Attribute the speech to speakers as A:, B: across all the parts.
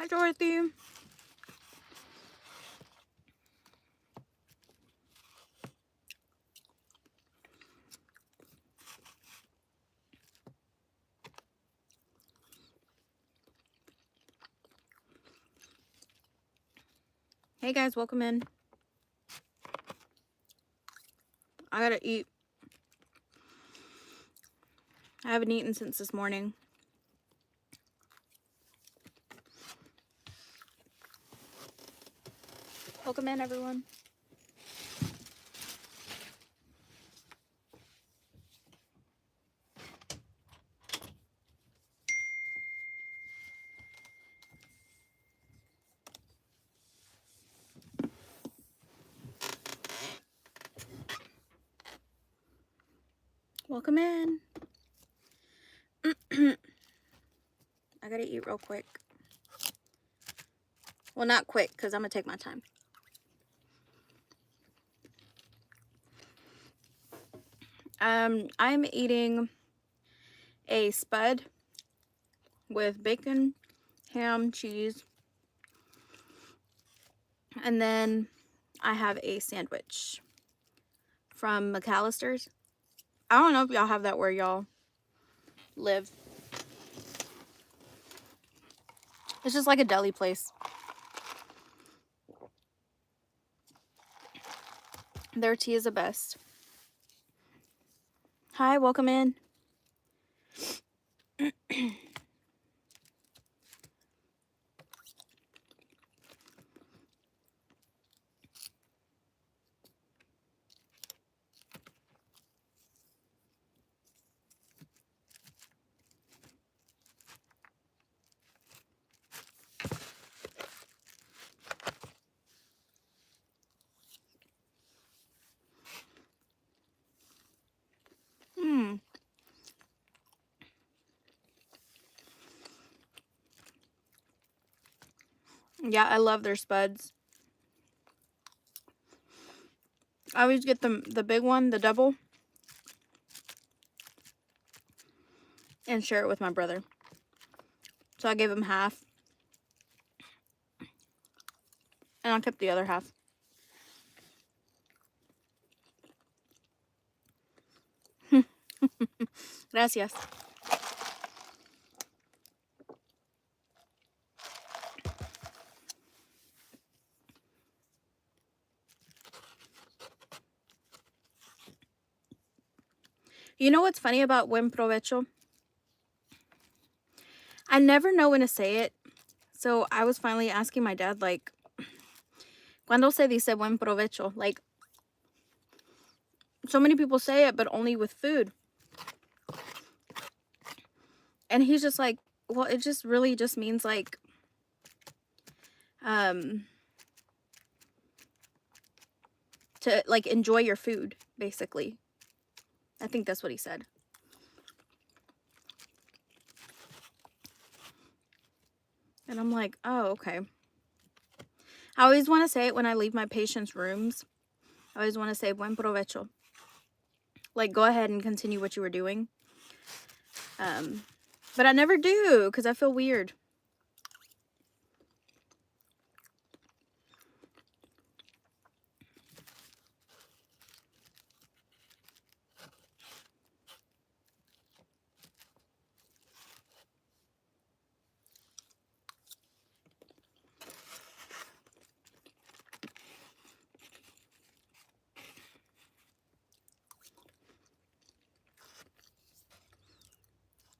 A: Hi, Dorothy. Hey guys, welcome in. I gotta eat. I haven't eaten since this morning. Welcome in, everyone. Welcome in. I gotta eat real quick. Well, not quick, because I'm gonna take my time. I'm eating a spud with bacon, ham, cheese, and then I have a sandwich from McAllister's. I don't know if y'all have that where y'all live. It's just like a deli place. Their tea is the best. Hi, welcome in. Yeah, I love their spuds. I always get the big one, the double, and share it with my brother. So I gave him half, and I kept the other half. Gracias. You know what's funny about buen provecho? I never know when to say it. So I was finally asking my dad, like, ¿cuándo se dice buen provecho? Like, so many people say it, but only with food. And he's just like, well, it just really just means like, to like enjoy your food, basically. I think that's what he said. And I'm like, oh, okay. I always want to say it when I leave my patients' rooms. I always want to say buen provecho. Like, go ahead and continue what you were doing. But I never do because I feel weird.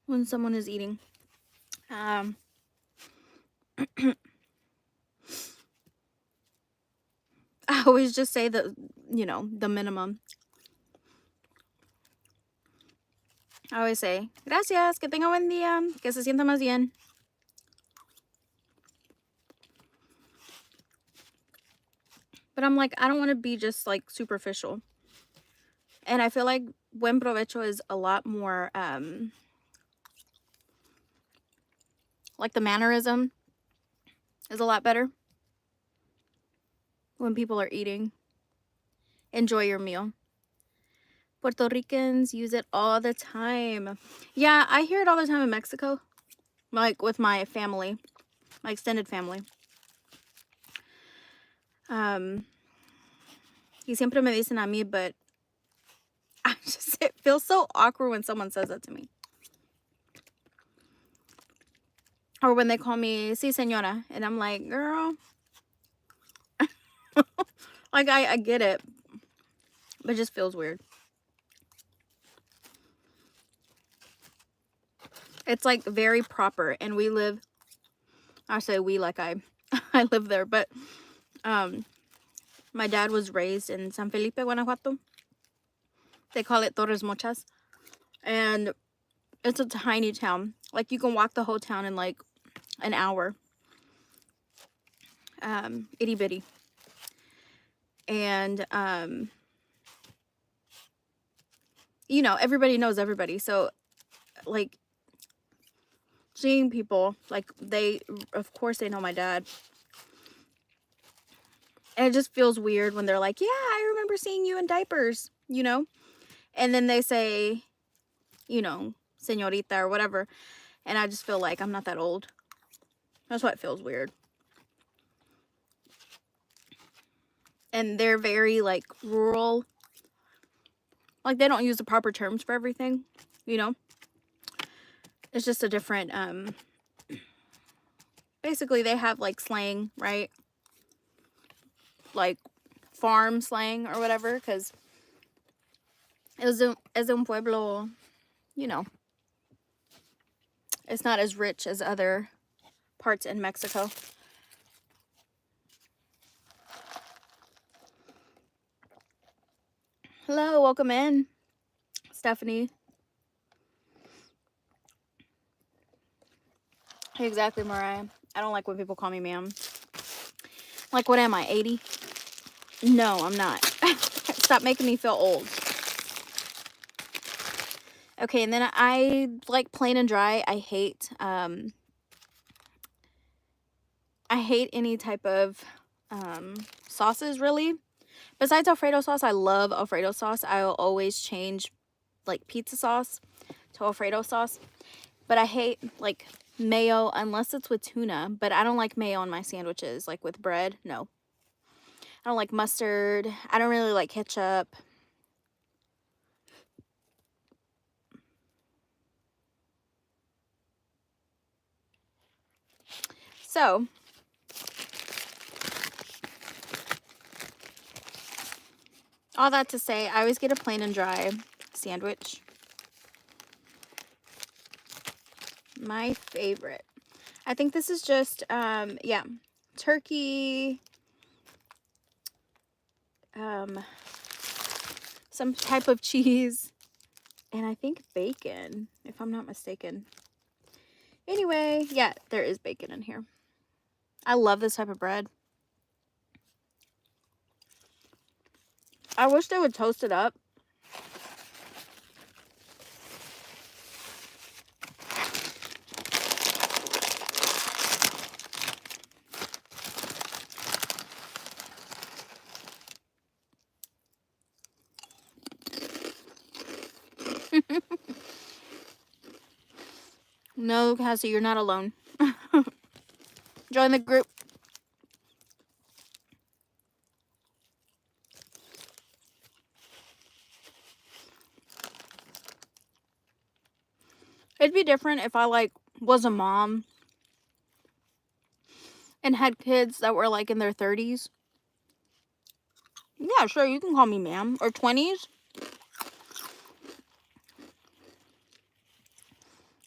A: When someone is eating. I always just say the, you know, the minimum. I always say, gracias, que tenga buen día, que se sienta más bien. But I'm like, I don't want to be just like superficial. And I feel like buen provecho is a lot more, like the mannerism is a lot better when people are eating. Enjoy your meal. Puerto Ricans use it all the time. Yeah, I hear it all the time in Mexico, like with my family. my extended family. Y siempre me dicen a mí, but it feels so awkward when someone says that to me. Or when they call me, sí, señora. And I'm like, girl. Like, I get it. But it just feels weird. It's like very proper. And we live, I say we like I live there. But my dad was raised in San Felipe, Guanajuato. They call it Torres Mochas. And it's a tiny town. Like, you can walk the whole town in like an hour. Itty bitty. And you know, everybody knows everybody. So like, seeing people, like, of course they know my dad. And it just feels weird when they're like, yeah, I remember seeing you in diapers, you know? And then they say, you know, señorita or whatever. And I just feel like I'm not that old. That's why it feels weird. And they're very, like, rural. Like, they don't use the proper terms for everything, you know? It's just a different, basically they have, like, slang, right? Like, farm slang or whatever, because es un pueblo, you know, it's not as rich as other parts in Mexico. Hello, welcome in, Stephanie. Exactly, Mariah. I don't like when people call me ma'am. Like, what am I, 80? No, I'm not. Stop making me feel old. Okay, and then I like plain and dry. I hate any type of sauces, really. Besides Alfredo sauce, I love Alfredo sauce. I'll always change like pizza sauce to Alfredo sauce. But I hate like mayo unless it's with tuna. But I don't like mayo on my sandwiches, like with bread. No. I don't like mustard. I don't really like ketchup. So, all that to say, I always get a plain and dry sandwich. My favorite. I think this is just, yeah, turkey, some type of cheese, and I think bacon, if I'm not mistaken. Anyway, yeah, there is bacon in here. I love this type of bread. I wish they would toast it up. No, Cassie, you're not alone. Join the group. It'd be different if I, like, was a mom and had kids that were, like, in their 30s. Yeah, sure, you can call me ma'am. Or 20s.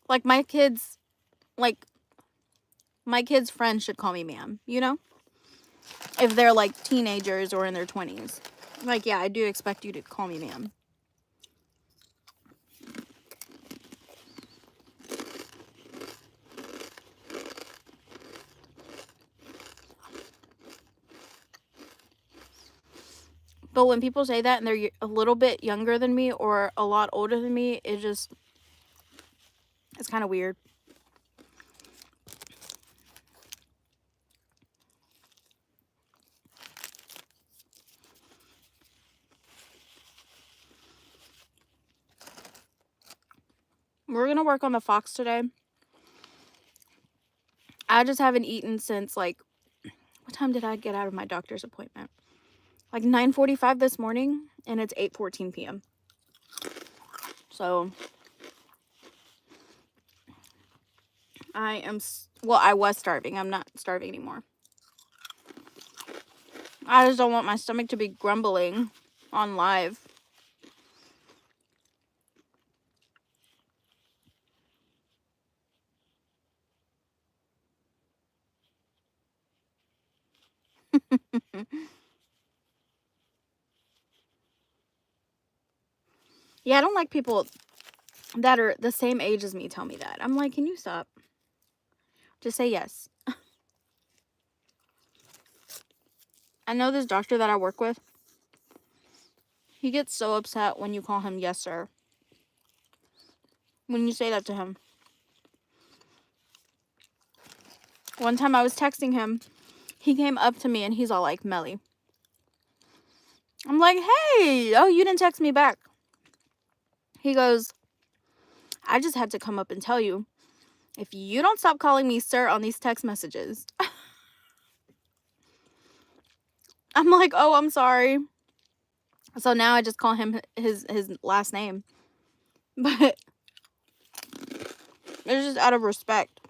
A: Like, my kids' friends should call me ma'am, you know? If they're, like, teenagers or in their 20s. Like, yeah, I do expect you to call me ma'am. But when people say that and they're a little bit younger than me or a lot older than me, it's kind of weird. We're going to work on the fox today. I just haven't eaten since, like, what time did I get out of my doctor's appointment? Like 9:45 this morning, and it's 8:14 p.m. So I was starving. I'm not starving anymore. I just don't want my stomach to be grumbling on live. Yeah, I don't like people that are the same age as me tell me that. I'm like, can you stop? Just say yes. I know this doctor that I work with. He gets so upset when you call him yes, sir. When you say that to him. One time I was texting him. He came up to me and he's all like, Melly. I'm like, hey, oh, you didn't text me back. He goes, I just had to come up and tell you, if you don't stop calling me sir on these text messages. I'm like, oh, I'm sorry. So now I just call him his last name. But it's just out of respect.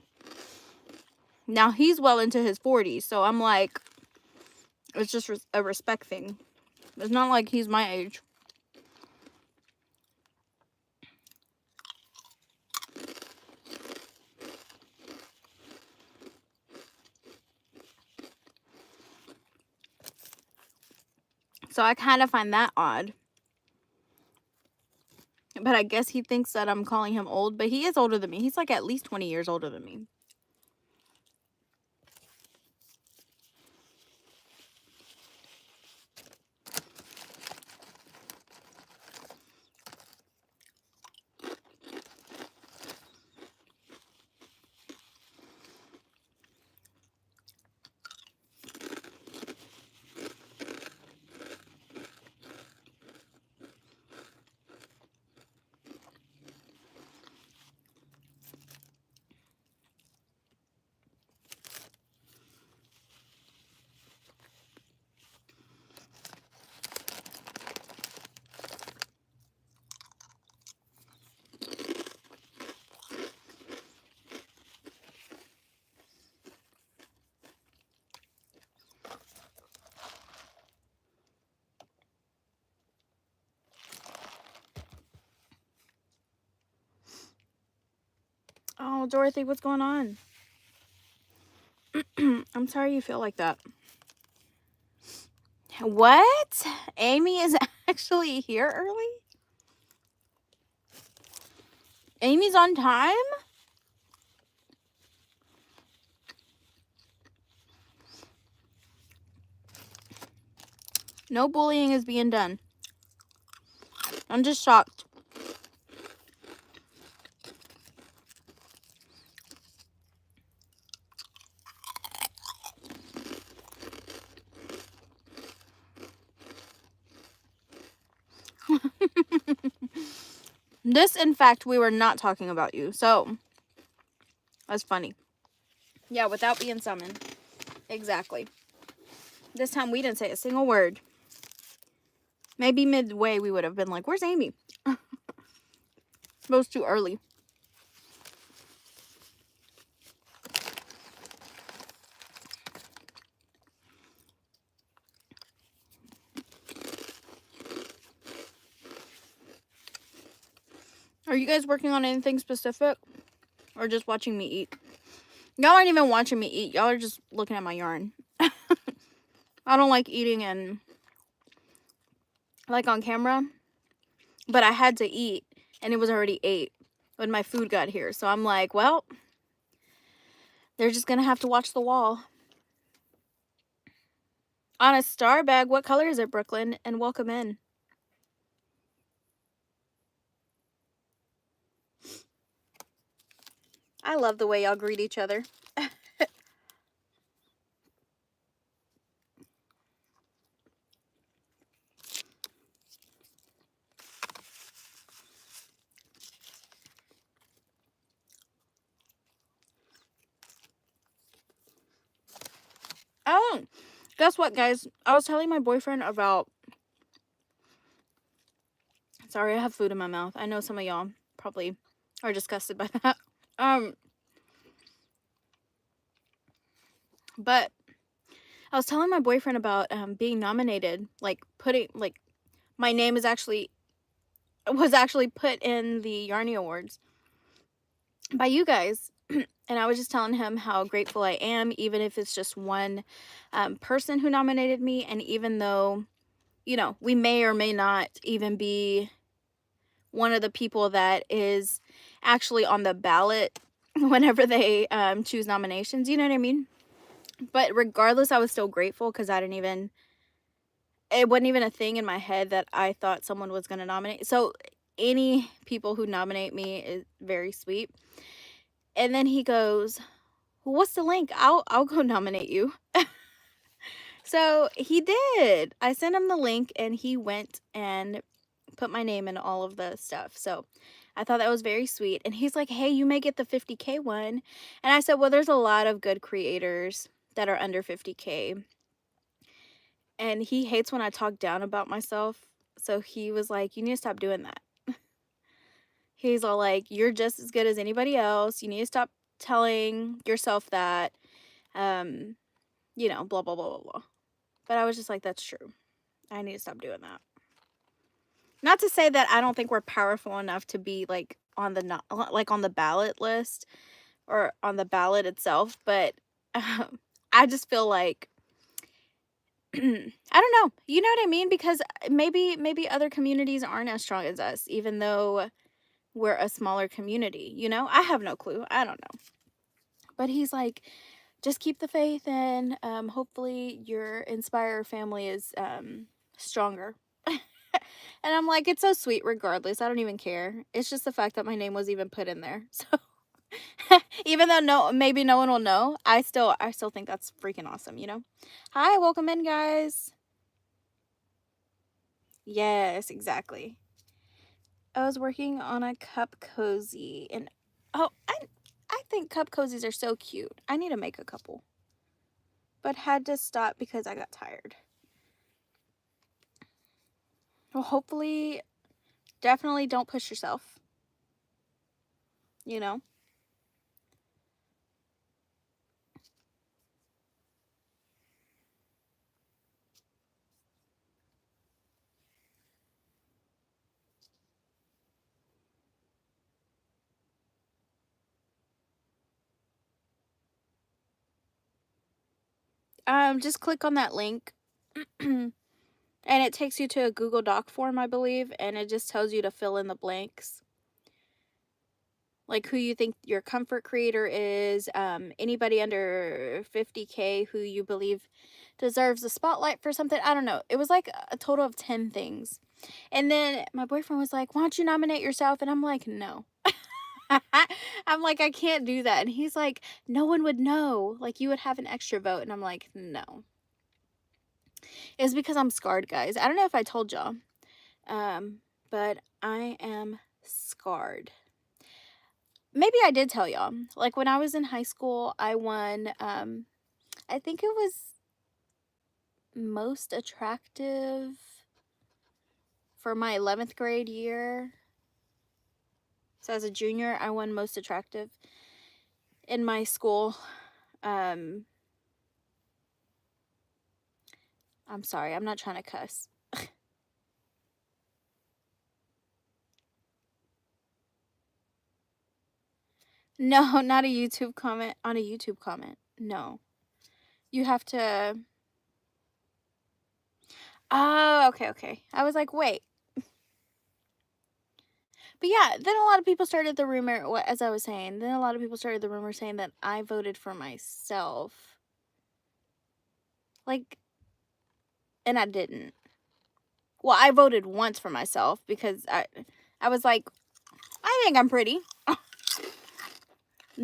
A: Now he's well into his 40s, so I'm like, it's just a respect thing. It's not like he's my age. So I kind of find that odd. But I guess he thinks that I'm calling him old, but he is older than me. He's like at least 20 years older than me. Oh, Dorothy, what's going on? I'm sorry you feel like that. What? Amy is actually here early? Amy's on time? No bullying is being done. I'm just shocked. This, in fact, we were not talking about you. So, that's funny. Yeah, without being summoned. Exactly. This time we didn't say a single word. Maybe midway we would have been like, where's Amy? It was too early. Are you guys working on anything specific? Or just watching me eat? Y'all aren't even watching me eat. Y'all are just looking at my yarn. I don't like eating and like on camera. But I had to eat. And it was already 8 when my food got here. So I'm like, well, they're just going to have to watch the wall. On a star bag. What color is it, Brooklyn? And welcome in. I love the way y'all greet each other. Oh, guess what, guys? I was telling my boyfriend about... Sorry, I have food in my mouth. I know some of y'all probably are disgusted by that. But I was telling my boyfriend about being nominated, like putting, like, my name was actually put in the Yarny Awards by you guys. And I was just telling him how grateful I am, even if it's just one person who nominated me. And even though, you know, we may or may not even be one of the people that is actually on the ballot whenever they choose nominations, you know what I mean? But regardless, I was still grateful because it wasn't even a thing in my head that I thought someone was going to nominate. So any people who nominate me is very sweet. And then he goes, well, what's the link? I'll go nominate you. So he did. I sent him the link and he went and put my name in all of the stuff. So I thought that was very sweet. And he's like, hey, you may get the 50K one. And I said, well, there's a lot of good creators that are under 50K. And he hates when I talk down about myself. So he was like, you need to stop doing that. He's all like, you're just as good as anybody else. You need to stop telling yourself that, you know, blah, blah, blah, blah, blah. But I was just like, that's true. I need to stop doing that. Not to say that I don't think we're powerful enough to be like on the ballot list or on the ballot itself, but I just feel like I don't know. You know what I mean? Because maybe other communities aren't as strong as us, even though we're a smaller community, you know? I have no clue. I don't know. But he's like, just keep the faith and hopefully your Inspire family is stronger. And I'm like, it's so sweet regardless. I don't even care. It's just the fact that my name was even put in there. So even though maybe no one will know, I still think that's freaking awesome, you know? Hi, welcome in, guys. Yes, exactly. I was working on a cup cozy and oh, I think cup cozies are so cute. I need to make a couple. But had to stop because I got tired. Well, hopefully, definitely don't push yourself. You know? Just click on that link. And it takes you to a Google Doc form, I believe, and it just tells you to fill in the blanks. Like who you think your comfort creator is, anybody under 50K who you believe deserves the spotlight for something. I don't know. It was like a total of 10 things. And then my boyfriend was like, why don't you nominate yourself? And I'm like, no. I'm like, I can't do that. And he's like, no one would know. Like, you would have an extra vote. And I'm like, no. It's because I'm scarred, guys. I don't know if I told y'all, but I am scarred. Maybe I did tell y'all. Like, when I was in high school, I won, I think it was most attractive for my 11th grade year. So as a junior, I won most attractive in my school. I'm sorry, I'm not trying to cuss. No, not a YouTube comment. On a YouTube comment. No. You have to... Oh, okay. I was like, wait. But yeah, then a lot of people started the rumor, as I was saying, then a lot of people started the rumor saying that I voted for myself. Like, and I didn't. Well, I voted once for myself because I was like, I think I'm pretty.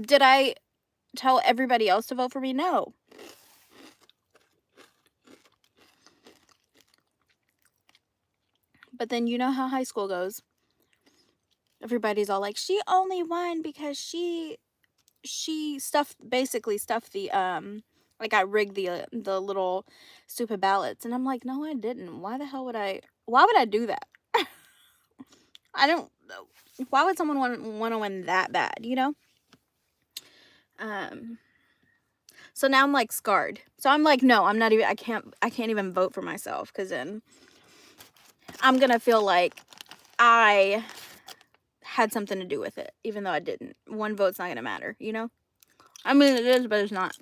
A: Did I tell everybody else to vote for me? No. But then you know how high school goes. Everybody's all like, she only won because she basically stuffed the Like, I rigged the little stupid ballots. And I'm like, no, I didn't. Why the hell would I do that? I don't, why would someone want to win that bad, you know? So now I'm like scarred. So I'm like, no, I'm not even, I can't even vote for myself, because then I'm going to feel like I had something to do with it, even though I didn't. One vote's not going to matter, you know? I mean, it is, but it's not.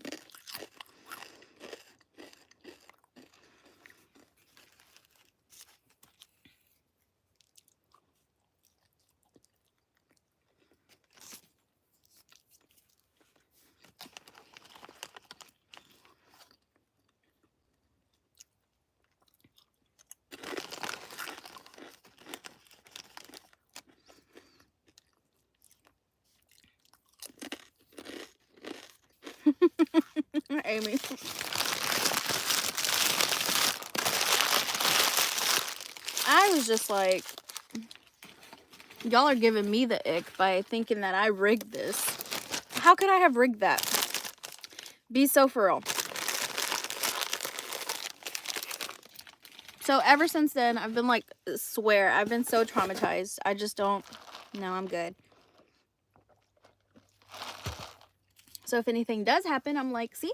A: Amy. I was just like, y'all are giving me the ick by thinking that I rigged this. How could I have rigged that? Be so for real. So ever since then, I've been like, swear, I've been so traumatized. I just don't, no, I'm good. So if anything does happen, I'm like, see,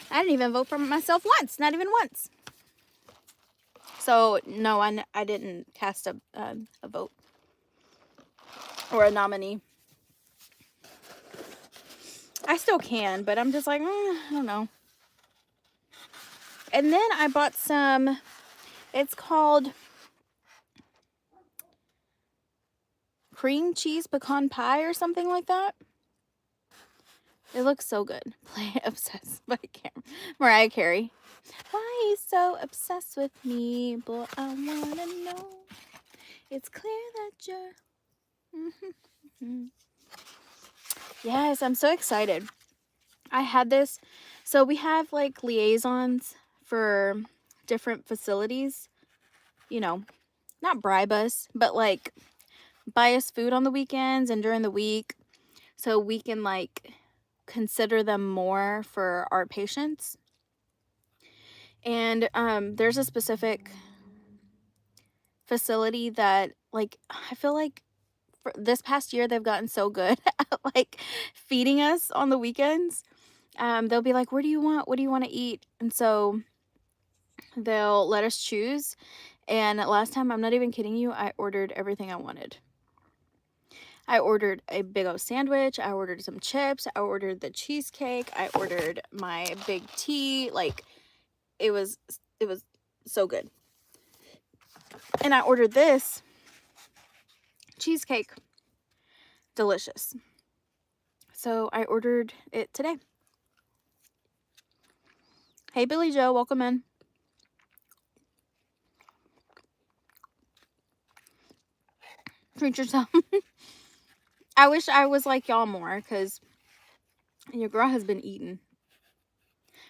A: I didn't even vote for myself once, not even once. So no, I didn't cast a vote or a nominee. I still can, but I'm just like, I don't know. And then I bought some, it's called cream cheese pecan pie or something like that. It looks so good. Play Obsessed by Mariah Carey. Why are you so obsessed with me? Boy, I wanna know. It's clear that you're... Yes, I'm so excited. I had this. So we have like liaisons for different facilities. You know, not bribe us, but like buy us food on the weekends and during the week, so we can like consider them more for our patients. And there's a specific facility that, like, I feel like for this past year they've gotten so good at like feeding us on the weekends. They'll be like, what do you want to eat? And so they'll let us choose. And last time, I'm not even kidding you, I ordered everything I wanted. I ordered a big old sandwich. I ordered some chips. I ordered the cheesecake. I ordered my big tea. Like, it was so good. And I ordered this cheesecake. Delicious. So I ordered it today. Hey, Billy Joe, welcome in. Treat yourself. I wish I was like y'all more, because your girl has been eating.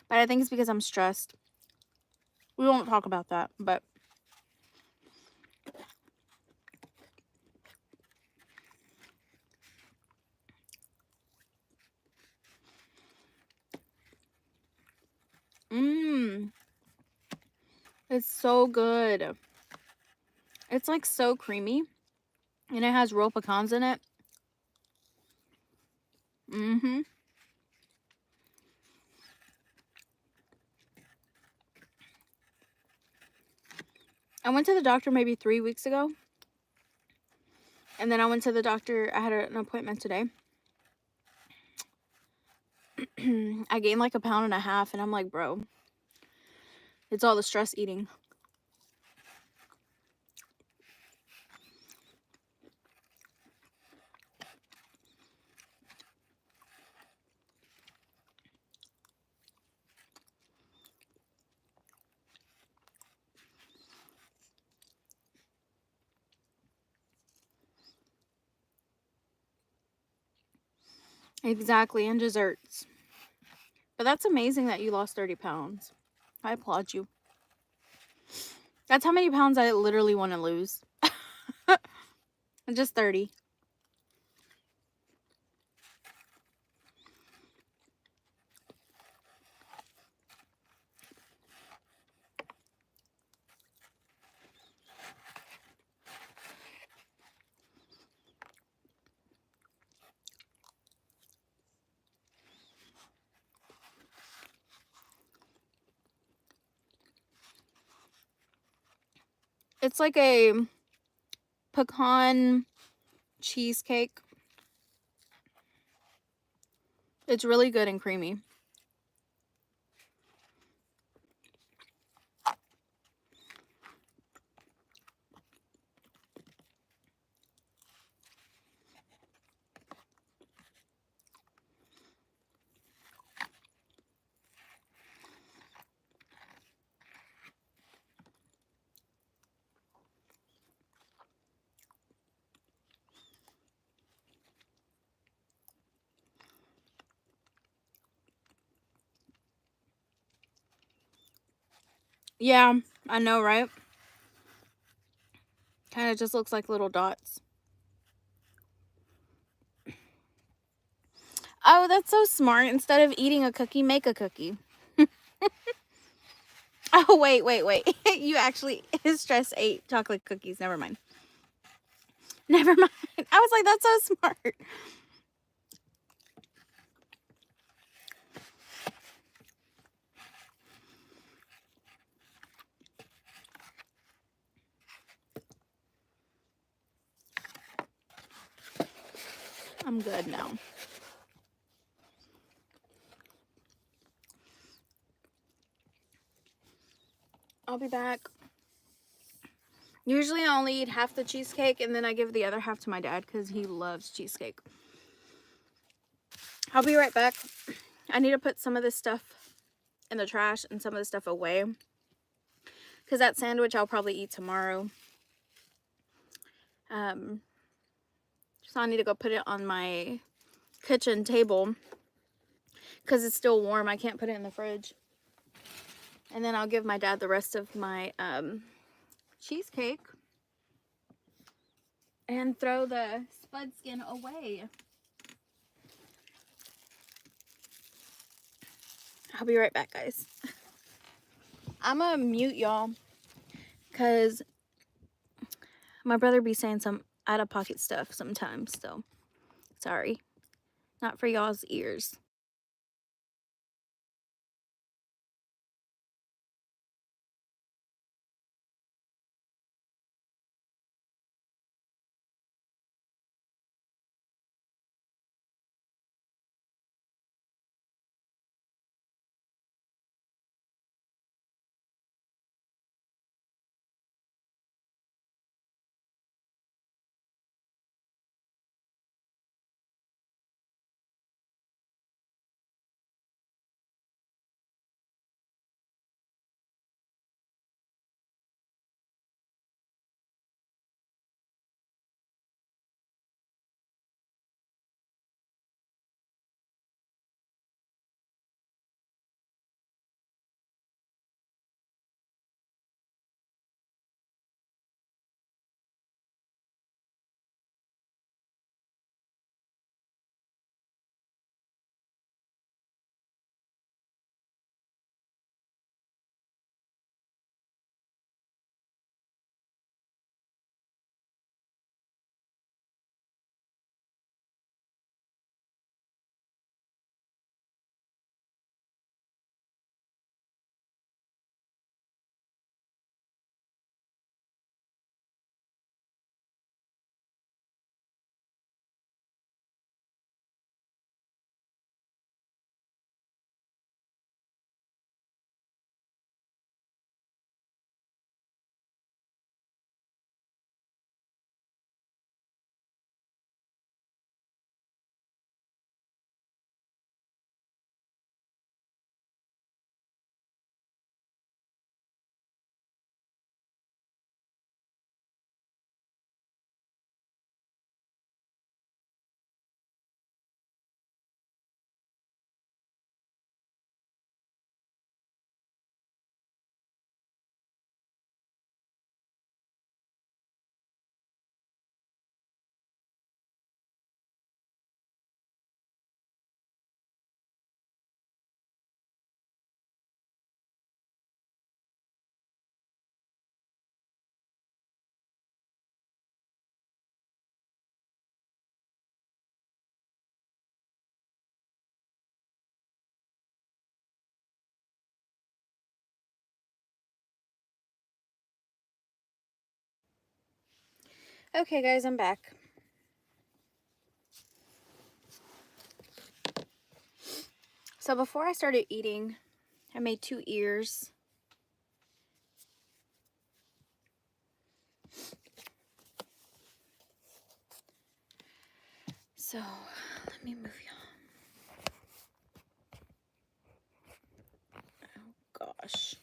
A: But I think it's because I'm stressed. We won't talk about that, but it's so good. It's like so creamy, and it has real pecans in it. I went to the doctor maybe 3 weeks ago. And then I went to the doctor. I had an appointment today. I gained like 1.5 pounds. And I'm like, bro, it's all the stress eating. Exactly. And desserts. But that's amazing that you lost 30 pounds. I applaud you. That's how many pounds I literally want to lose. Just 30. It's like a pecan cheesecake. It's really good and creamy. Yeah, I know, right? Kind of just looks like little dots. Oh, that's so smart. Instead of eating a cookie, make a cookie. Oh, wait. You actually stress ate chocolate cookies. Never mind. Never mind. I was like, that's so smart. I'm good now. I'll be back. Usually I only eat half the cheesecake and then I give the other half to my dad because he loves cheesecake. I'll be right back. I need to put some of this stuff in the trash and some of the stuff away because that sandwich I'll probably eat tomorrow. So I need to go put it on my kitchen table because it's still warm. I can't put it in the fridge. And then I'll give my dad the rest of my cheesecake and throw the spud skin away. I'll be right back, guys. I'm gonna mute y'all because my brother be saying some out-of-pocket stuff sometimes, so sorry. Not for y'all's ears. Okay, guys, I'm back. So before I started eating, I made 2 ears. So let me move you. Oh gosh.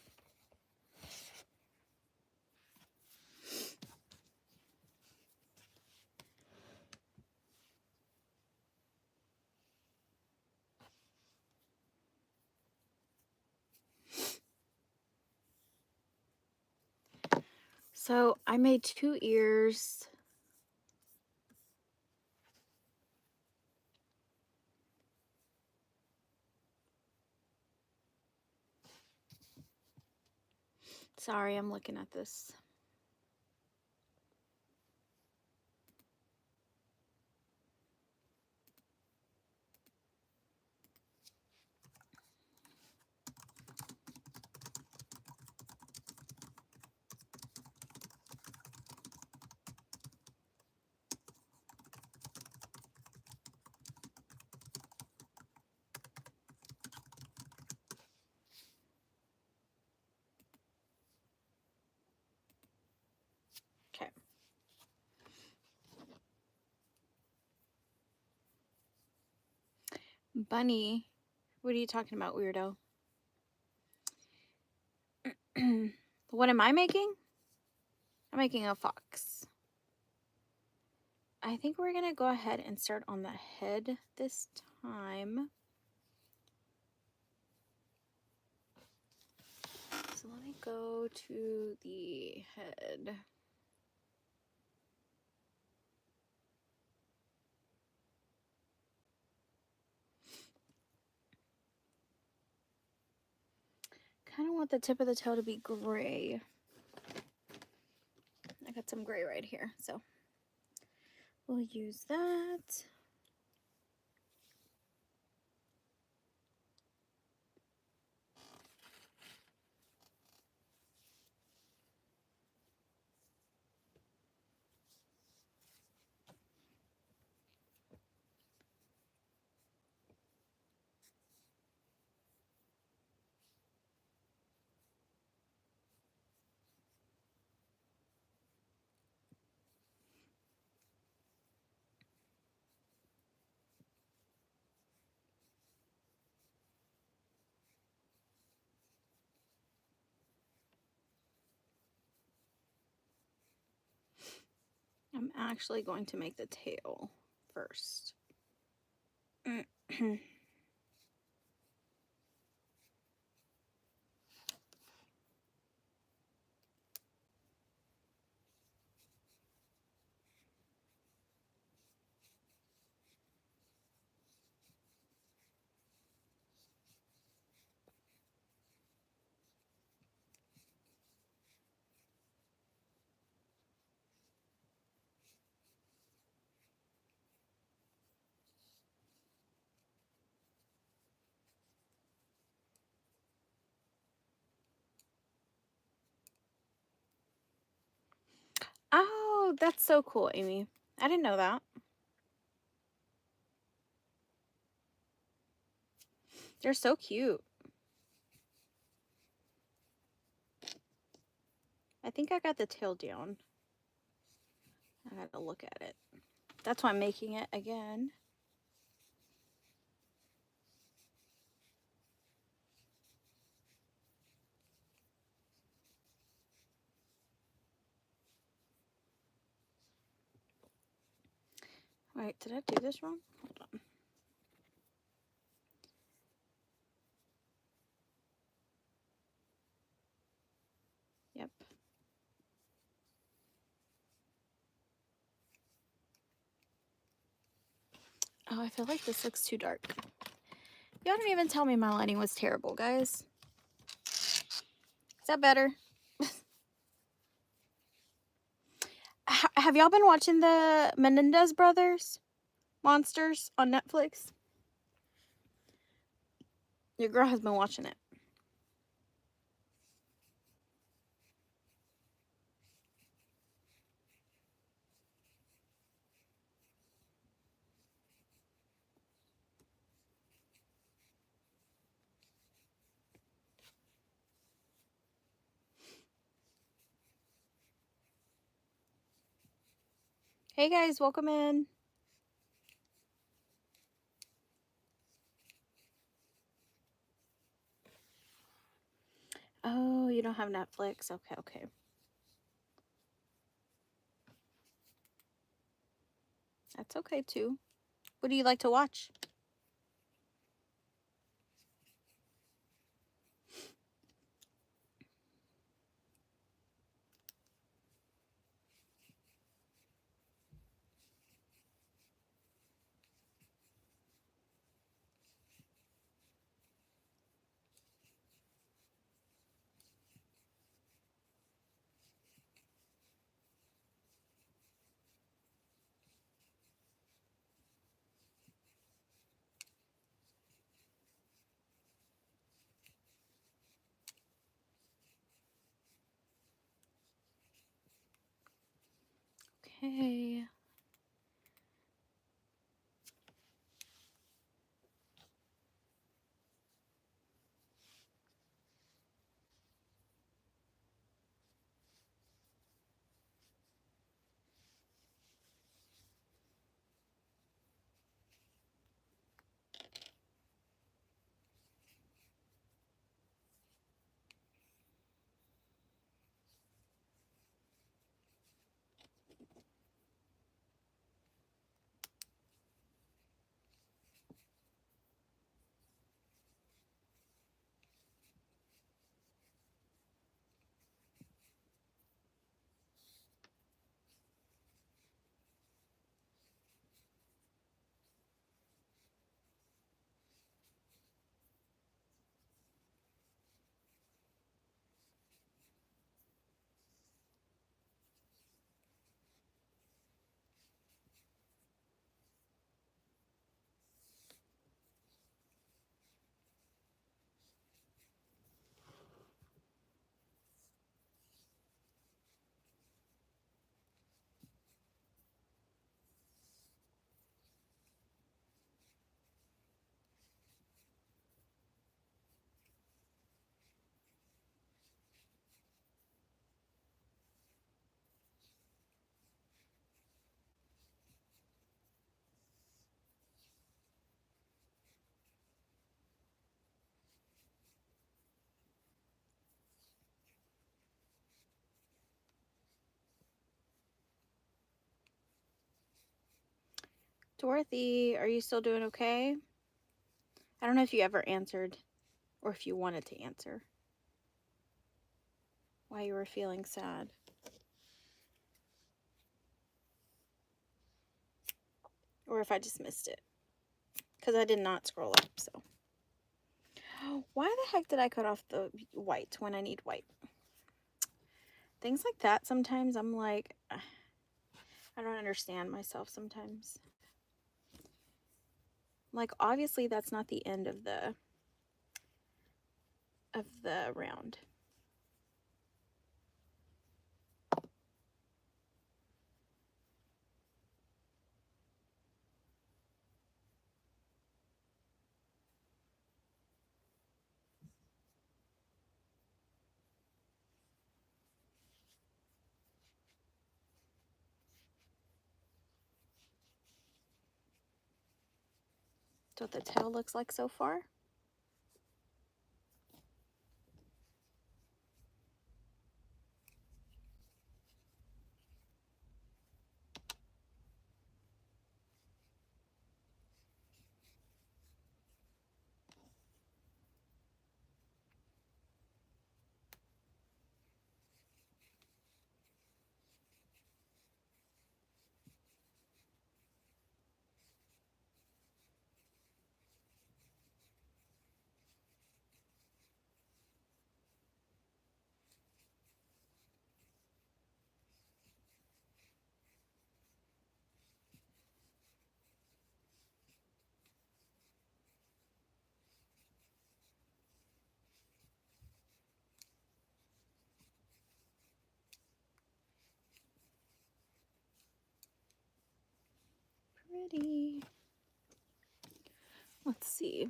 A: So I made 2 ears. Sorry, I'm looking at this. Okay. Bunny. What are you talking about, weirdo? What am I making? I'm making a fox. I think we're going to go ahead and start on the head this time. So let me go to the head. Kind of want the tip of the tail to be gray. I got some gray right here, so we'll use that. I'm actually going to make the tail first. Oh, that's so cool, Amy. I didn't know that. They're so cute. I think I got the tail down. I gotta look at it. That's why I'm making it again. Wait, did I do this wrong? Hold on. Yep. Oh, I feel like this looks too dark. Y'all didn't even tell me my lighting was terrible, guys. Is that better? Have y'all been watching the Menendez Brothers Monsters on Netflix? Your girl has been watching it. Hey guys, welcome in. Oh, you don't have Netflix? Okay, okay. That's okay too. What do you like to watch? Okay. Dorothy, are you still doing okay? I don't know if you ever answered or if you wanted to answer why you were feeling sad. Or if I just missed it. Because I did not scroll up, so. Why the heck did I cut off the white when I need white? Things like that, sometimes I'm like, I don't understand myself sometimes. Like, obviously that's not the end of the round. That's what the tail looks like so far. Pretty. Let's see.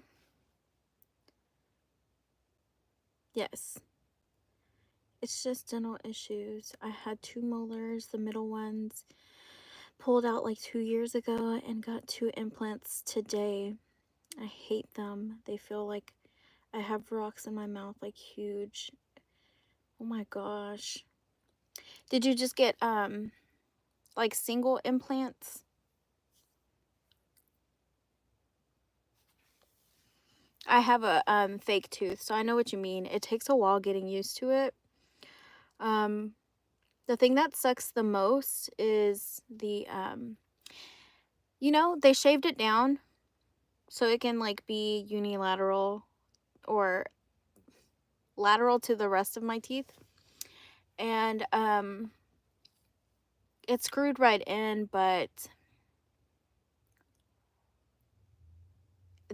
A: Yes. It's just dental issues. I had 2 molars, the middle ones pulled out like 2 years ago and got 2 implants today. I hate them. They feel like I have rocks in my mouth, like huge. Oh my gosh. Did you just get like single implants? I have a fake tooth, so I know what you mean. It takes a while getting used to it. The thing that sucks the most is the you know, they shaved it down so it can like be unilateral or lateral to the rest of my teeth. And it's screwed right in, but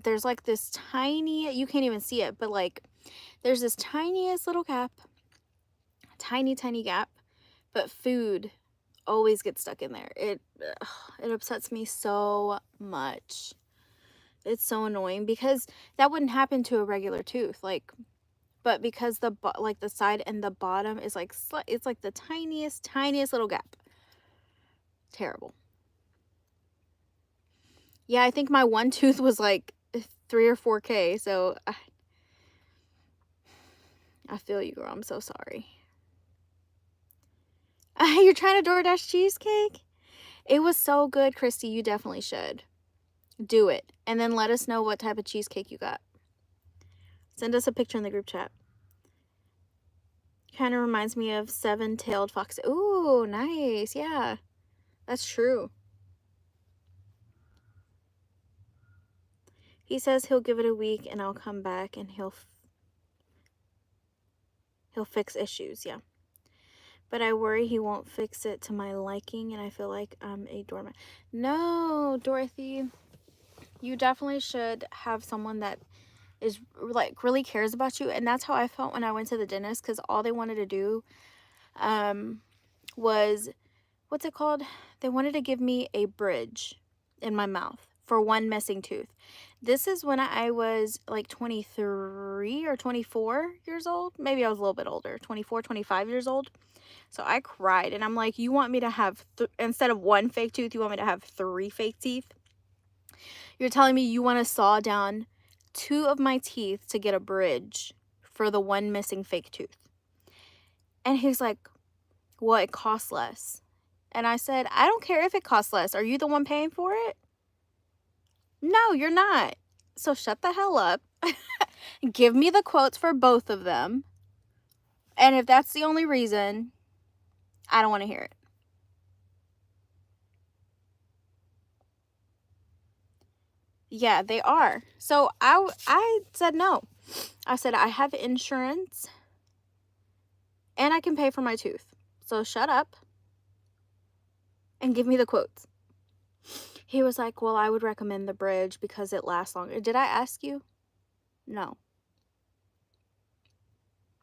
A: there's like this tiny, you can't even see it, but like there's this tiniest little gap, tiny gap, but food always gets stuck in there. It upsets me so much. It's so annoying because that wouldn't happen to a regular tooth, like, but because the like the side and the bottom is like it's like the tiniest little gap. Terrible. Yeah, I think my one tooth was like 3 or 4K, so I feel you, girl. I'm so sorry. You're trying to DoorDash cheesecake? It was so good, Christy. You definitely should do it, and then let us know what type of cheesecake you got. Send us a picture in the group chat. Kind of reminds me of Seven-Tailed Fox. Ooh, nice. Yeah, that's true. He says he'll give it a week and I'll come back and he'll fix issues. Yeah, but I worry he won't fix it to my liking and I feel like I'm a doormat. No, Dorothy, you definitely should have someone that is like really cares about you. And that's how I felt when I went to the dentist, because all they wanted to do was, what's it called? They wanted to give me a bridge in my mouth for one missing tooth. This is when I was like 23 or 24 years old. Maybe I was a little bit older, 24, 25 years old. So I cried and I'm like, you want me to have, instead of one fake tooth, you want me to have 3 fake teeth? You're telling me you want to saw down 2 of my teeth to get a bridge for the one missing fake tooth? And he's like, well, it costs less. And I said, I don't care if it costs less. Are you the one paying for it? No, you're not. So shut the hell up. Give me the quotes for both of them. And if that's the only reason, I don't want to hear it. Yeah, they are. So I said no. I said I have insurance and I can pay for my tooth. So shut up and give me the quotes. He was like, well, I would recommend the bridge because it lasts longer. Did I ask you? No.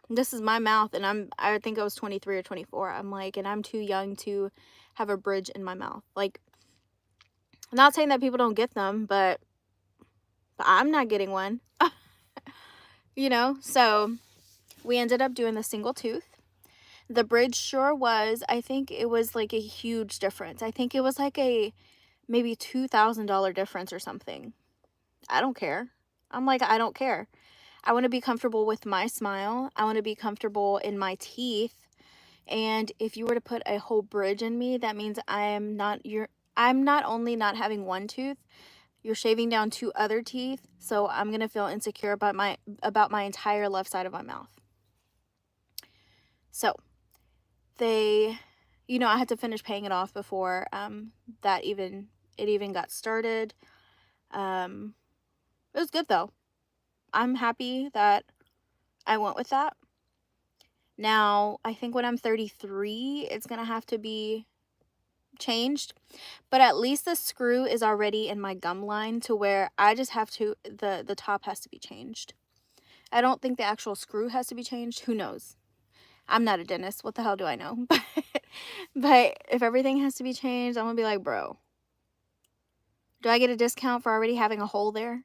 A: This is my mouth, and I think I was 23 or 24. I'm like, and I'm too young to have a bridge in my mouth. Like, I'm not saying that people don't get them, but I'm not getting one. You know? So we ended up doing the single tooth. The bridge sure was, I think it was like a huge difference. I think it was like a maybe $2,000 difference or something. I don't care. I'm like, I don't care. I want to be comfortable with my smile. I want to be comfortable in my teeth. And if you were to put a whole bridge in me, that means I'm not only not having one tooth, you're shaving down 2 other teeth. So I'm going to feel insecure about my entire left side of my mouth. So they, you know, I had to finish paying it off before it even got started. It was good though. I'm happy that I went with that. Now, I think when I'm 33, it's going to have to be changed. But at least the screw is already in my gum line to where I just have to, the top has to be changed. I don't think the actual screw has to be changed. Who knows? I'm not a dentist. What the hell do I know? But if everything has to be changed, I'm going to be like, bro, do I get a discount for already having a hole there?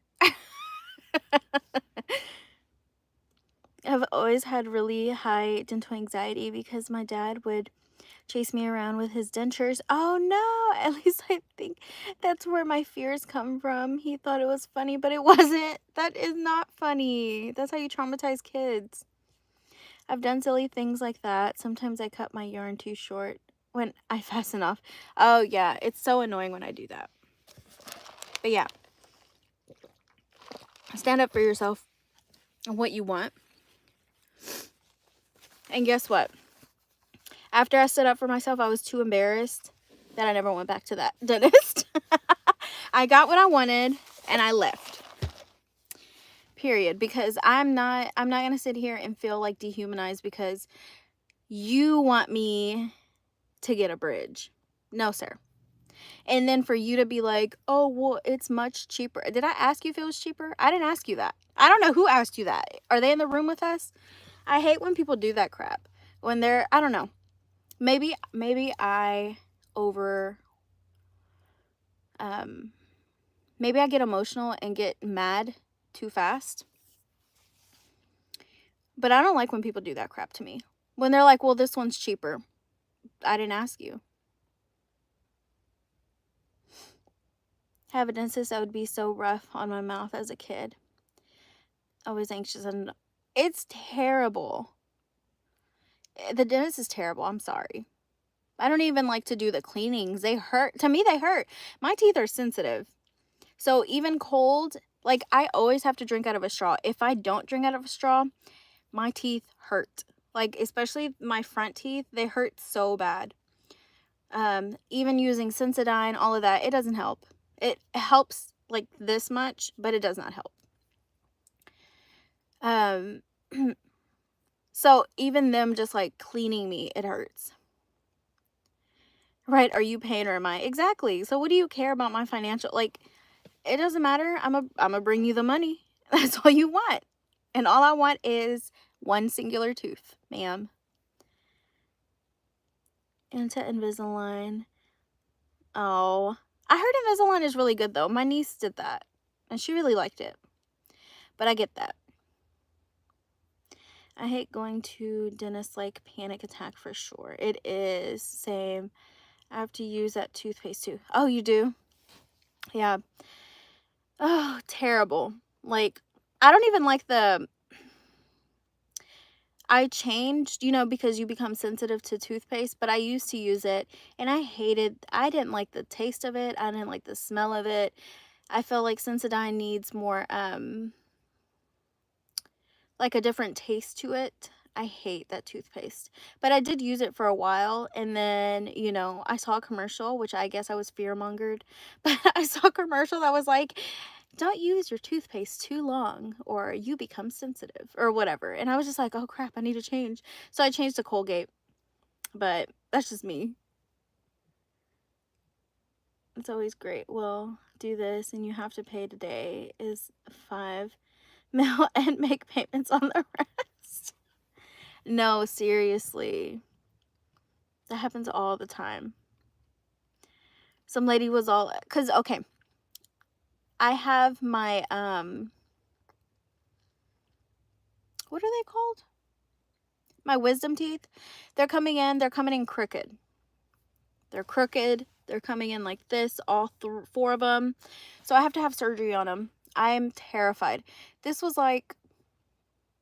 A: I've always had really high dental anxiety because my dad would chase me around with his dentures. Oh no, at least I think that's where my fears come from. He thought it was funny, but it wasn't. That is not funny. That's how you traumatize kids. I've done silly things like that. Sometimes I cut my yarn too short when I fasten off. Oh yeah, it's so annoying when I do that. But yeah, stand up for yourself and what you want. And guess what? After I stood up for myself, I was too embarrassed that I never went back to that dentist. I got what I wanted and I left. Period. Because I'm not going to sit here and feel like dehumanized because you want me to get a bridge. No, sir. And then for you to be like, oh, well, it's much cheaper. Did I ask you if it was cheaper? I didn't ask you that. I don't know who asked you that. Are they in the room with us? I hate when people do that crap. When they're, I don't know. Maybe I maybe I get emotional and get mad too fast. But I don't like when people do that crap to me. When they're like, well, this one's cheaper. I didn't ask you. Have a dentist that would be so rough on my mouth as a kid. Always anxious and it's terrible. The dentist is terrible. I'm sorry. I don't even like to do the cleanings. They hurt. To me, they hurt. My teeth are sensitive. So even cold, like I always have to drink out of a straw. If I don't drink out of a straw, my teeth hurt. Like especially my front teeth, they hurt so bad. Even using Sensodyne, all of that, it doesn't help. It helps like this much, but it does not help. So even them just like cleaning me, it hurts. Right? Are you paying or am I? Exactly. So what do you care about my financial? Like, it doesn't matter. I'm a bring you the money. That's all you want. And all I want is one singular tooth, ma'am. Into Invisalign. Oh, I heard Invisalign is really good though. My niece did that and she really liked it. But I get that. I hate going to dentist like panic attack for sure. It is. Same. I have to use that toothpaste too. Oh, you do? Yeah. Oh, terrible. Like, I don't even like I changed, you know, because you become sensitive to toothpaste, but I used to use it and I didn't like the taste of it. I didn't like the smell of it. I feel like Sensodyne needs more, like a different taste to it. I hate that toothpaste, but I did use it for a while. And then, you know, I saw a commercial, which I guess I was fear-mongered, but I saw a commercial that was like, don't use your toothpaste too long or you become sensitive or whatever. And I was just like, oh crap, I need to change. So I changed to Colgate, but that's just me. It's always great. Well, do this and you have to pay today is $5 mil and make payments on the rest. No, seriously. That happens all the time. Some lady was all, cause okay, I have my, what are they called? My wisdom teeth. They're coming in crooked. They're crooked. They're coming in like this, all 4 of them. So I have to have surgery on them. I'm terrified. This was like,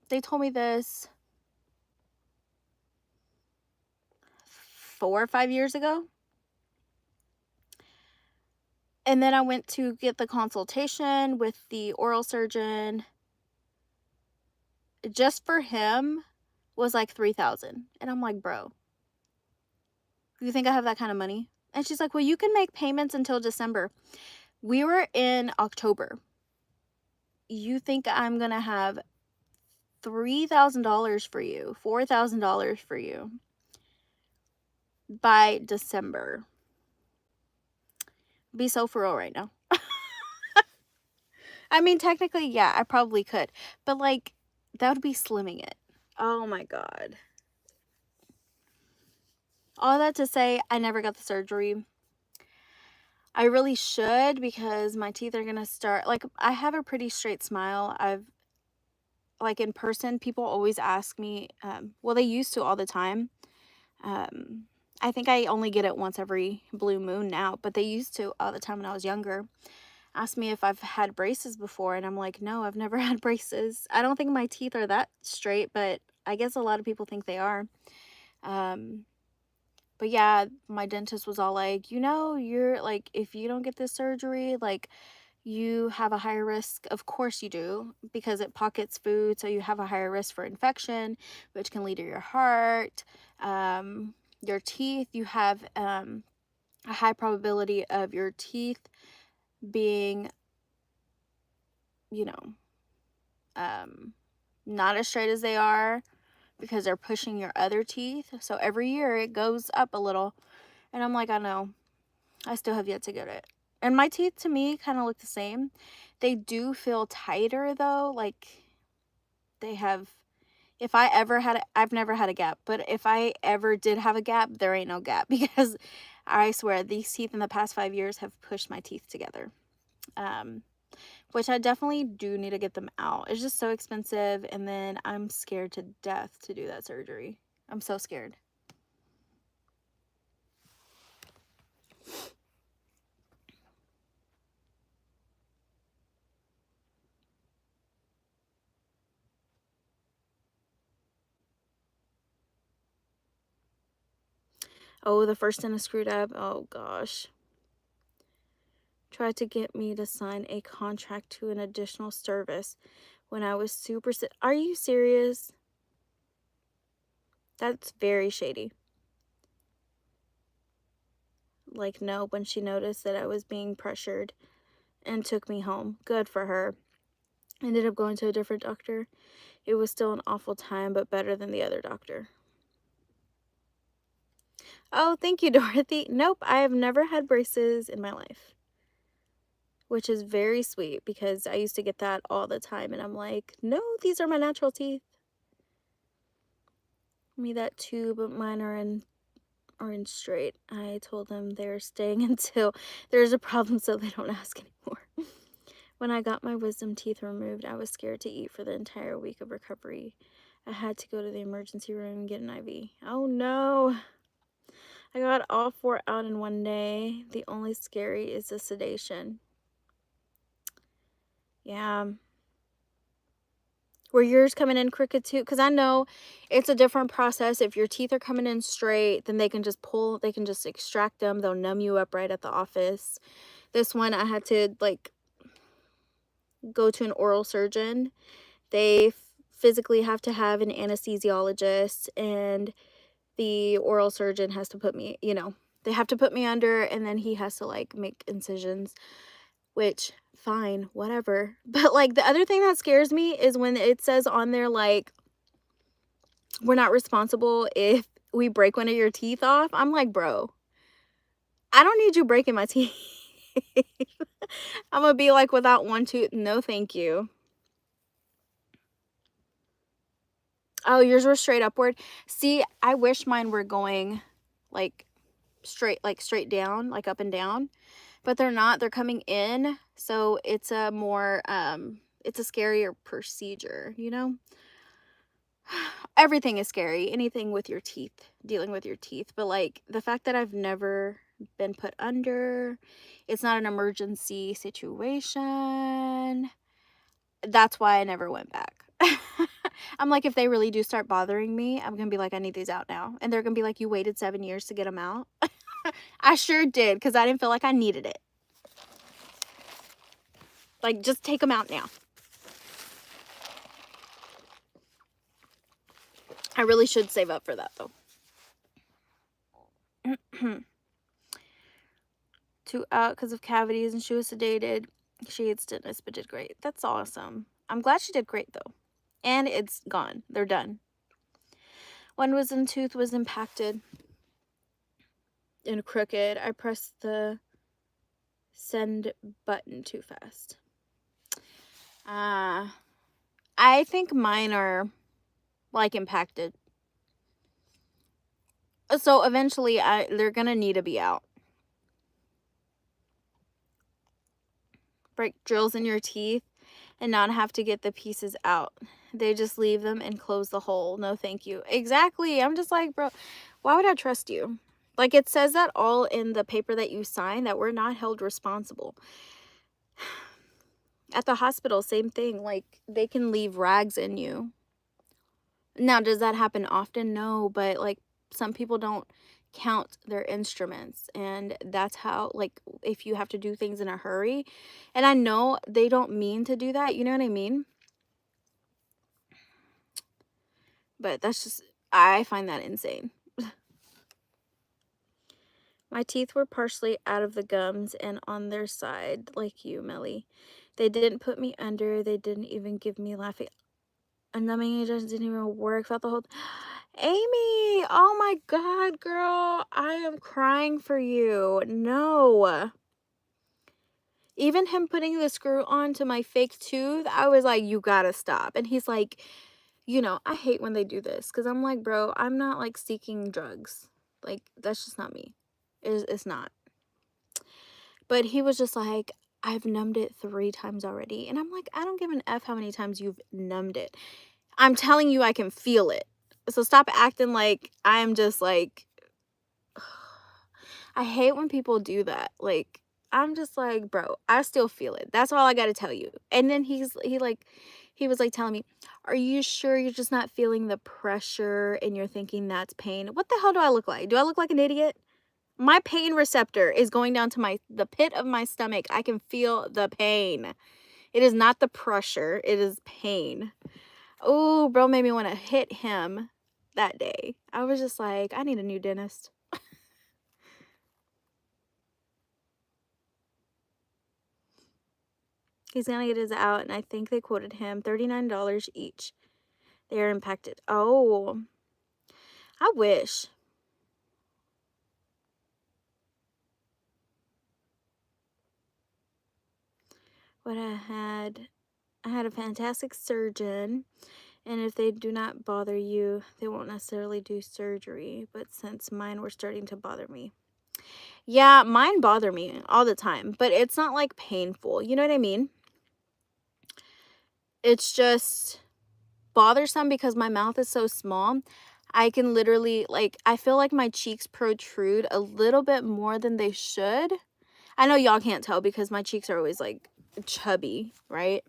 A: they told me this 4 or 5 years ago. And then I went to get the consultation with the oral surgeon. Just for him was like $3,000. And I'm like, bro, you think I have that kind of money? And she's like, well, you can make payments until December. We were in October. You think I'm going to have $3,000 for you, $4,000 for you by December? Be so for real right now. I mean, technically, yeah, I probably could. But like, that would be slimming it. Oh my God. All that to say, I never got the surgery. I really should because my teeth are going to start, like, I have a pretty straight smile. Like in person, people always ask me, well, they used to all the time. I think I only get it once every blue moon now, but they used to all the time when I was younger. Asked me if I've had braces before, and I'm like, no, I've never had braces. I don't think my teeth are that straight, but I guess a lot of people think they are. But yeah, my dentist was all like, you know, you're like, if you don't get this surgery, like, you have a higher risk. Of course you do, because it pockets food, so you have a higher risk for infection, which can lead to your heart. Your teeth, you have a high probability of your teeth being, you know, not as straight as they are because they're pushing your other teeth. So every year it goes up a little. And I'm like, I know. I still have yet to get it. And my teeth to me kind of look the same. They do feel tighter though. Like they have, if I ever had, I've never had a gap, but if I ever did have a gap, there ain't no gap because I swear these teeth in the past 5 years have pushed my teeth together. Which I definitely do need to get them out. It's just so expensive, and then I'm scared to death to do that surgery. I'm so scared. Oh, the first dentist screwed up. Oh gosh. Tried to get me to sign a contract to an additional service when I was super sick. Are you serious? That's very shady. Like, no, when she noticed that I was being pressured and took me home. Good for her. Ended up going to a different doctor. It was still an awful time, but better than the other doctor. Oh, thank you, Dorothy. Nope, I have never had braces in my life. Which is very sweet because I used to get that all the time. And I'm like, no, these are my natural teeth. Me that too, but mine are in straight. I told them they're staying until there's a problem so they don't ask anymore. When I got my wisdom teeth removed, I was scared to eat for the entire week of recovery. I had to go to the emergency room and get an IV. Oh no. I got all 4 out in one day. The only scary is the sedation. Yeah. Were yours coming in crooked too? Because I know it's a different process. If your teeth are coming in straight, then they can just extract them. They'll numb you up right at the office. This one, I had to like go to an oral surgeon. They physically have to have an anesthesiologist, and the oral surgeon has to put me, they have to put me under, and then he has to like make incisions, which fine, whatever. But like the other thing that scares me is when it says on there like, we're not responsible if we break one of your teeth off. I'm like, bro, I don't need you breaking my teeth. I'm gonna be like, without one tooth, no thank you. Oh, yours were straight upward. See, I wish mine were going like straight down, like up and down, but they're not. They're coming in, so it's a more it's a scarier procedure, Everything is scary, anything with your teeth, dealing with your teeth, but like the fact that I've never been put under, it's not an emergency situation, that's why I never went back. I'm like, if they really do start bothering me, I'm gonna be like, I need these out now, and they're gonna be like, you waited 7 years to get them out. I sure did, because I didn't feel like I needed it. Like, just take them out now. I really should save up for that though. 2 out because of cavities, and she was sedated. She hates dentist, but did great. That's awesome. I'm glad she did great though. And it's gone. They're done. One wisdom tooth was impacted and crooked. I pressed the send button too fast. I think mine are like impacted. So eventually they're gonna need to be out. Break drills in your teeth and not have to get the pieces out. They just leave them and close the hole. No thank you. Exactly. I'm just like, bro, why would I trust you? Like, it says that all in the paper that you sign, that we're not held responsible. At the hospital, same thing. Like, they can leave rags in you. Now, does that happen often? No, but like, some people don't count their instruments, and that's how, like, if you have to do things in a hurry, and I know they don't mean to do that, you know what I mean? But that's just, I find that insane. My teeth were partially out of the gums and on their side, like you, Melly. They didn't put me under. They didn't even give me laughing. A numbing agent didn't even work. Felt the whole. Amy, oh my God, girl, I am crying for you. No. Even him putting the screw on to my fake tooth, I was like, you gotta stop. And he's like, you know, I hate when they do this, because I'm like, bro, I'm not like seeking drugs. Like, that's just not me. It's not. But he was just like, I've numbed it 3 times already. And I'm like, I don't give an F how many times you've numbed it. I'm telling you, I can feel it. So stop acting like I am just like, I hate when people do that. Like, I'm just like, bro, I still feel it. That's all I got to tell you. And then he was like telling me, are you sure you're just not feeling the pressure and you're thinking that's pain? What the hell do I look like? Do I look like an idiot? My pain receptor is going down to the pit of my stomach. I can feel the pain. It is not the pressure. It is pain. Oh, bro made me want to hit him that day. I was just like, I need a new dentist. He's going to get his out, and I think they quoted him $39 each. They are impacted. Oh, I wish. What I had a fantastic surgeon, and if they do not bother you, they won't necessarily do surgery. But since mine were starting to bother me. Yeah, mine bother me all the time, but it's not like painful. You know what I mean? It's just bothersome because my mouth is so small. I can literally, like, I feel like my cheeks protrude a little bit more than they should. I know y'all can't tell because my cheeks are always like chubby, right?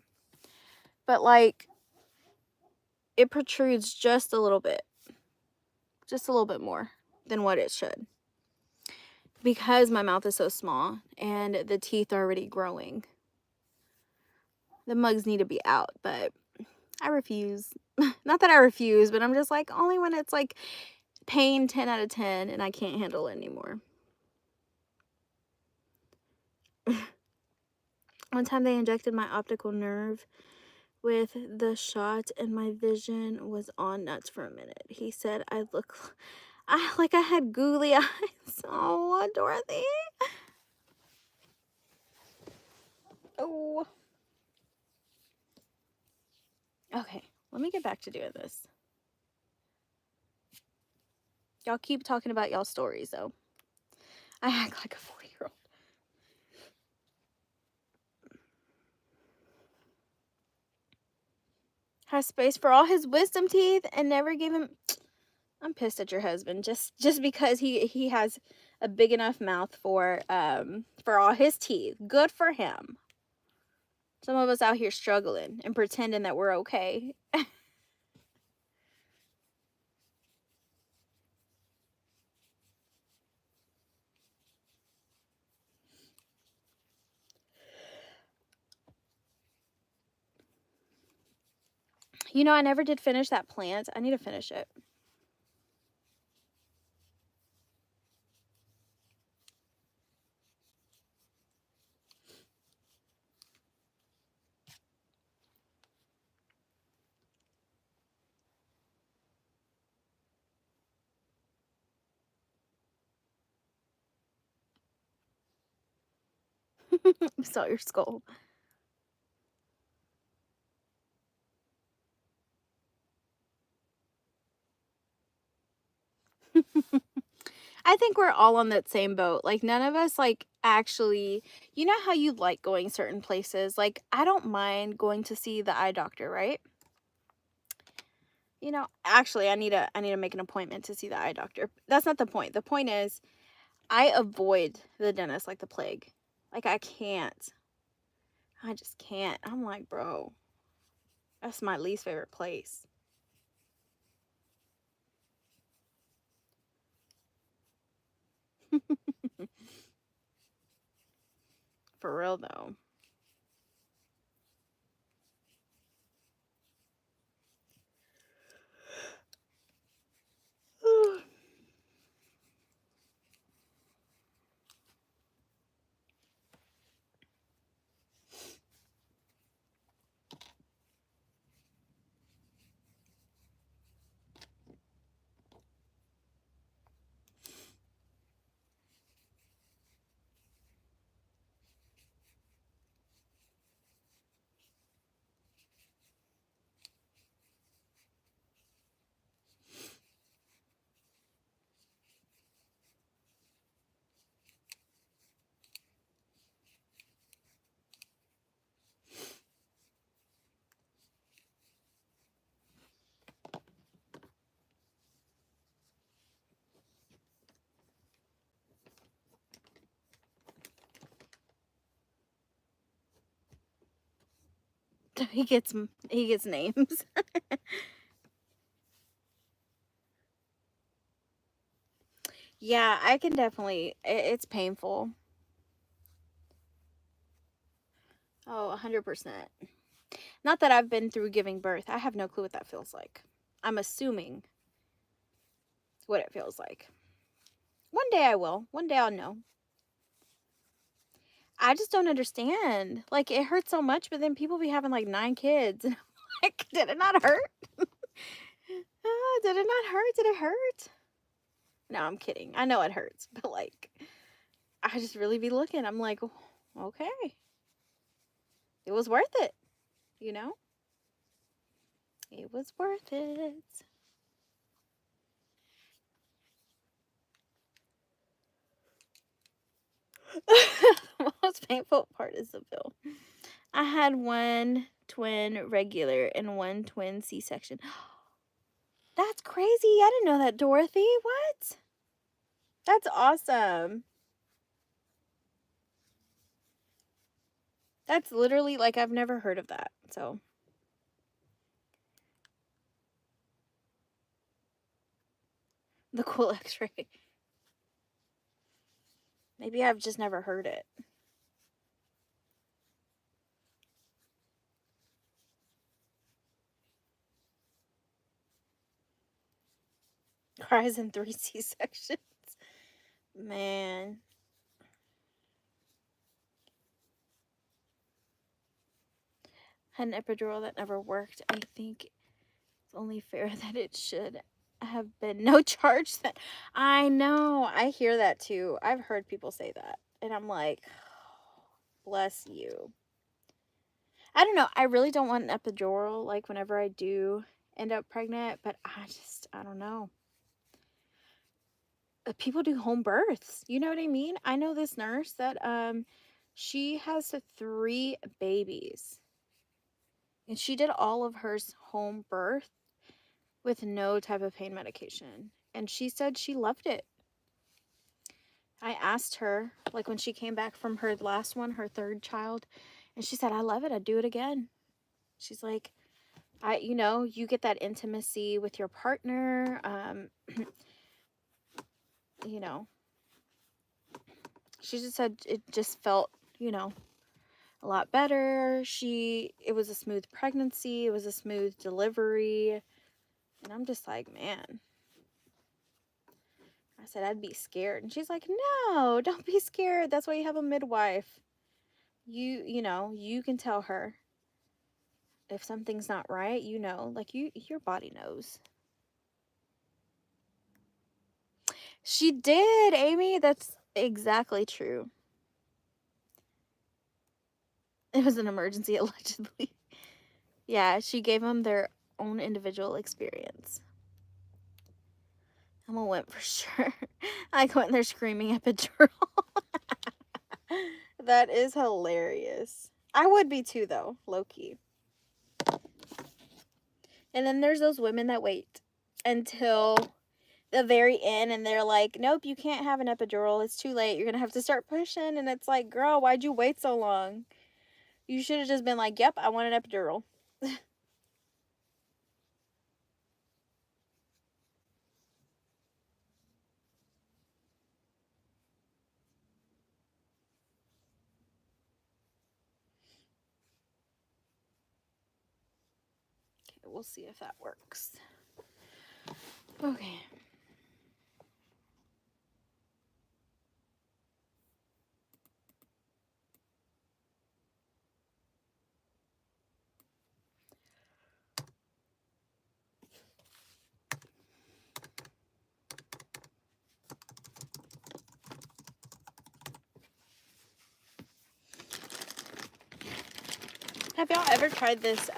A: But like, it protrudes just a little bit more than what it should, because my mouth is so small and the teeth are already growing. The mugs need to be out, but I refuse. Not that I refuse, but I'm just like, only when it's like pain 10 out of 10 and I can't handle it anymore. One time they injected my optical nerve with the shot and my vision was on nuts for a minute. He said I had googly eyes. Oh, Dorothy. Oh. Okay, let me get back to doing this. Y'all keep talking about y'all stories, though. I act like a 40-year-old. Has space for all his wisdom teeth and never gave him... I'm pissed at your husband just because he has a big enough mouth for all his teeth. Good for him. Some of us out here struggling and pretending that we're okay. You know, I never did finish that plant. I need to finish it. I saw your skull. I think we're all on that same boat. Like, none of us, like, actually, you know how you like going certain places? Like, I don't mind going to see the eye doctor, right? You know, actually, I need to make an appointment to see the eye doctor. That's not the point. The point is, I avoid the dentist like the plague. Like, I can't. I just can't. I'm like, bro, that's my least favorite place. For real, though. He gets names. Yeah, I can definitely, it's painful. Oh, 100%. Not that I've been through giving birth. I have no clue what that feels like. I'm assuming what it feels like. One day I will. One day I'll know. I just don't understand. Like, it hurts so much, but then people be having like 9 kids. And I'm like, did it not hurt? Did it not hurt? Did it hurt? No, I'm kidding. I know it hurts, but like, I just really be looking. I'm like, oh, okay. It was worth it, you know? It was worth it. The most painful part is the pill. I had 1 twin regular and 1 twin C-section. That's crazy. I didn't know that, Dorothy. What? That's awesome. That's literally, like, I've never heard of that. So, the cool x-ray. Maybe I've just never heard it. Cries in 3 C-sections. Man. Had an epidural that never worked. I think it's only fair that it should have been no charge. That I know. I hear that too. I've heard people say that. And I'm like, oh, bless you. I don't know. I really don't want an epidural, like, whenever I do end up pregnant. But I don't know. People do home births. You know what I mean? I know this nurse that she has 3 babies. And she did all of hers home birth with no type of pain medication. And she said she loved it. I asked her, like, when she came back from her last one, her 3rd child, and she said, I love it. I'd do it again. She's like, you get that intimacy with your partner. You know, she just said it just felt, a lot better. It was a smooth pregnancy. It was a smooth delivery. And I'm just like, man. I said, I'd be scared. And she's like, no, don't be scared. That's why you have a midwife. You can tell her if something's not right, like your body knows. She did, Amy. That's exactly true. It was an emergency, allegedly. Yeah, she gave them their own individual experience. Emma went for sure. I went there screaming epidural. That is hilarious. I would be too, though, low-key. And then there's those women that wait until the very end and they're like, nope, you can't have an epidural. It's too late. You're going to have to start pushing. And it's like, girl, why'd you wait so long? You should have just been like, yep, I want an epidural. Okay, we'll see if that works. Okay. Have y'all ever tried this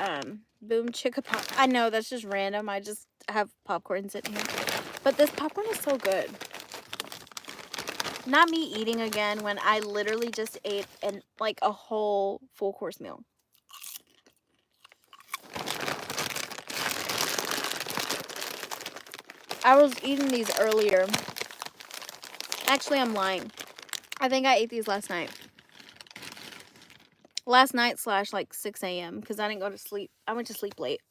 A: Boom Chicka Pop? I know that's just random. I just have popcorn sitting here. But this popcorn is so good. Not me eating again when I literally just ate like a whole full course meal. I was eating these earlier. Actually, I'm lying. I think I ate these last night. Last night / like 6 a.m. because I didn't go to sleep. I went to sleep late.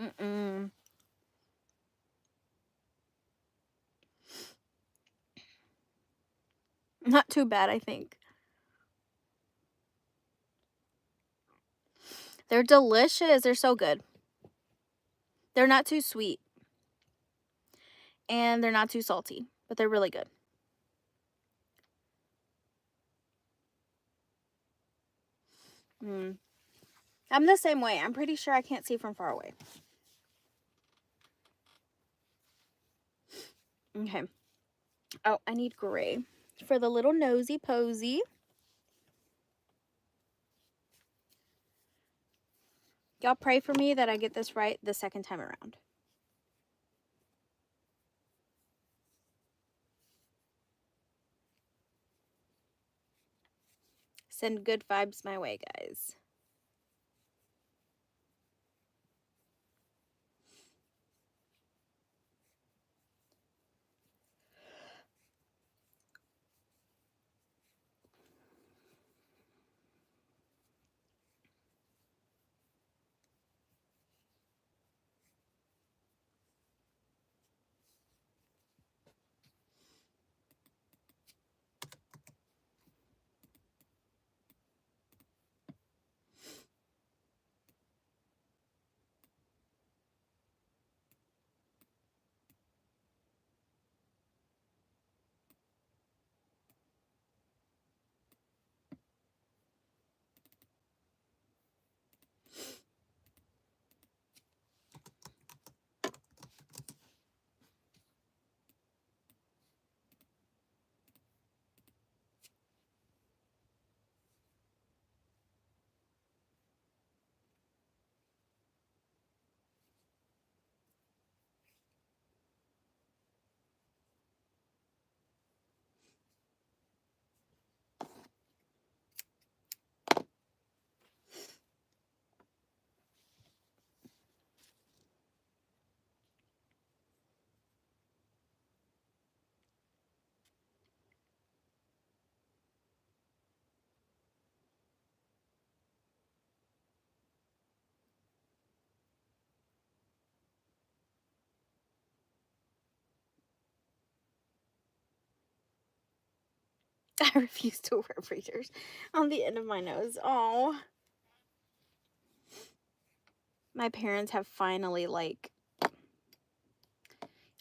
A: Mm-mm. Not too bad, I think. They're delicious. They're so good. They're not too sweet. And they're not too salty. But they're really good. I'm the same way. I'm pretty sure I can't see from far away. Okay. Oh, I need gray for the little nosy posy. Y'all pray for me that I get this right the second time around. Send good vibes my way, guys. I refuse to wear breathers on the end of my nose. Oh. My parents have finally, like,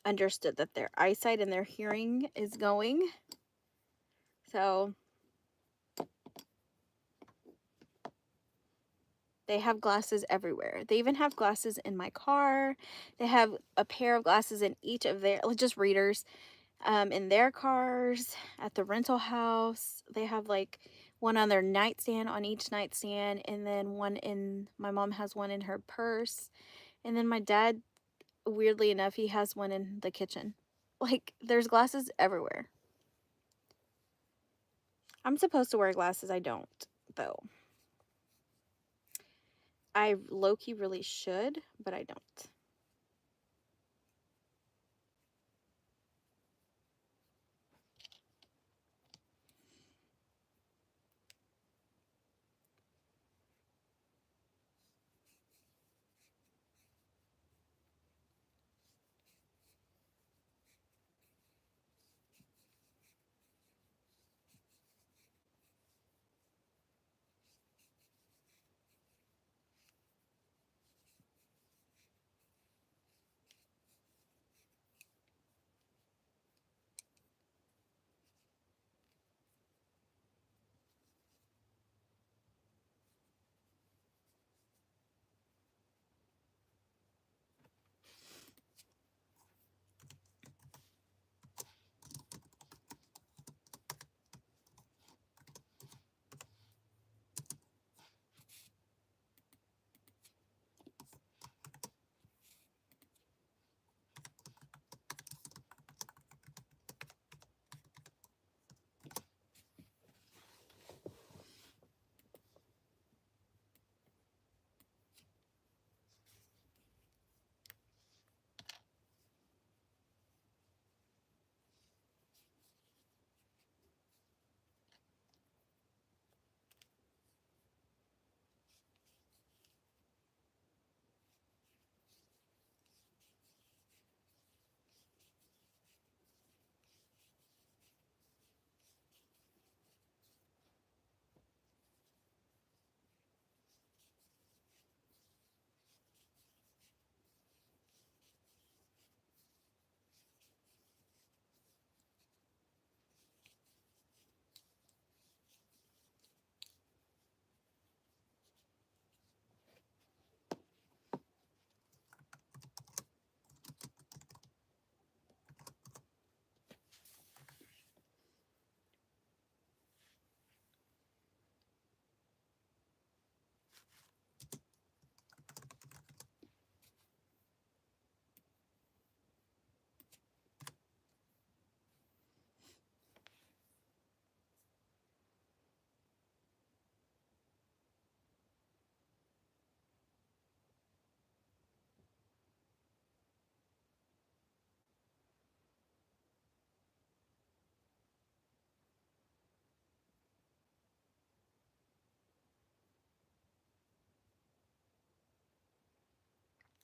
A: understood that their eyesight and their hearing is going. So they have glasses everywhere. They even have glasses in my car. They have a pair of glasses in each of their, just readers. in their cars, at the rental house. They have like one on their nightstand, on each nightstand, and then one in, my mom has one in her purse. And then my dad, weirdly enough, he has one in the kitchen. Like, there's glasses everywhere. I'm supposed to wear glasses. I don't, though. I low-key really should, but I don't.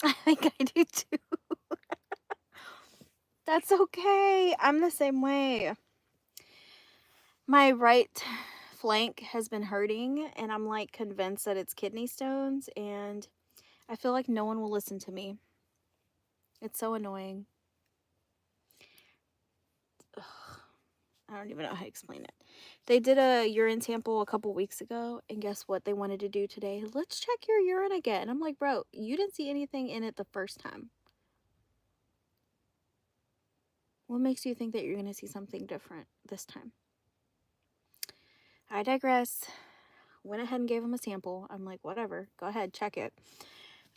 A: I think I do too. That's okay. I'm the same way. My right flank has been hurting, and I'm like convinced that it's kidney stones, and I feel like no one will listen to me. It's so annoying. Ugh, I don't even know how to explain it. They did a urine sample a couple weeks ago, and guess what they wanted to do today? Let's check your urine again. I'm like, bro, you didn't see anything in it the first time. What makes you think that you're going to see something different this time? I digress. Went ahead and gave him a sample. I'm like, whatever, go ahead, check it.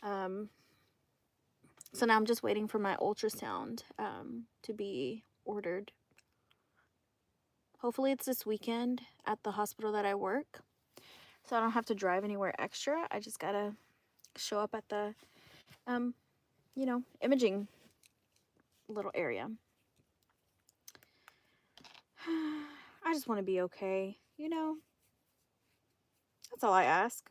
A: So now I'm just waiting for my ultrasound to be ordered. Hopefully it's this weekend at the hospital that I work, so I don't have to drive anywhere extra. I just gotta show up at the, you know, imaging little area. I just want to be okay, you know? That's all I ask.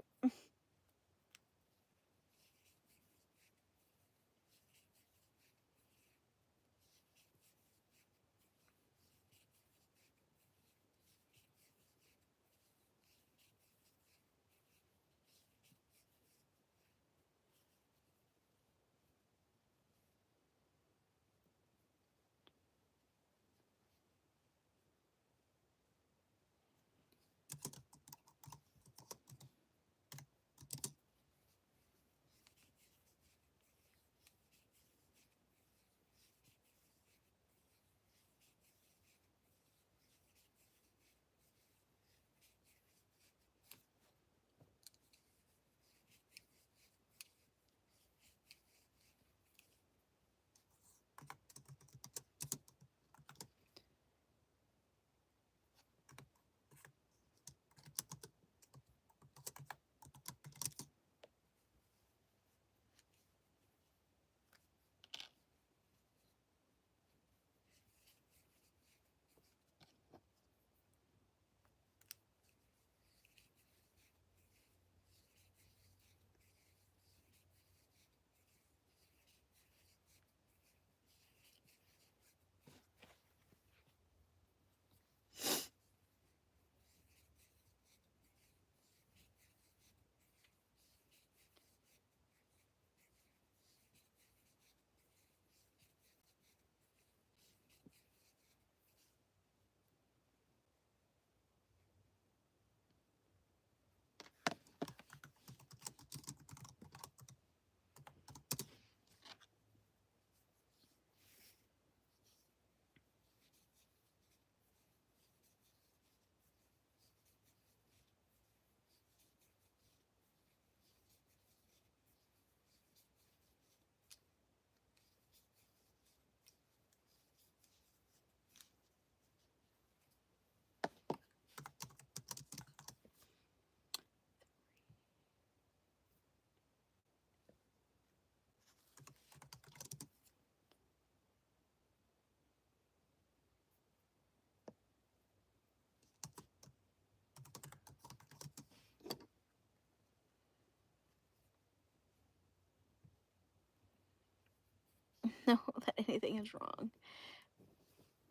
A: know that anything is wrong.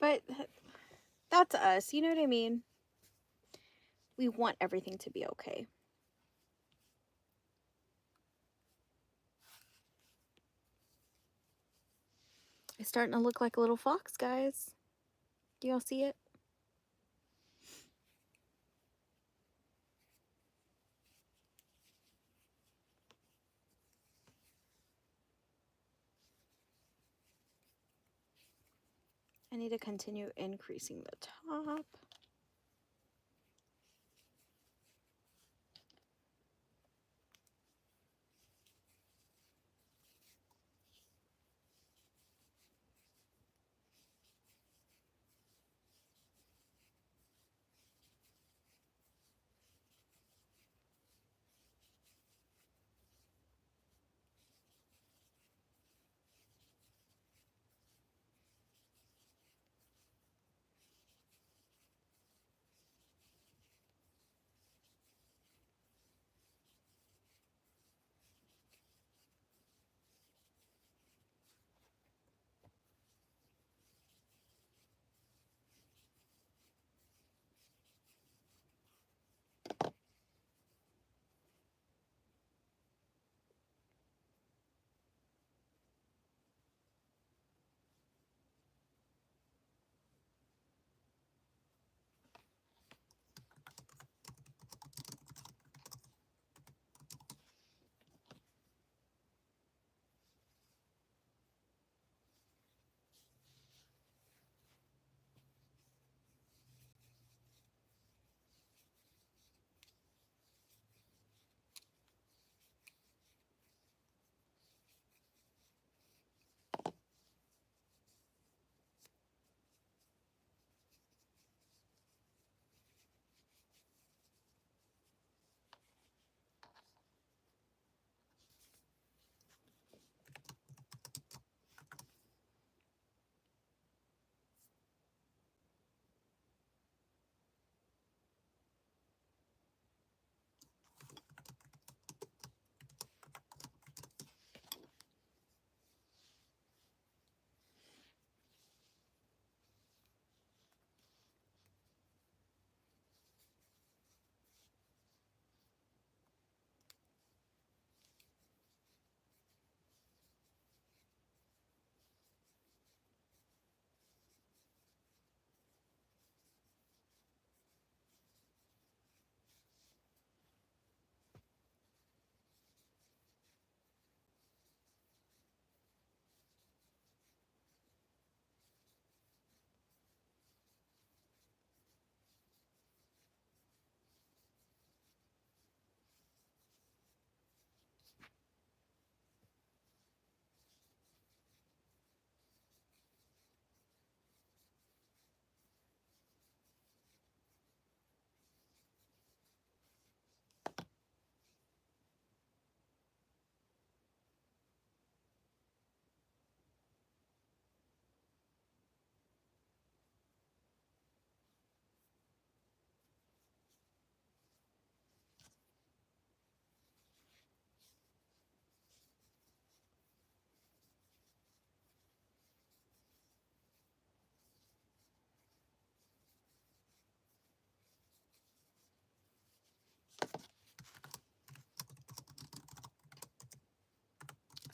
A: But that's us, you know what I mean? We want everything to be okay. It's starting to look like a little fox, guys. Do y'all see it? I need to continue increasing the top.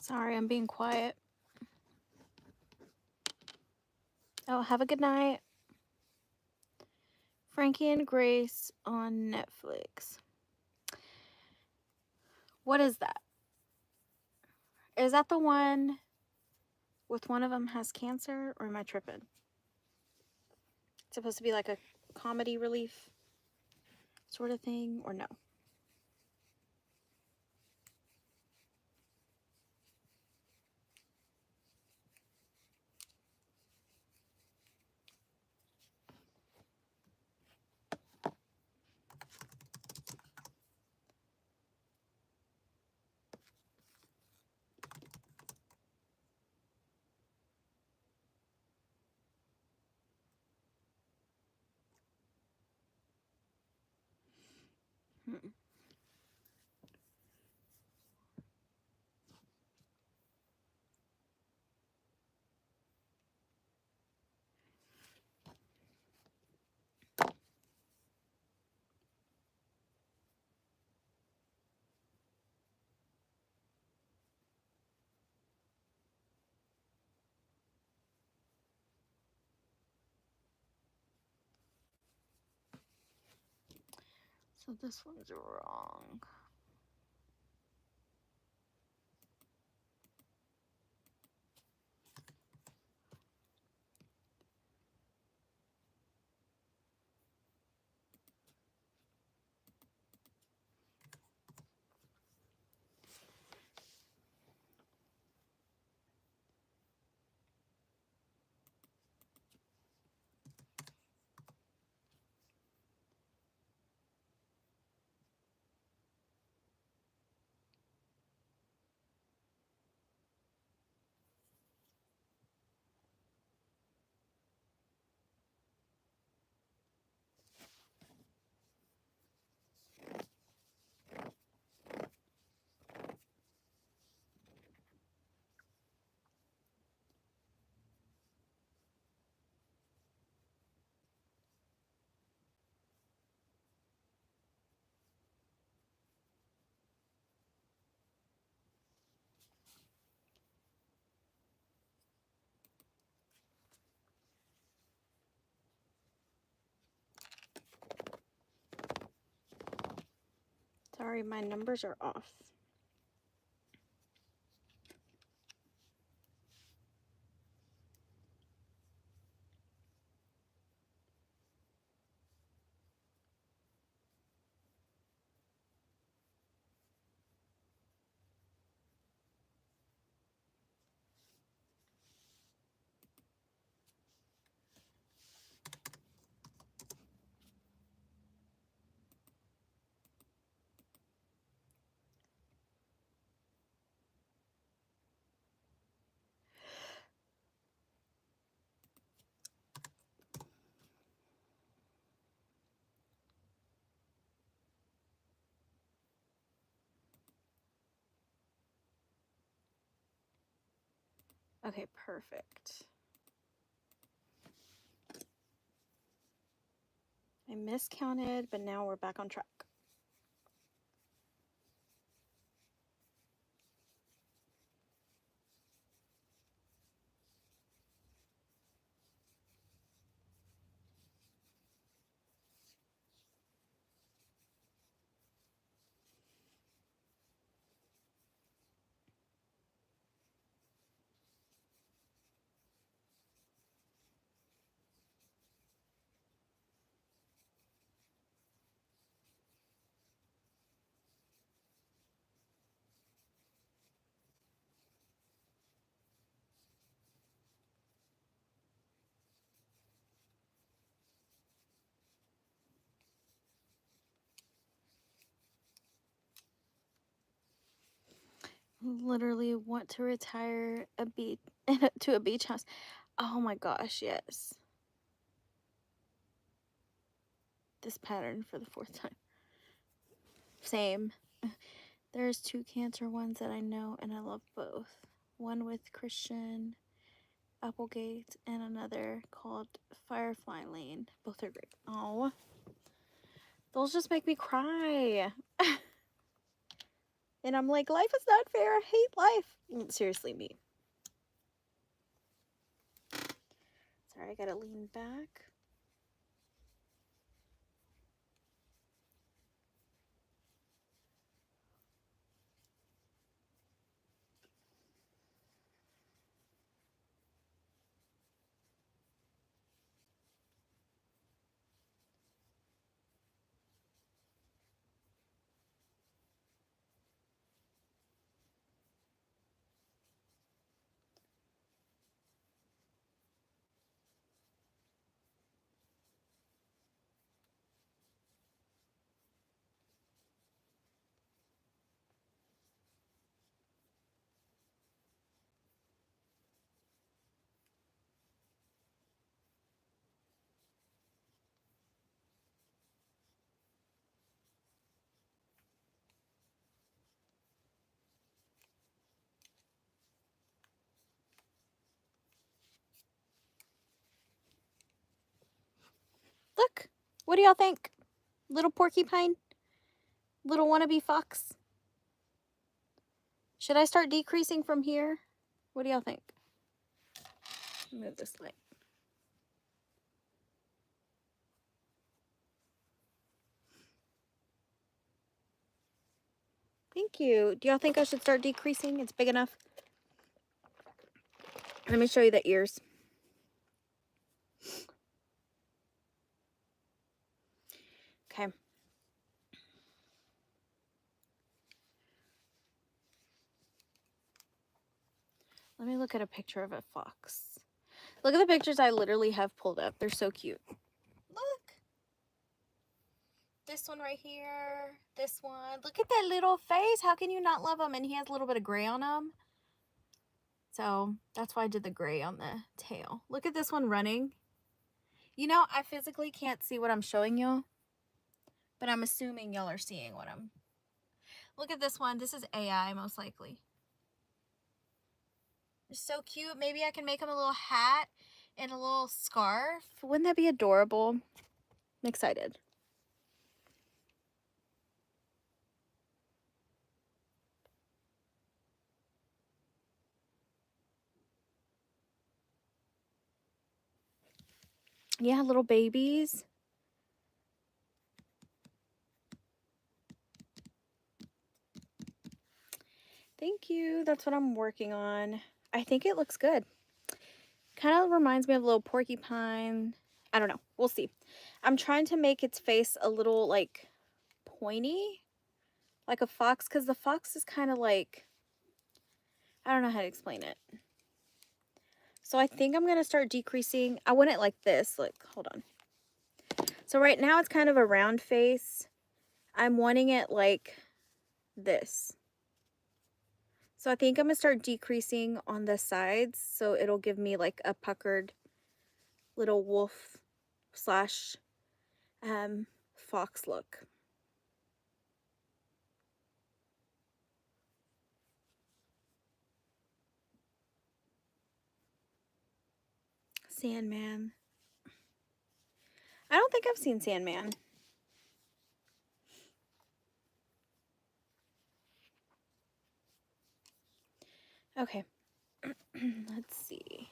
A: Sorry, I'm being quiet. Oh, have a good night. Frankie and Grace on Netflix. What is that? Is that the one with one of them has cancer, or am I tripping? It's supposed to be like a comedy relief sort of thing, or no? Hmm. So this one's wrong. Sorry, my numbers are off. Okay, perfect. I miscounted, but now we're back on track. Literally want to retire a beach to a beach house. Oh my gosh, yes. This pattern for the 4th time. Same. There's 2 Cancer ones that I know and I love both. One with Christian Applegate and another called Firefly Lane. Both are great. Oh, those just make me cry. And I'm like, life is not fair. I hate life. Seriously, me. Sorry, I gotta lean back. Look, what do y'all think? Little porcupine? Little wannabe fox? Should I start decreasing from here? What do y'all think? Move this light. Thank you. Do y'all think I should start decreasing? It's big enough. Let me show you the ears. Okay. Let me look at a picture of a fox. Look at the pictures I literally have pulled up. They're so cute. Look. This one right here. This one. Look at that little face. How can you not love him? And he has a little bit of gray on him. So that's why I did the gray on the tail. Look at this one running. You know, I physically can't see what I'm showing you, but I'm assuming y'all are seeing what I'm... Look at this one. This is AI, most likely. It's so cute. Maybe I can make him a little hat and a little scarf. Wouldn't that be adorable? I'm excited. Yeah, little babies. Thank you. That's what I'm working on. I think it looks good. Kind of reminds me of a little porcupine. I don't know. We'll see. I'm trying to make its face a little like pointy, like a fox, because the fox is kind of like, I don't know how to explain it. So I think I'm going to start decreasing. I want it like this. Look, hold on. So right now it's kind of a round face. I'm wanting it like this. So I think I'm going to start decreasing on the sides so it'll give me like a puckered little wolf slash fox look. Sandman. I don't think I've seen Sandman. Okay. Let's see.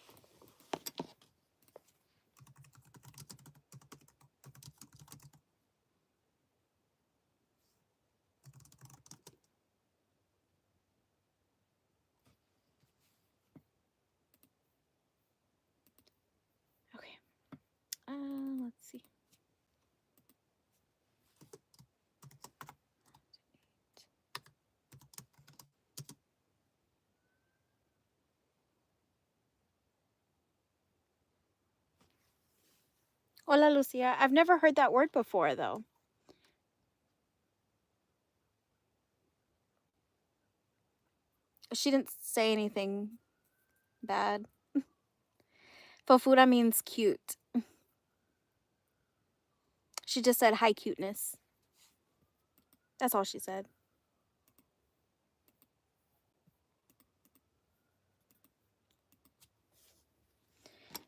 A: Okay. Let's see. Hola, Lucia. I've never heard that word before, though. She didn't say anything bad. Fofura means cute. She just said, hi, cuteness. That's all she said.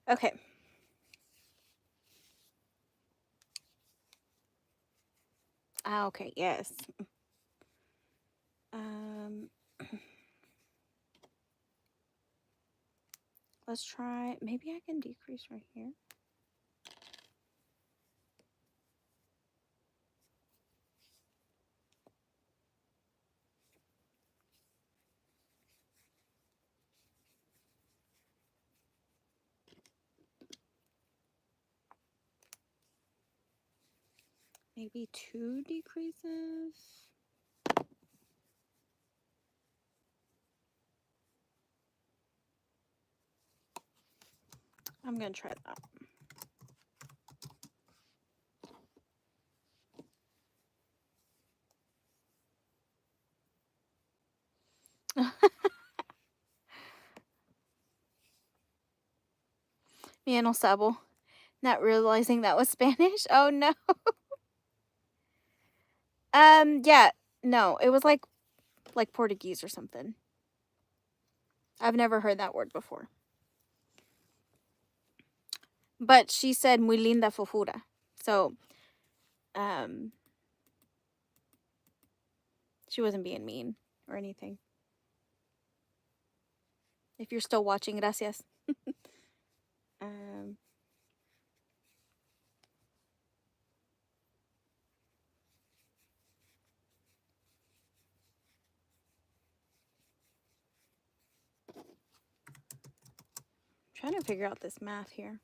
A: Okay. Ah, okay, yes. Let's try, maybe I can decrease right here. Maybe 2 decreases. I'm gonna try that. Me no sabo. Not realizing that was Spanish. Oh no. Yeah. No, it was like Portuguese or something. I've never heard that word before. But she said muy linda fofura. So, she wasn't being mean or anything. If you're still watching, gracias. trying to figure out this math here.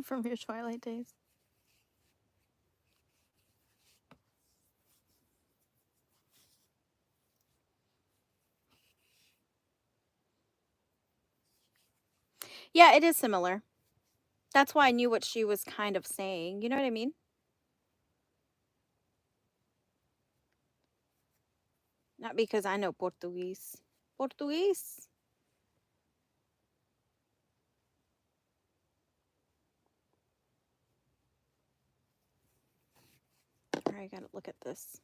A: From your twilight days. Yeah, it is similar. That's why I knew what she was kind of saying. You know what I mean? Not because I know Portuguese. Portuguese. All right, I gotta look at this.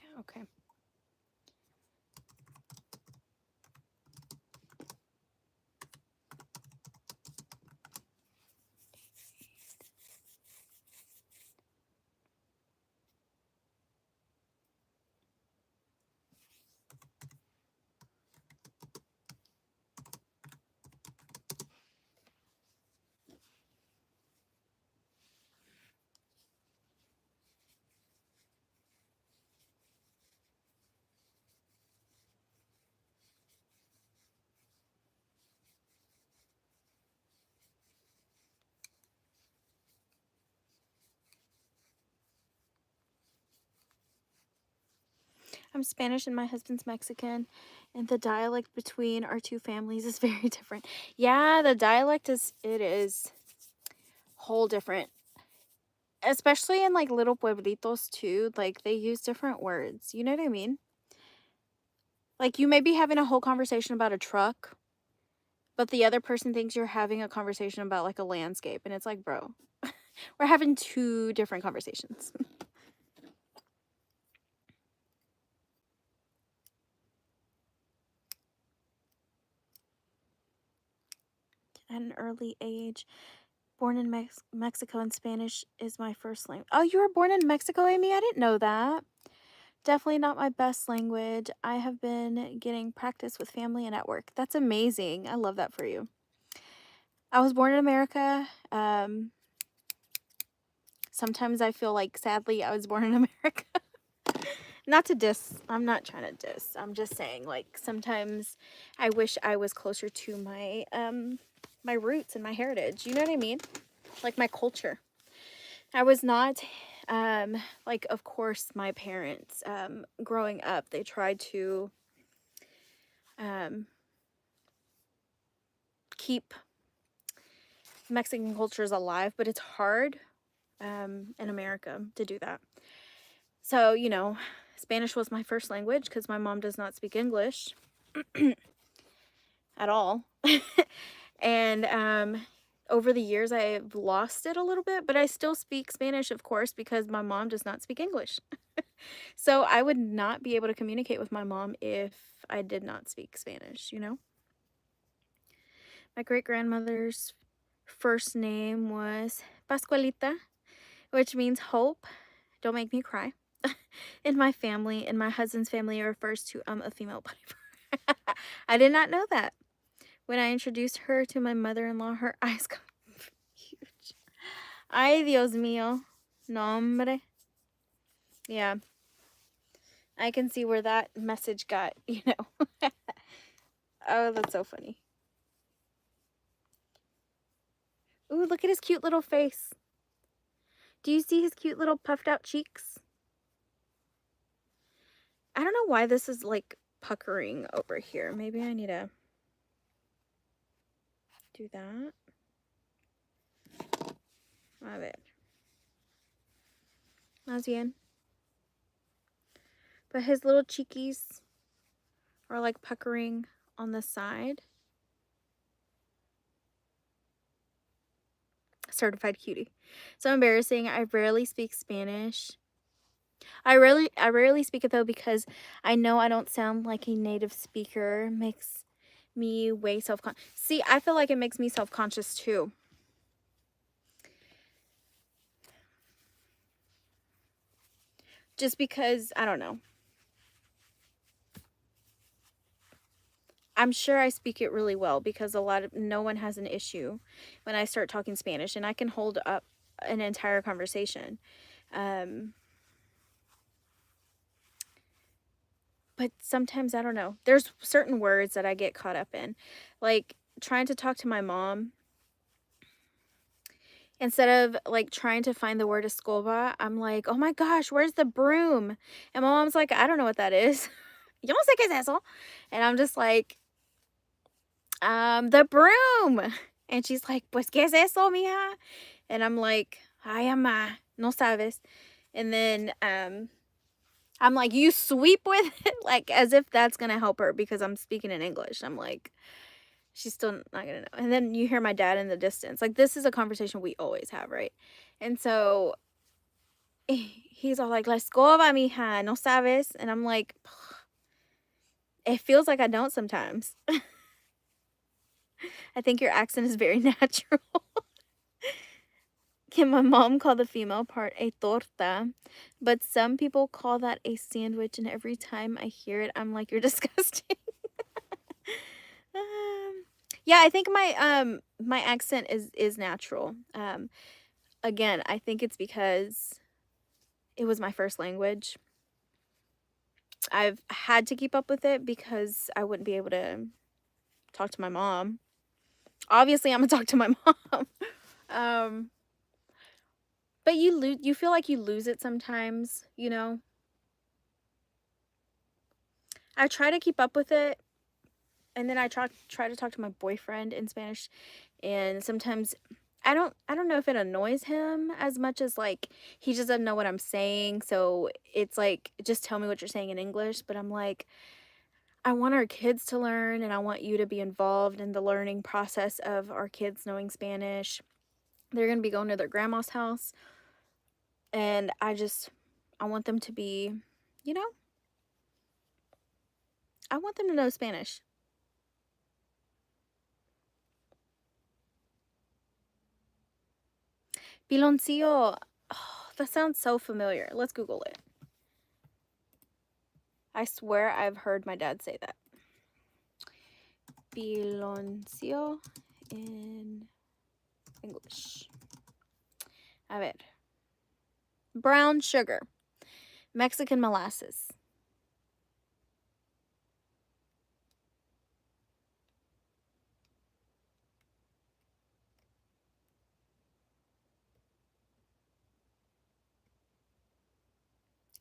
A: Yeah, okay. I'm Spanish and my husband's Mexican, and the dialect between our two families is very different. Yeah, the dialect is whole different. Especially in like little pueblitos too, like they use different words. You know what I mean? Like you may be having a whole conversation about a truck, but the other person thinks you're having a conversation about like a landscape, and it's like, bro, we're having two different conversations. At an early age, born in Mexico, and Spanish is my first language. Oh, you were born in Mexico, Amy? I didn't know that. Definitely not my best language. I have been getting practice with family and at work. That's amazing. I love that for you. I was born in America. Sometimes I feel like, sadly, I was born in America. Not to diss. I'm not trying to diss. I'm just saying, like, sometimes I wish I was closer to my roots and my heritage. You know what I mean? Like my culture. I was not, like, of course, my parents, growing up, they tried to, keep Mexican cultures alive, but it's hard, in America to do that. So, you know, Spanish was my first language because my mom does not speak English at all. And over the years, I've lost it a little bit, but I still speak Spanish, of course, because my mom does not speak English. So I would not be able to communicate with my mom if I did not speak Spanish, you know? My great-grandmother's first name was Pascualita, which means hope. Don't make me cry. In my family, in my husband's family, it refers to a female bunny. I did not know that. When I introduced her to my mother-in-law, her eyes got huge. Ay, Dios mío. No, hombre. Yeah. I can see where that message got, you know. Oh, that's so funny. Ooh, look at his cute little face. Do you see his cute little puffed out cheeks? I don't know why this is like puckering over here. Maybe I need to do that. A ver. Más bien. But his little cheekies are like puckering on the side. Certified cutie. So embarrassing. I rarely speak Spanish. I rarely speak it though because I know I don't sound like a native speaker. Makes me way self-conscious. See, I feel like it makes me self-conscious too. Just because, I don't know. I'm sure I speak it really well because no one has an issue when I start talking Spanish, and I can hold up an entire conversation. But sometimes, I don't know. There's certain words that I get caught up in. Like trying to talk to my mom. Instead of like trying to find the word escoba, I'm like, oh my gosh, where's the broom? And my mom's like, I don't know what that is. Yo no sé qué es eso. And I'm just like, the broom. And she's like, pues qué es eso, mija? And I'm like, ay, ama, no sabes. And then I'm like, you sweep with it? Like, as if that's going to help her because I'm speaking in English. I'm like, she's still not going to know. And then you hear my dad in the distance. Like, this is a conversation we always have, right? And so he's all like, la escoba, mija, no sabes? And I'm like, it feels like I don't sometimes. I think your accent is very natural. Can my mom call the female part a torta? But some people call that a sandwich, and every time I hear it, I'm like, you're disgusting. Yeah, I think my accent is natural. Again, I think it's because it was my first language. I've had to keep up with it because I wouldn't be able to talk to my mom. Obviously, I'm gonna talk to my mom. But you feel like you lose it sometimes, you know. I try to keep up with it, and then I try to talk to my boyfriend in Spanish, and sometimes I don't know if it annoys him as much as like he just doesn't know what I'm saying, so it's like, just tell me what you're saying in English. But I'm like, I want our kids to learn, and I want you to be involved in the learning process of our kids knowing Spanish. They're going to be going to their grandma's house, and I want them to be, you know, I want them to know Spanish. Piloncillo. Oh, that sounds so familiar. Let's Google it. I swear I've heard my dad say that. Piloncillo in English. A ver. Brown sugar. Mexican molasses.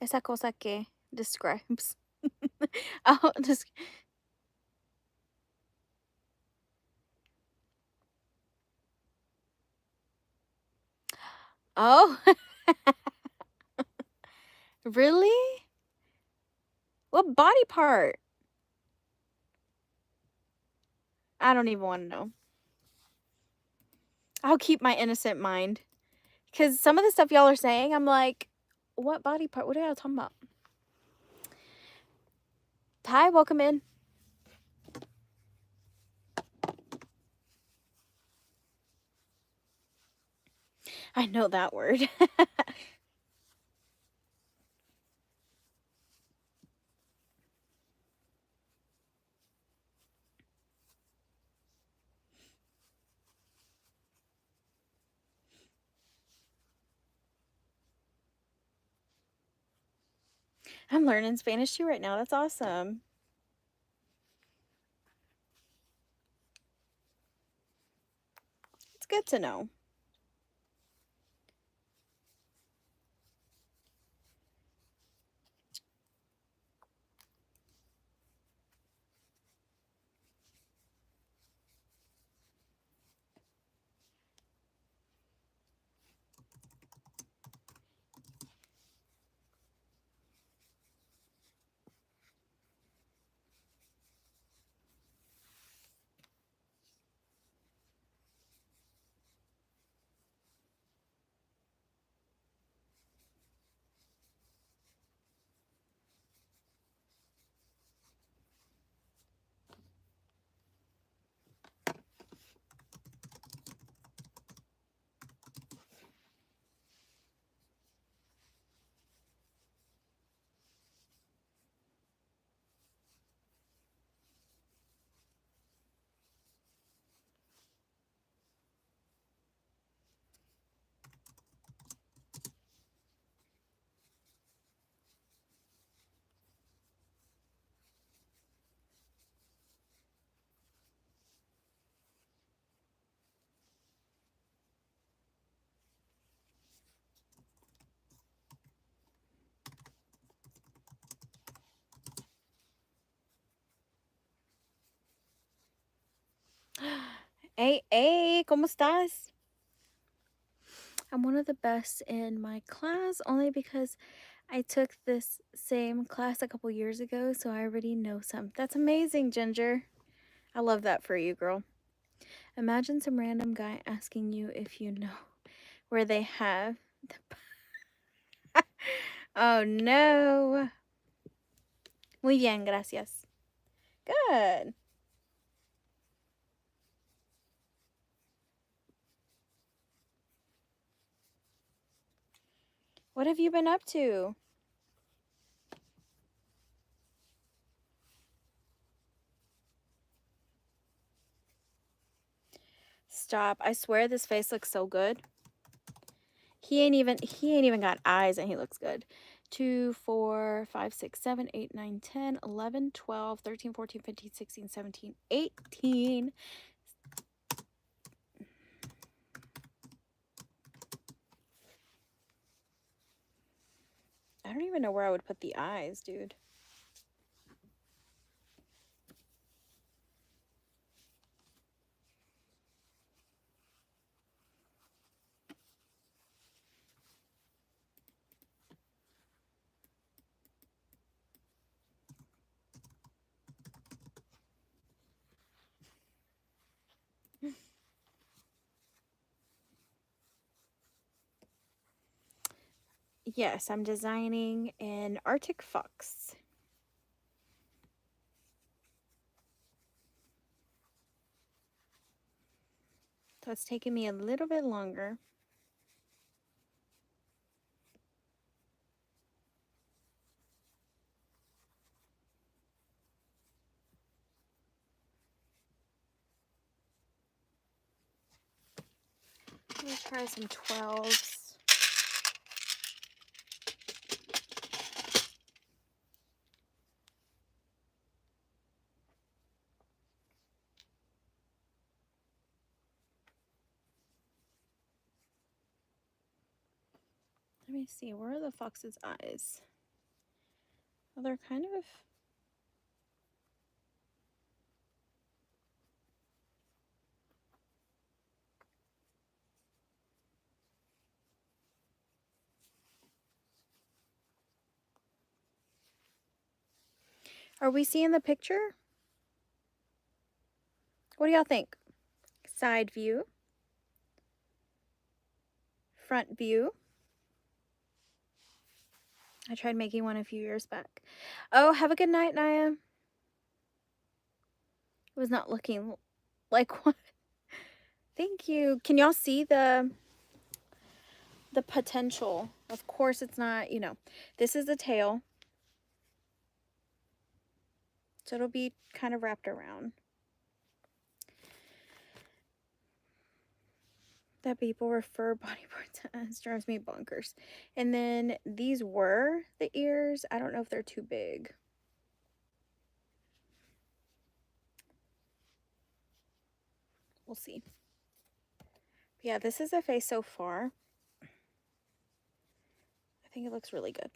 A: Esa cosa que describes. Oh, oh. Really? What body part? I don't even want to know. I'll keep my innocent mind. Because some of the stuff y'all are saying, I'm like, what body part? What are y'all talking about? Hi, welcome in. I know that word. I'm learning Spanish too right now. That's awesome. It's good to know. Hey, hey, ¿cómo estás? I'm one of the best in my class only because I took this same class a couple years ago, so I already know some. That's amazing, Ginger. I love that for you, girl. Imagine some random guy asking you if you know where they have the... Oh, no. Muy bien, gracias. Good. What have you been up to? Stop. I swear this face looks so good. He ain't even got eyes and he looks good. 2, 4, 5, 6, 7, 8, 9, 10, 11, 12, 13, 14, 15, 16, 17, 18. I don't even know where I would put the eyes, dude. Yes, I'm designing an Arctic fox. So it's taking me a little bit longer. Let me try some 12s. Let me see, where are the fox's eyes? Oh, they're kind of... Are we seeing the picture? What do y'all think? Side view. Front view. I tried making one a few years back. Oh, have a good night, Naya. It was not looking like one. Thank you. Can y'all see the potential? Of course it's not, you know. This is the tail. So it'll be kind of wrapped around. That people refer body parts as drives me bonkers. And then these were the ears. I don't know if they're too big. We'll see. Yeah, this is the face so far. I think it looks really good.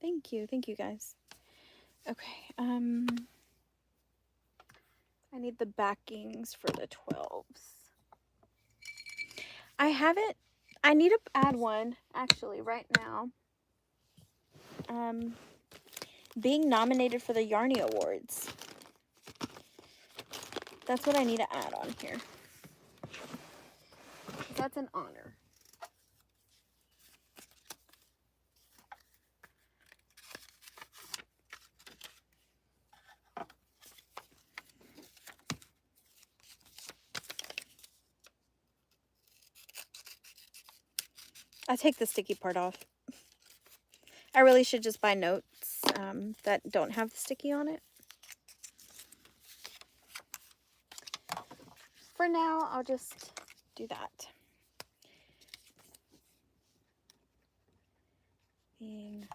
A: Thank you guys. Okay, I need the backings for the 12s. I need to add one actually right now. Being nominated for the Yarny Awards. That's what I need to add on here. That's an honor. I take the sticky part off. I really should just buy notes that don't have the sticky on it. For now, I'll just do that. Being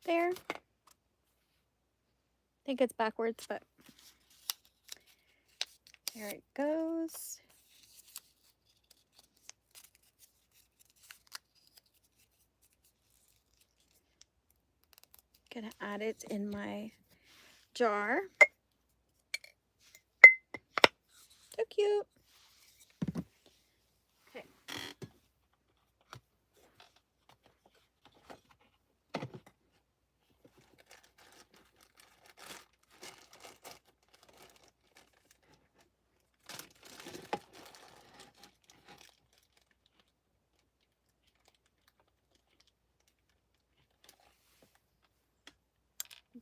A: There. I think it's backwards, but there it goes. Gonna add it in my jar. So cute. Okay.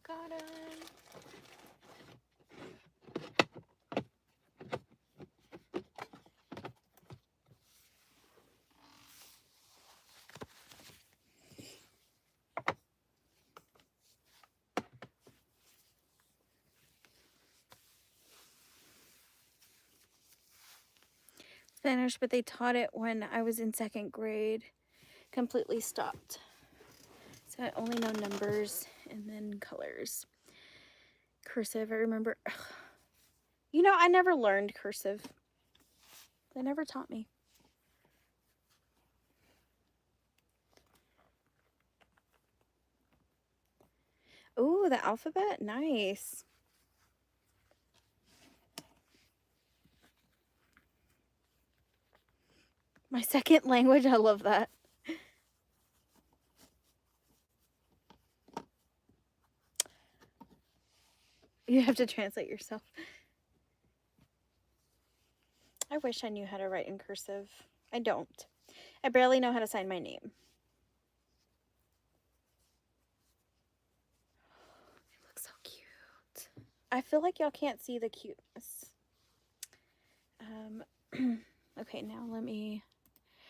A: Got it. Spanish, but they taught it when I was in 2nd grade. Completely stopped. So I only know numbers and then colors. Cursive, I remember. Ugh. You know, I never learned cursive. They never taught me. Ooh, the alphabet? Nice. My 2nd language, I love that. You have to translate yourself. I wish I knew how to write in cursive. I don't. I barely know how to sign my name. It looks so cute. I feel like y'all can't see the cuteness. Okay, now let me...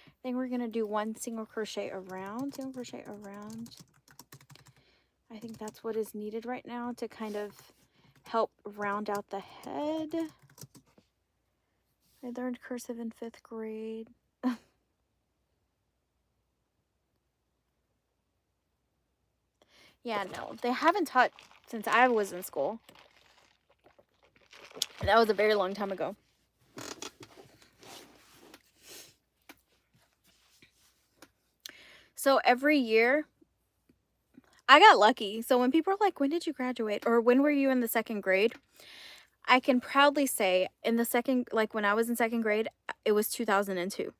A: I think we're going to do 1 single crochet around. Single crochet around. I think that's what is needed right now to kind of help round out the head. I learned cursive in 5th grade. Yeah, no, they haven't taught since I was in school. That was a very long time ago. So every year, I got lucky. So when people are like, when did you graduate? Or when were you in the 2nd grade? I can proudly say in the when I was in 2nd grade, it was 2002.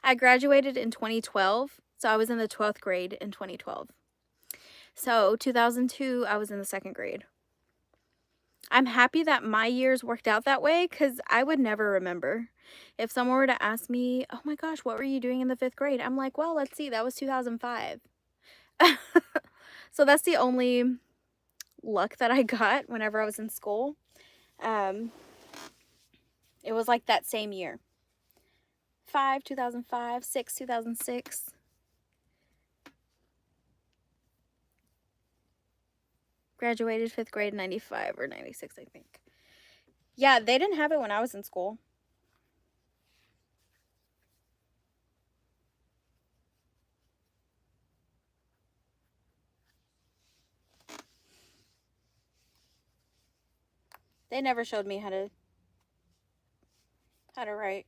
A: I graduated in 2012. So I was in the 12th grade in 2012. So 2002, I was in the 2nd grade. I'm happy that my years worked out that way because I would never remember. If someone were to ask me, oh my gosh, what were you doing in the 5th grade? I'm like, well, let's see, that was 2005. So that's the only luck that I got whenever I was in school. It was like that same year. 2005, 6, 2006. Graduated 5th grade in 95 or 96, I think. Yeah, they didn't have it when I was in school. They never showed me how to write.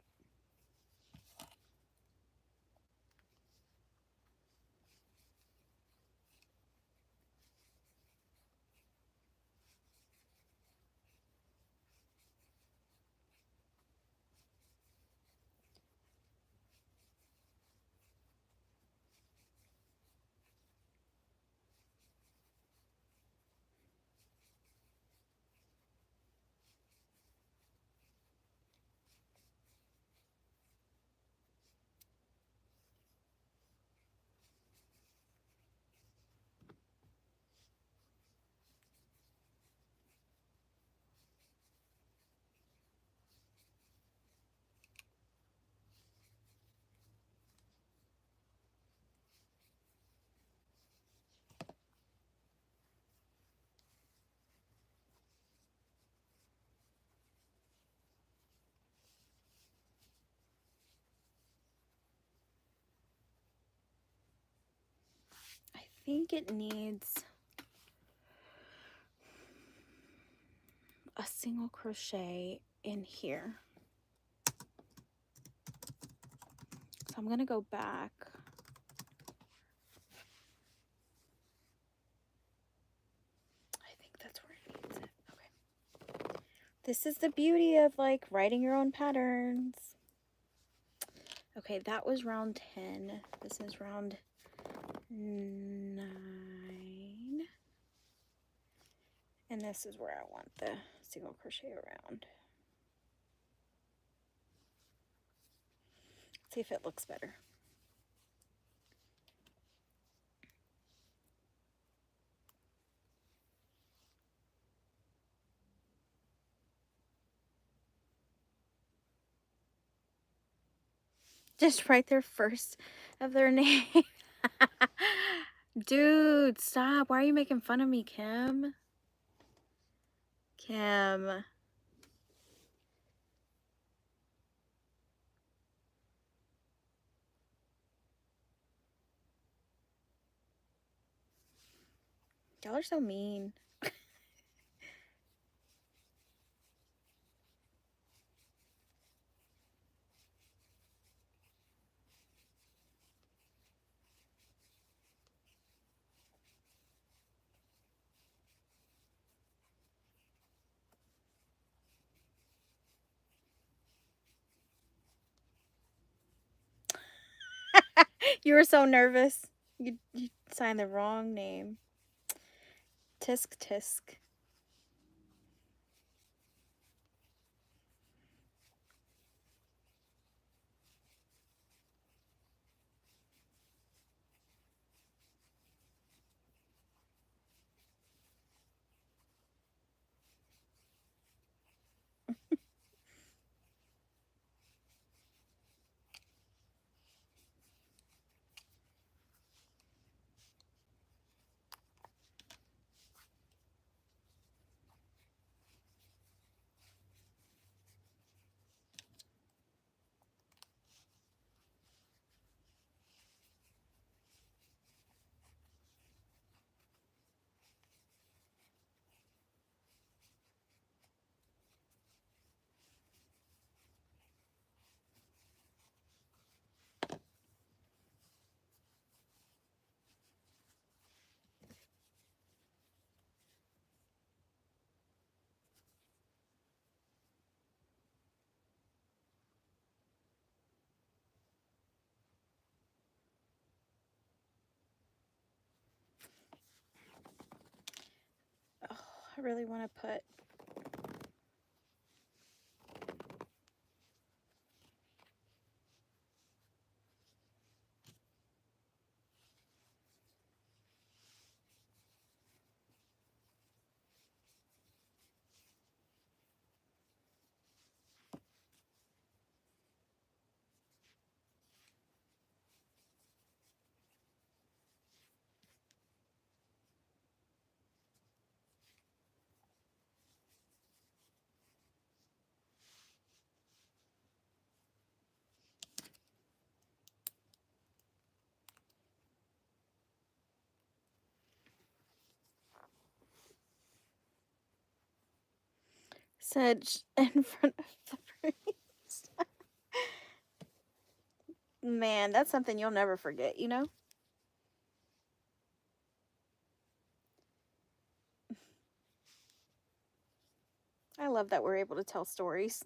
A: think it needs a single crochet in here. So I'm gonna go back. I think that's where it needs it. Okay. This is the beauty of like writing your own patterns. Okay, that was round 10. This is round 9. And this is where I want the single crochet around. See if it looks better. Just write their first of their name. Dude, stop. Why are you making fun of me, Kim? Kim. Y'all are so mean. You were so nervous. You signed the wrong name. Tisk tisk. Oh, I really want to put sedge in front of the priest. Man, that's something you'll never forget, you know? I love that we're able to tell stories.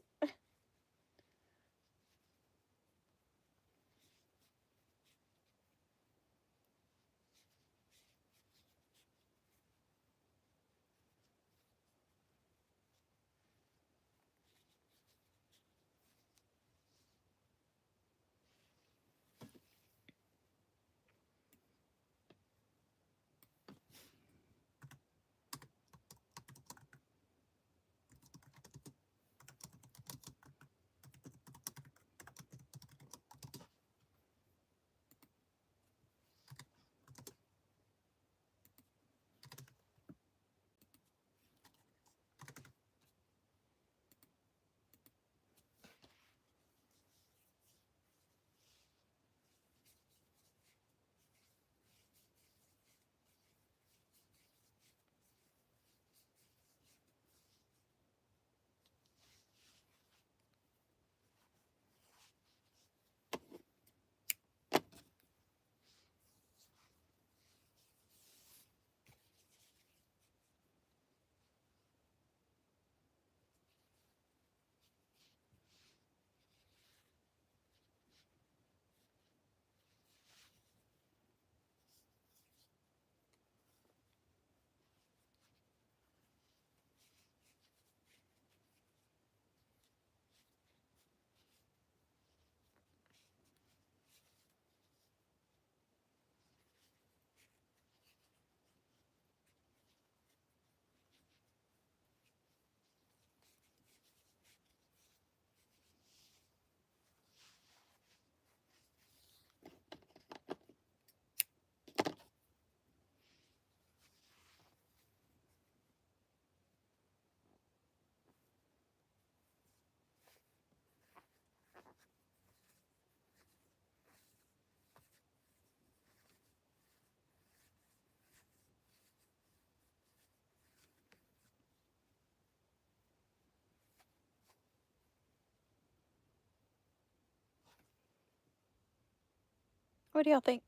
A: What do y'all think?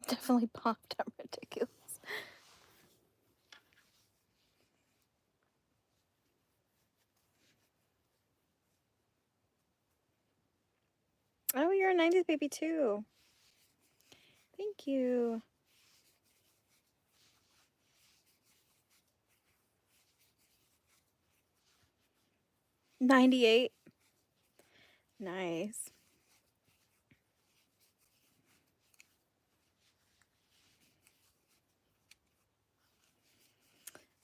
A: Definitely popped. I'm ridiculous. Oh, you're a 90s baby too. Thank you. '98. Nice.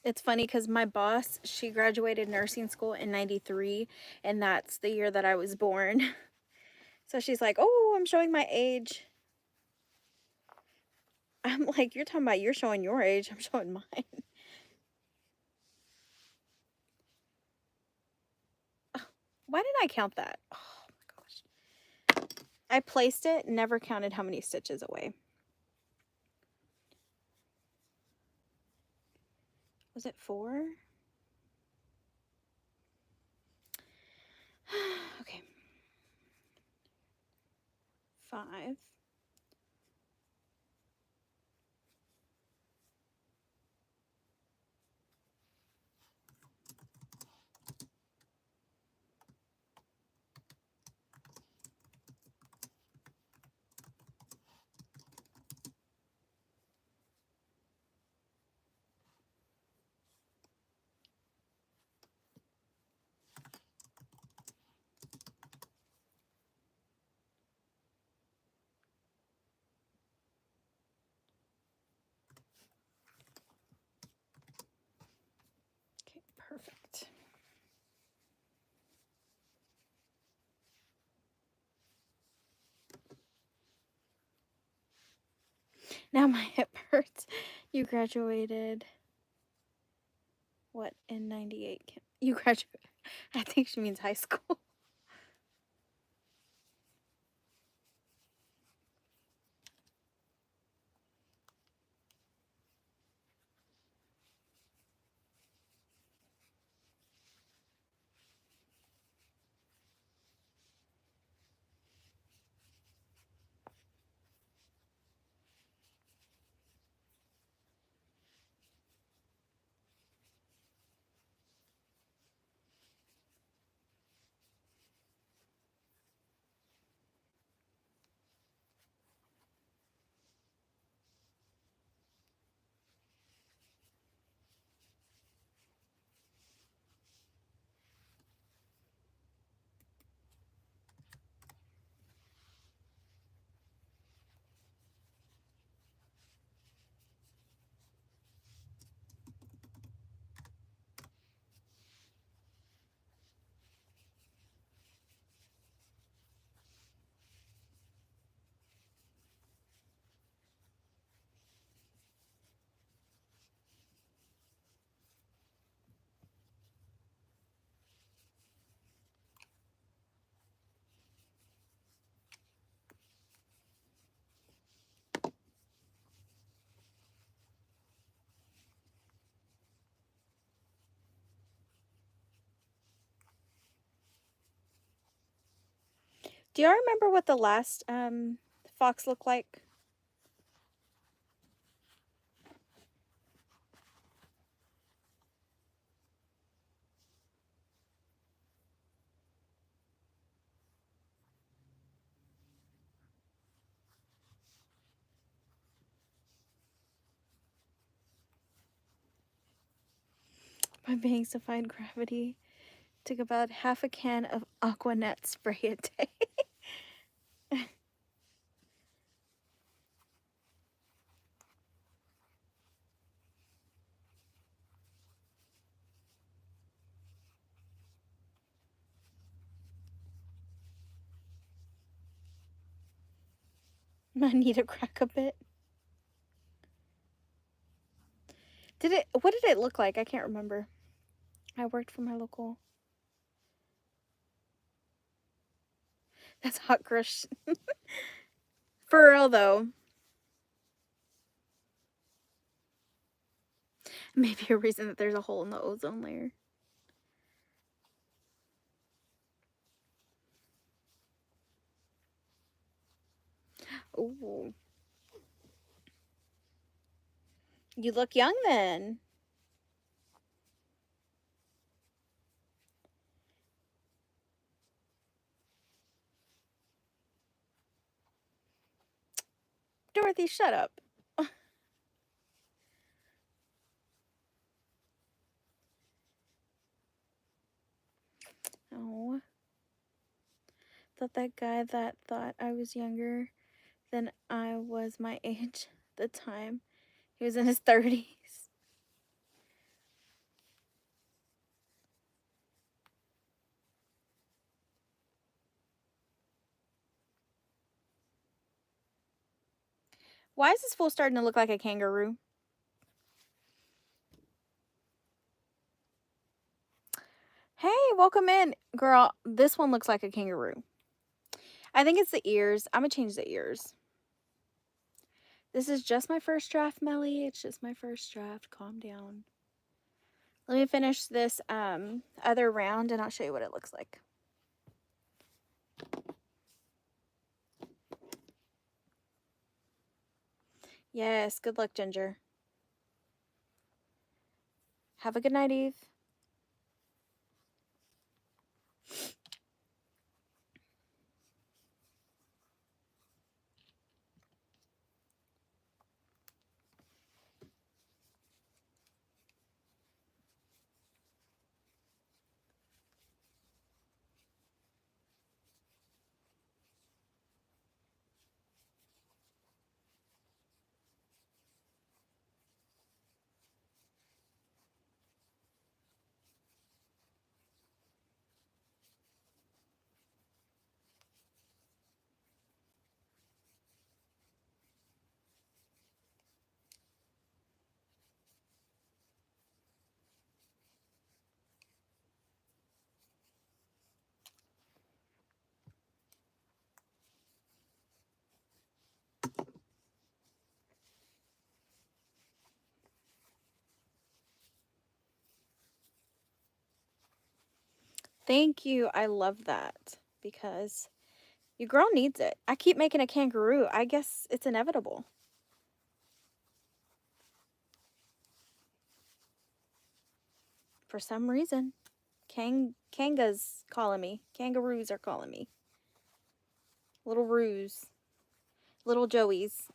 A: It's funny because my boss, she graduated nursing school in '93, and that's the year that I was born. So she's like, oh, I'm showing my age. I'm like, you're talking about you're showing your age. I'm showing mine. Why did I count that? Oh my gosh. I placed it, never counted how many stitches away. Was it 4? Okay. 5. Okay, perfect. Now my hip hurts. You graduated, what, in '98? You graduated, I think she means high school. Do y'all remember what the last fox looked like? My bangs defied gravity. Took about half a can of Aquanet spray a day. I need to crack a bit. What did it look like? I can't remember. I worked for my local. That's hot crush. For real though. Maybe a reason that there's a hole in the ozone layer. Ooh. You look young then. Dorothy, shut up. Oh. Thought that guy that thought I was younger than I was my age at the time. He was in his 30s. Why is this fool starting to look like a kangaroo? Hey, welcome in. Girl, this one looks like a kangaroo. I think it's the ears. I'm going to change the ears. This is just my first draft, Melly. It's just my first draft. Calm down. Let me finish this other round and I'll show you what it looks like. Yes, good luck, Ginger. Have a good night, Eve. Thank you. I love that because your girl needs it. I keep making a kangaroo. I guess it's inevitable. For some reason. Kanga's calling me. Kangaroos are calling me. Little roos. Little joeys.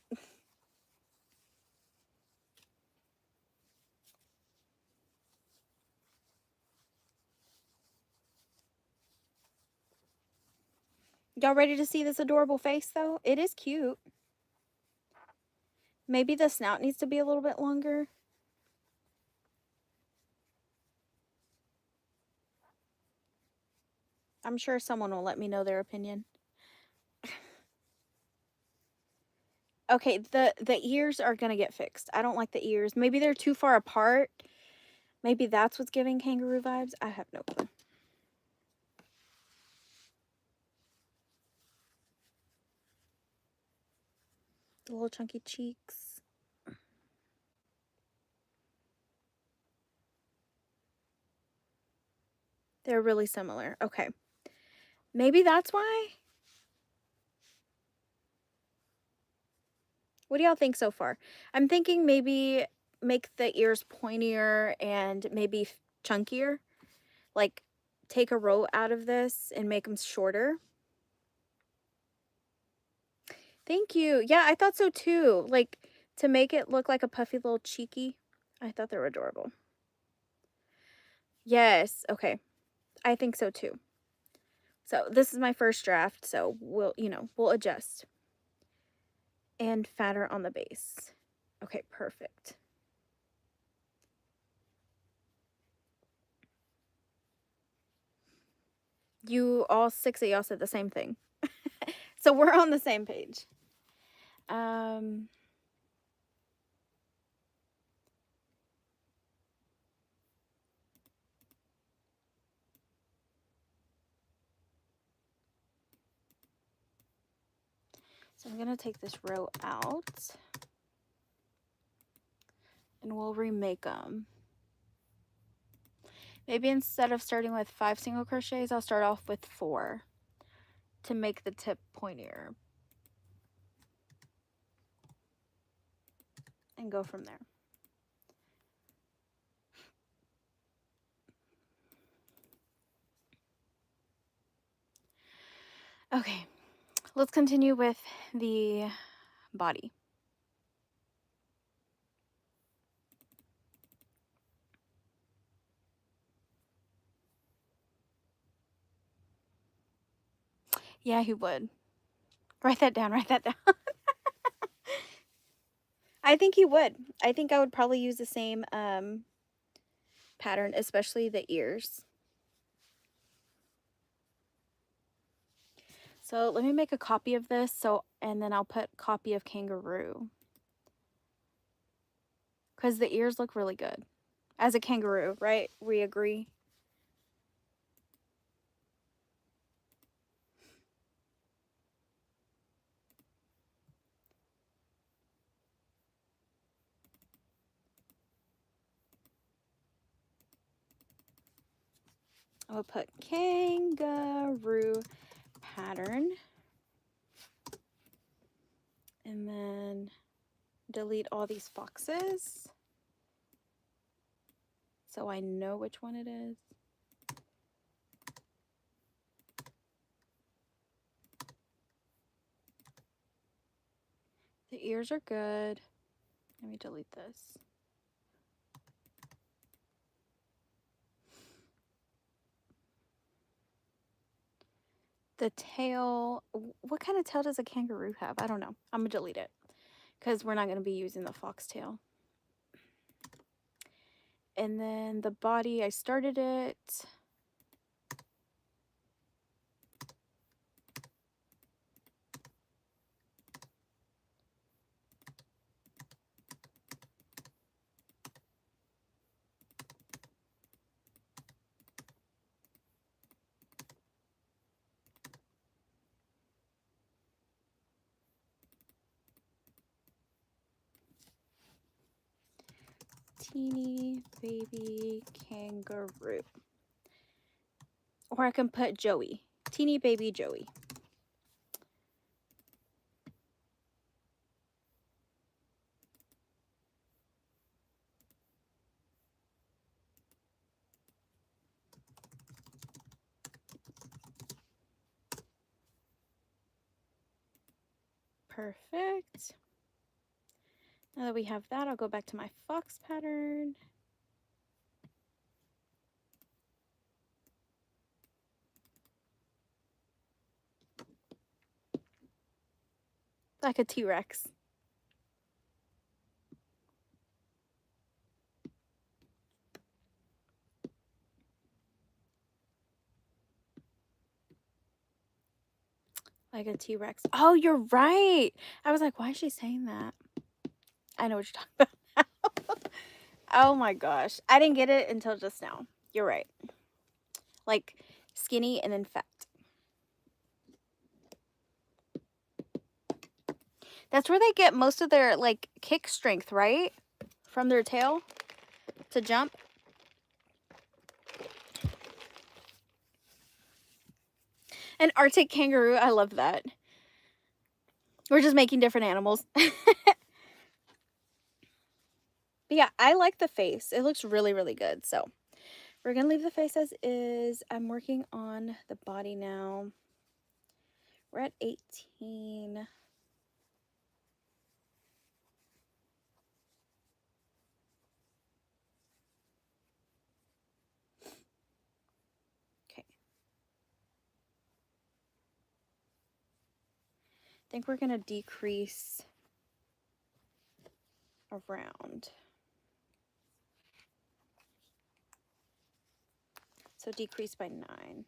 A: Y'all ready to see this adorable face, though? It is cute. Maybe the snout needs to be a little bit longer. I'm sure someone will let me know their opinion. Okay, the ears are going to get fixed. I don't like the ears. Maybe they're too far apart. Maybe that's what's giving kangaroo vibes. I have no clue. The little chunky cheeks. They're really similar. Okay. Maybe that's why. What do y'all think so far? I'm thinking maybe make the ears pointier and maybe chunkier. Like, take a row out of this and make them shorter. Thank you. Yeah, I thought so too. Like, to make it look like a puffy little cheeky. I thought they were adorable. Yes. Okay. I think so too. So this is my first draft, so we'll adjust. And fatter on the base. Okay, perfect. You all 6 of y'all said the same thing. So we're on the same page. So I'm going to take this row out. And we'll remake them. Maybe instead of starting with 5 single crochets, I'll start off with 4 to make the tip pointier. and go from there. Okay, let's continue with the body. Yeah, he would. Write that down, write that down. I think he would. I think I would probably use the same pattern, especially the ears. So let me make a copy of this, and then I'll put copy of kangaroo. Because the ears look really good. As a kangaroo, right? We agree? I'll put kangaroo pattern. And then delete all these foxes. So I know which one it is. The ears are good. Let me delete this. The tail, what kind of tail does a kangaroo have? I don't know. I'm going to delete it because we're not going to be using the fox tail. And then the body, I started it. Teeny baby kangaroo. Or I can put Joey. Teeny baby Joey. Perfect. Now that we have that, I'll go back to my fox pattern. Like a T-Rex. Like a T-Rex. Oh, you're right. I was like, why is she saying that? I know what you're talking about. Oh my gosh. I didn't get it until just now. You're right. Like skinny and then fat. That's where they get most of their like kick strength, right? From their tail to jump. An Arctic kangaroo. I love that. We're just making different animals. But yeah, I like the face. It looks really, really good. So we're going to leave the face as is. I'm working on the body now. We're at 18. Okay. I think we're going to decrease around. So decrease by 9.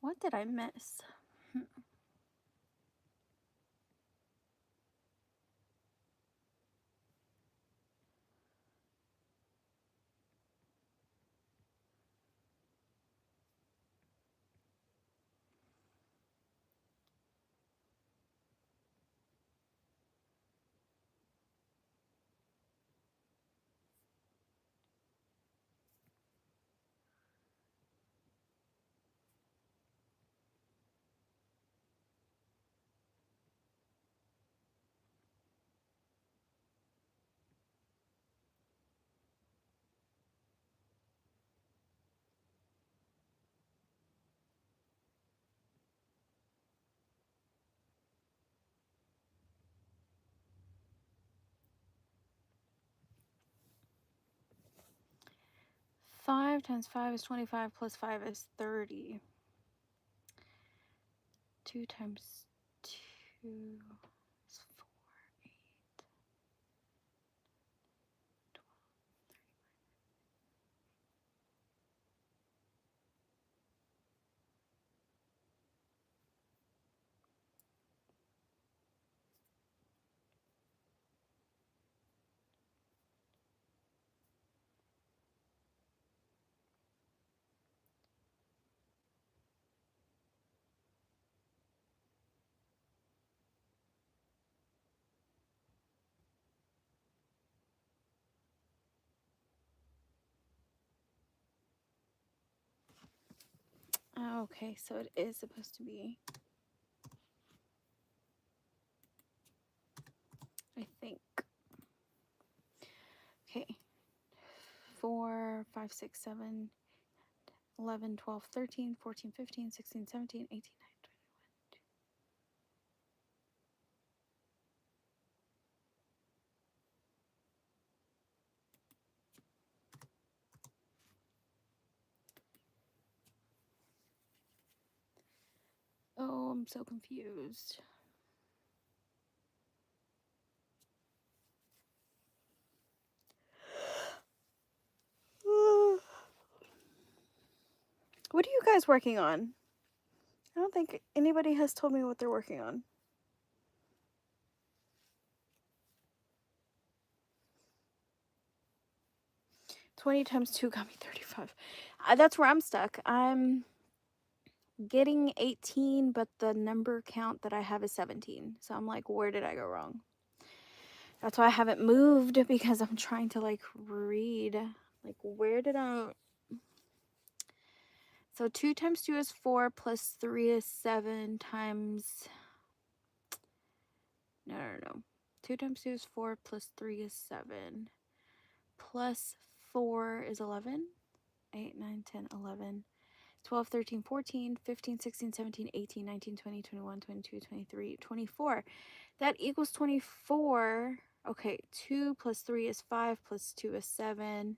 A: What did I miss? Five times 5 is 25 plus 5 is 30. 2 times 2 is 4, 8. Okay, so it is supposed to be, I think. Okay. 4, 5, 6, 7, 11, 12, 13, 14, 15, 16, 17, 18, 19, 20, 21. Oh, I'm so confused. What are you guys working on? I don't think anybody has told me what they're working on. $20 times 2 got me 35. That's where I'm stuck. I'm getting 18, but the number count that I have is 17. So I'm like, where did I go wrong? That's why I haven't moved, because I'm trying to like read. Like, where did I... So 2 times 2 is 4 plus 3 is 7 times... No. 2 times 2 is 4 plus 3 is 7. Plus 4 is 11. 8, 9, 10, 11. 12, 13, 14, 15, 16, 17, 18, 19, 20, 21, 22, 23, 24. That equals 24. Okay, 2 plus 3 is 5 plus 2 is 7.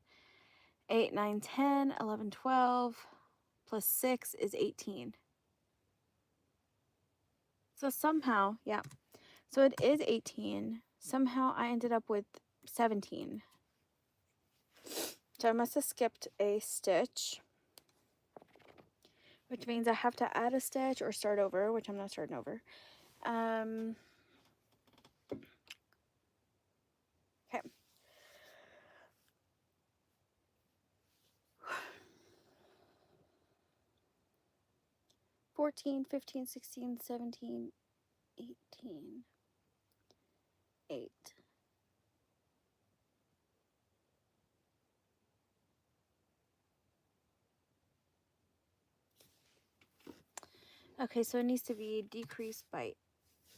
A: 8, 9, 10, 11, 12. Plus 6 is 18. So somehow, yeah. So it is 18. Somehow I ended up with 17. So I must have skipped a stitch, which means I have to add a stitch or start over, which I'm not starting over. Okay. 14, 15, 16, 17, 18, 8. Okay, so it needs to be decreased by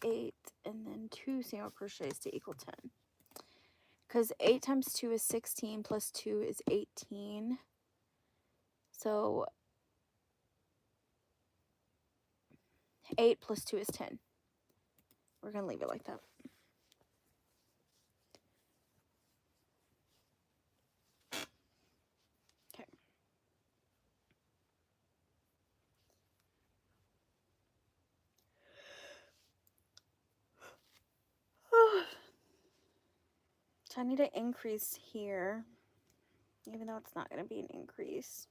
A: 8 and then 2 single crochets to equal 10. Because 8 times 2 is 16 plus 2 is 18. So 8 plus 2 is 10. We're going to leave it like that. Okay. So I need to increase here, even though it's not going to be an increase.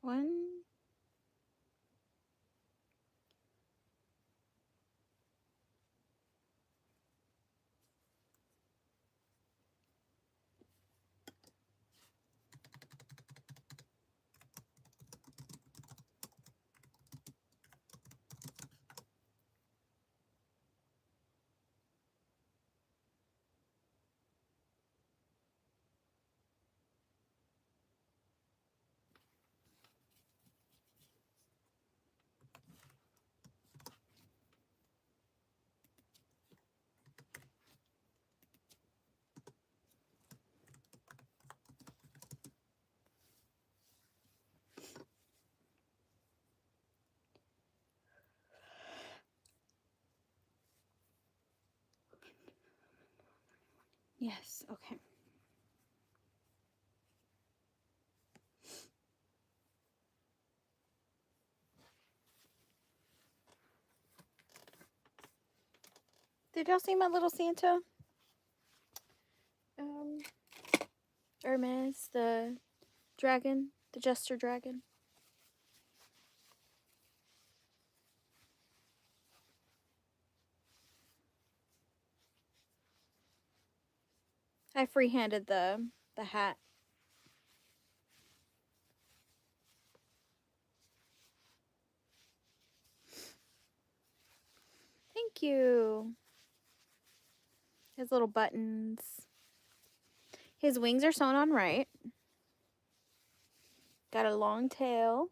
A: One. Yes, okay. Did y'all see my little Santa? Hermes, the dragon, the jester dragon. I freehanded the hat. Thank you. His little buttons. His wings are sewn on right. Got a long tail.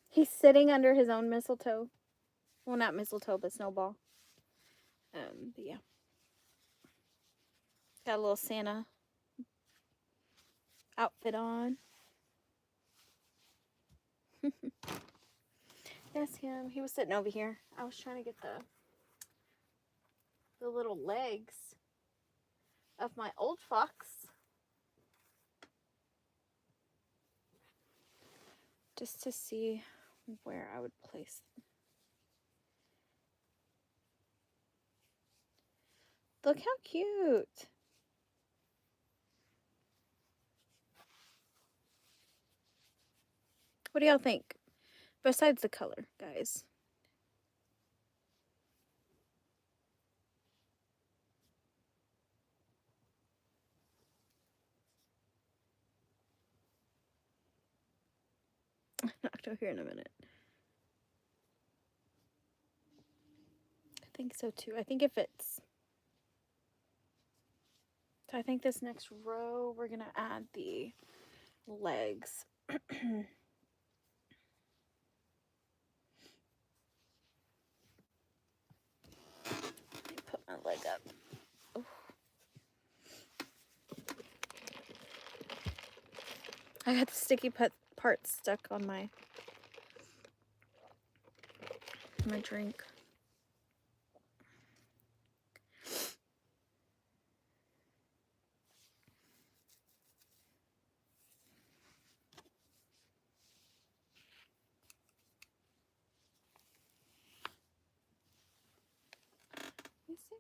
A: He's sitting under his own mistletoe. Well, not mistletoe, but snowball. But yeah. Got a little Santa outfit on. That's him. He was sitting over here. I was trying to get the little legs of my old fox. Just to see where I would place them. Look how cute. What do y'all think? Besides the color, guys. I'll here in a minute. I think so too. I think it fits. So I think this next row, we're going to add the legs. Let me put my leg up. Ooh. I got the sticky part stuck on my drink. You see?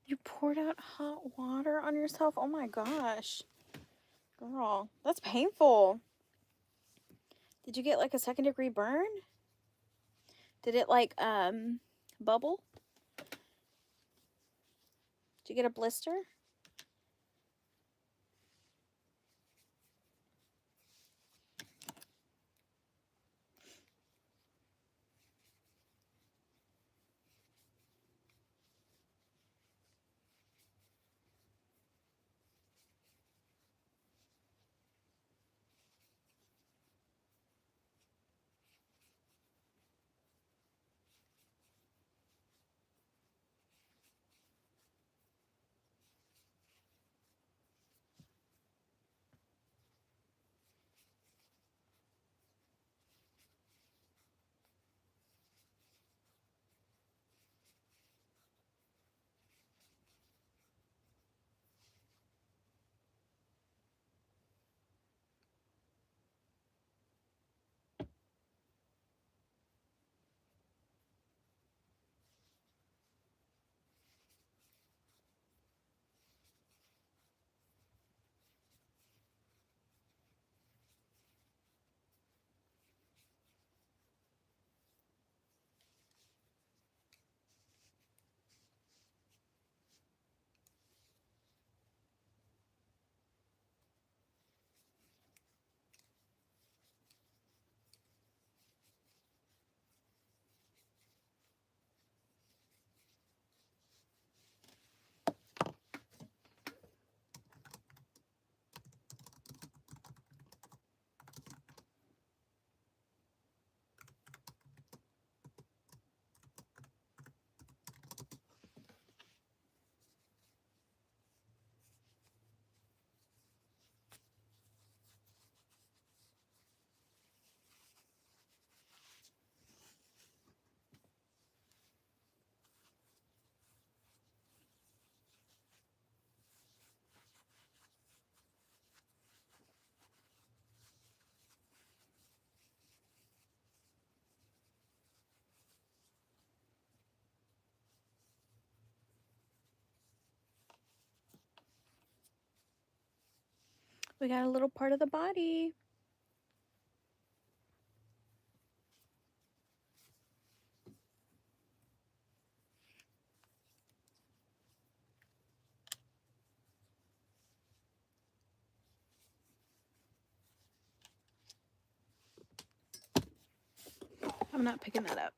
A: You poured out hot water on yourself? Oh my gosh. Girl, that's painful. Did you get like a 2nd-degree burn? Did it like bubble? Did you get a blister? We got a little part of the body. I'm not picking that up.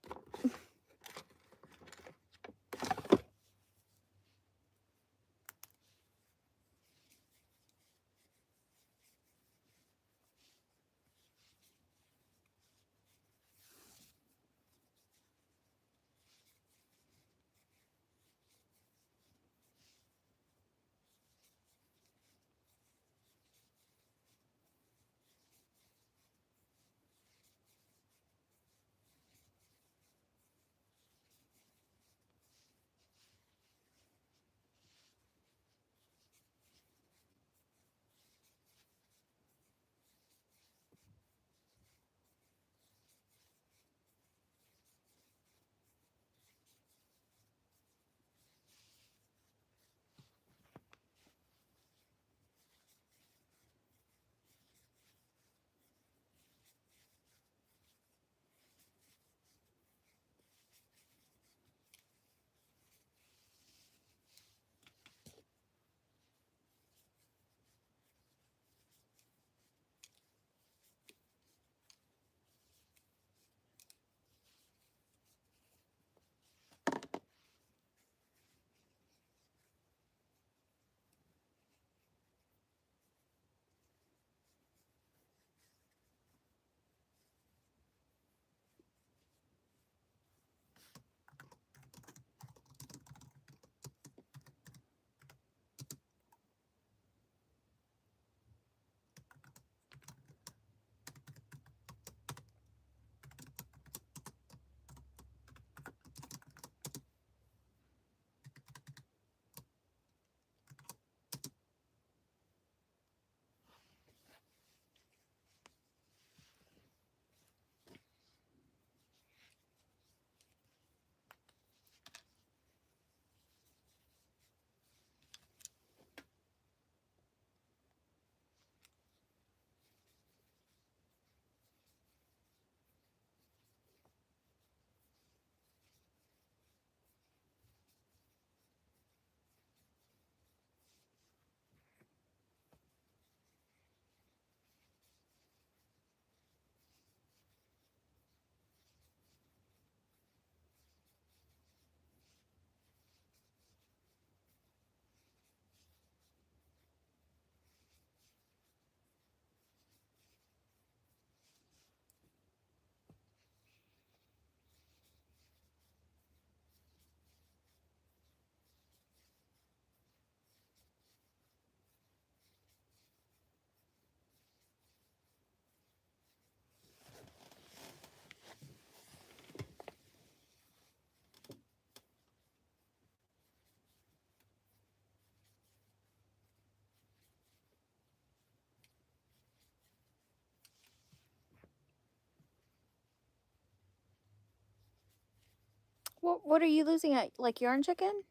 A: What are you losing at? Like yarn chicken?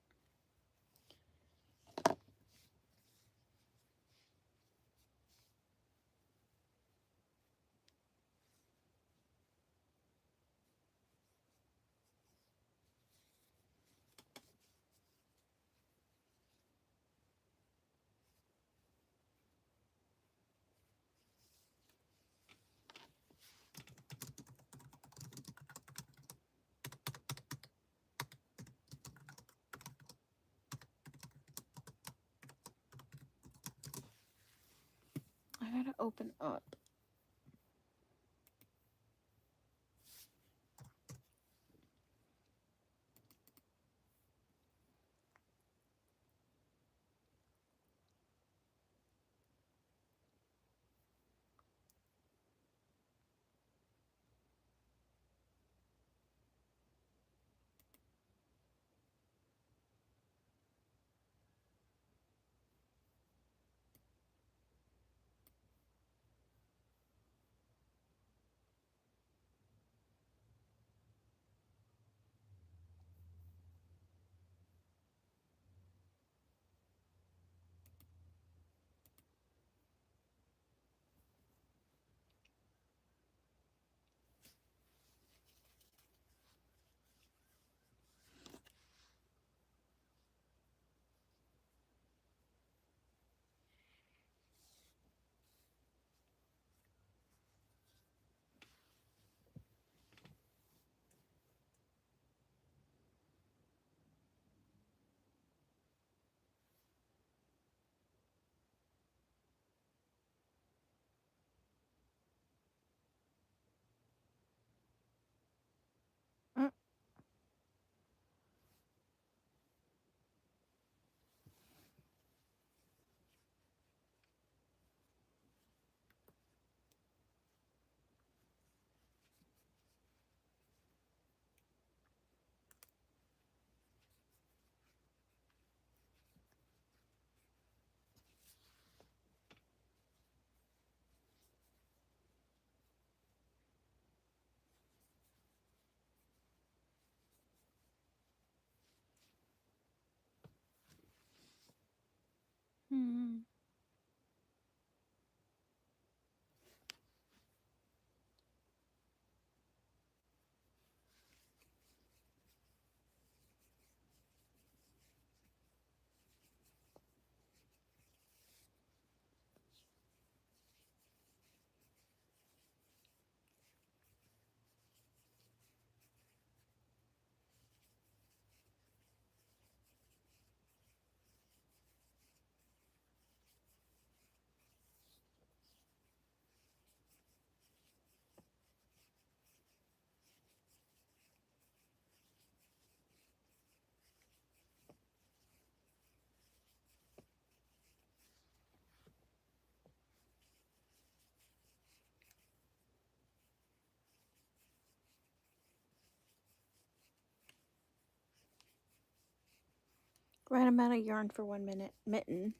A: I gotta open up. Mm. Hmm. Right amount of yarn for 1 minute mitten.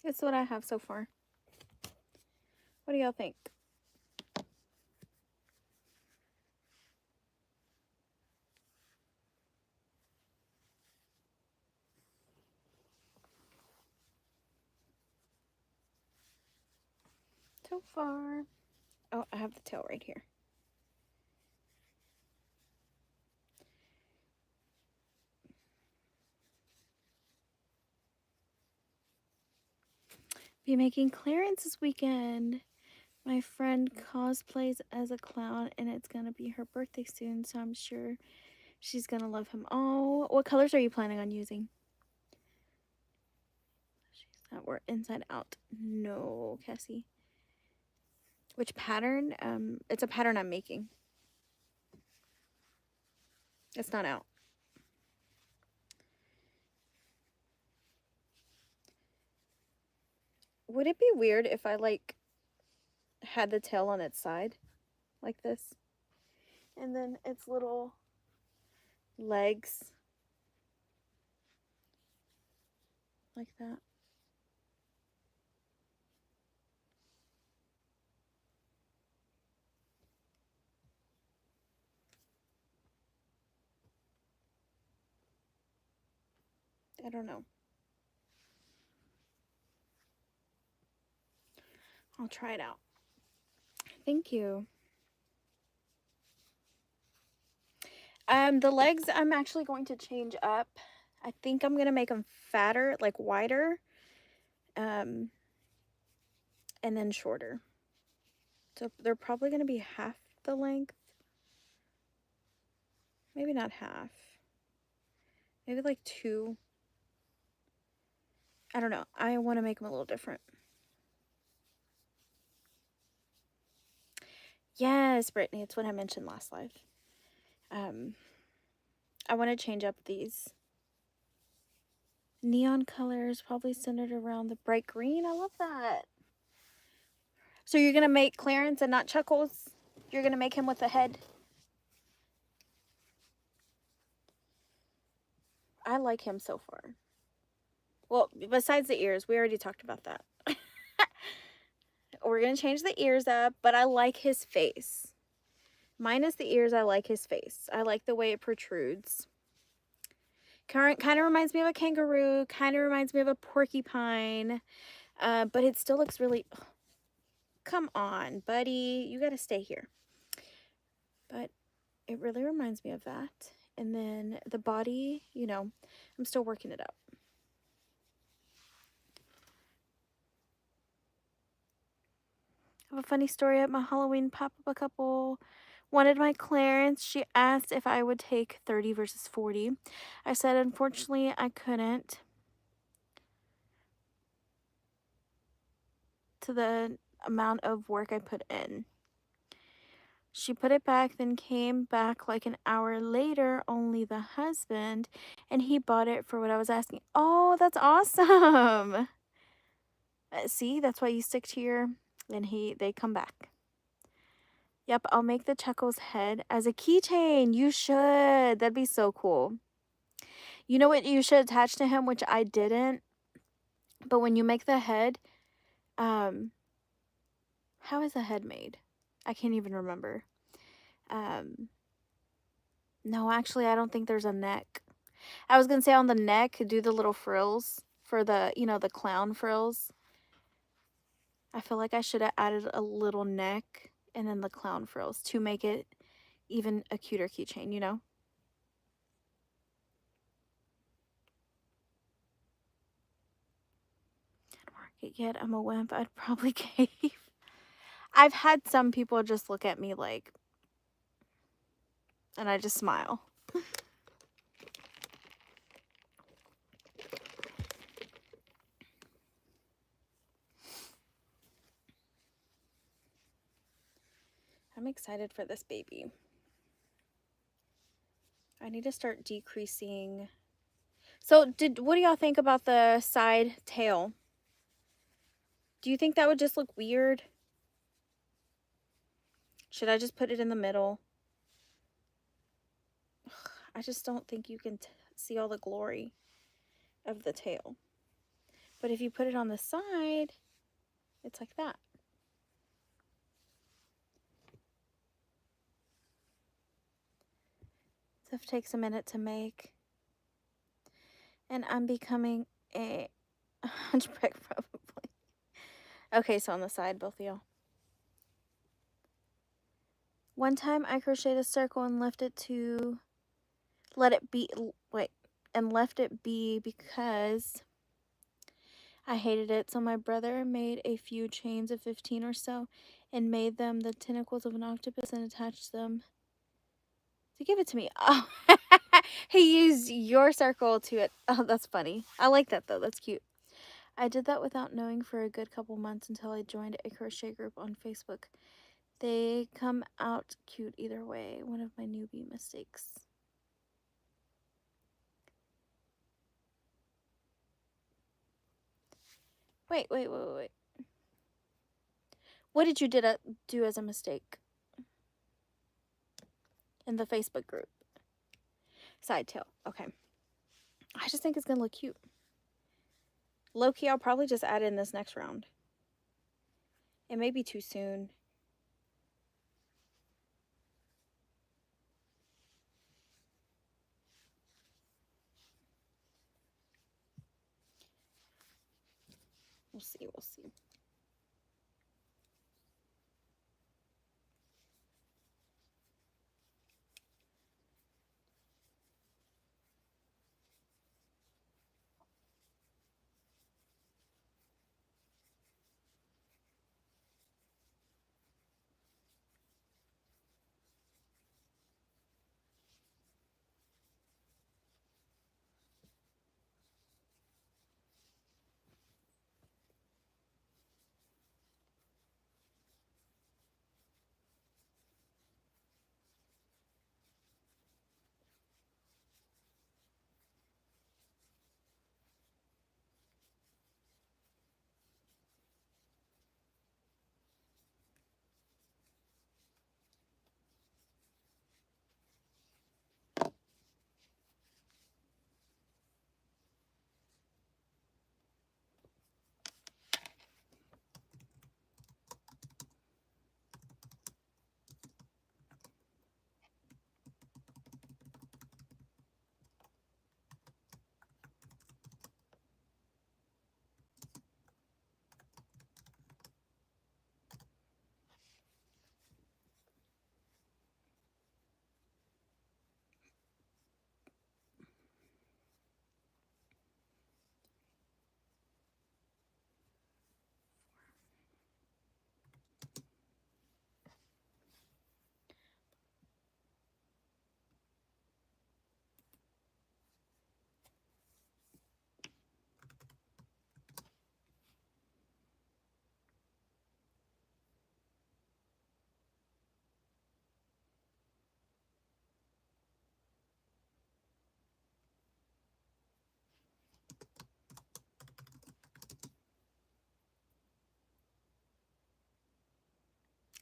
A: That's what I have so far. What do y'all think? So far. Oh, I have the tail right here. Be making clearance this weekend. My friend cosplays as a clown, and it's gonna be her birthday soon, so I'm sure she's gonna love him. Oh, what colors are you planning on using? That were inside out. No, Cassie. Which pattern? It's a pattern I'm making. It's not out. Would it be weird if I like had the tail on its side like this, and then its little legs like that? I don't know. I'll try it out. Thank you. The legs I'm actually going to change up. I think I'm gonna make them fatter, like wider, and then shorter. So they're probably gonna be half the length. Maybe not half. Maybe like 2. I don't know. I want to make them a little different. Yes, Brittany, it's what I mentioned last live. I want to change up these neon colors, probably centered around the bright green. I love that. So you're going to make Clarence and not Chuckles? You're going to make him with a head? I like him so far. Well, besides the ears, we already talked about that. We're going to change the ears up, but I like his face. Minus the ears, I like his face. I like the way it protrudes. Kind of reminds me of a kangaroo. Kind of reminds me of a porcupine. But it still looks really... Oh, come on, buddy. You got to stay here. But it really reminds me of that. And then the body, you know, I'm still working it out. I have a funny story at my Halloween pop-up. A couple wanted my clearance. She asked if I would take 30 versus 40. I said, unfortunately, I couldn't. To the amount of work I put in. She put it back, then came back like an hour later, only the husband, and he bought it for what I was asking. Oh, that's awesome. See, that's why you stick to your, then they come back. Yep, I'll make the Chuckles head as a keychain. You should. That'd be so cool. You know what you should attach to him, which I didn't, but when you make the head, how is the head made? I can't even remember. No, actually, I don't think there's a neck. I was going to say on the neck, do the little frills for the, you know, the clown frills. I feel like I should have added a little neck and then the clown frills to make it even a cuter keychain, you know? Didn't work it yet. I'm a wimp. I'd probably cave. I've had some people just look at me like, and I just smile. I'm excited for this baby. I need to start decreasing. So what do y'all think about the side tail? Do you think that would just look weird? Should I just put it in the middle? I just don't think you can see all the glory of the tail. But if you put it on the side, it's like that. Stuff takes a minute to make. And I'm becoming a hunchback probably. Okay, so on the side, both of y'all. One time I crocheted a circle and left it be because I hated it. So my brother made a few chains of 15 or so and made them the tentacles of an octopus and attached them to give it to me. Oh, he used your circle to it. Oh, that's funny. I like that though. That's cute. I did that without knowing for a good couple months until I joined a crochet group on Facebook. They come out cute either way. One of my newbie mistakes. Wait. What did you do as a mistake in the Facebook group? Side tail. Okay. I just think it's going to look cute. Low key, I'll probably just add in this next round. It may be too soon. We'll see.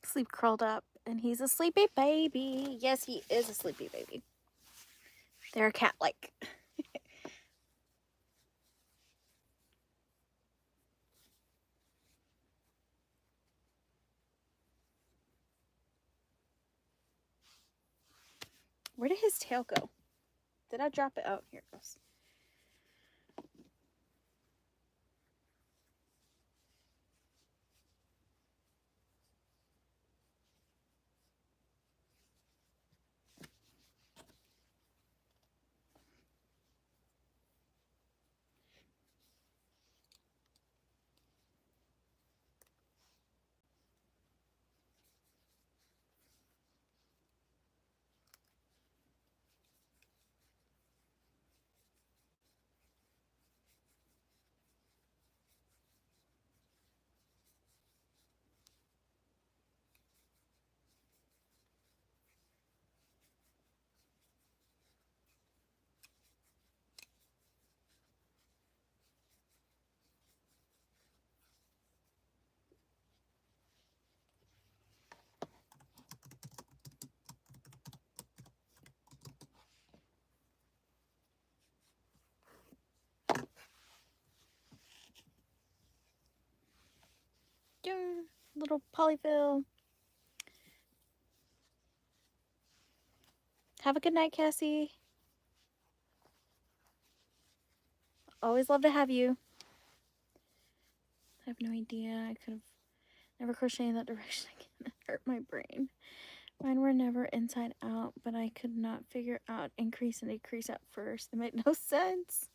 A: Sleep curled up, and he's a sleepy baby. Yes, he is a sleepy baby. They're cat-like. Where did his tail go? Did I drop it? Oh, here it goes. little polyfill. Have a good night, Cassie. Always love to have you. I have no idea. I could have never crocheted in that direction again. It hurt my brain. Mine were never inside out, but I could not figure out increase and decrease at first. It made no sense.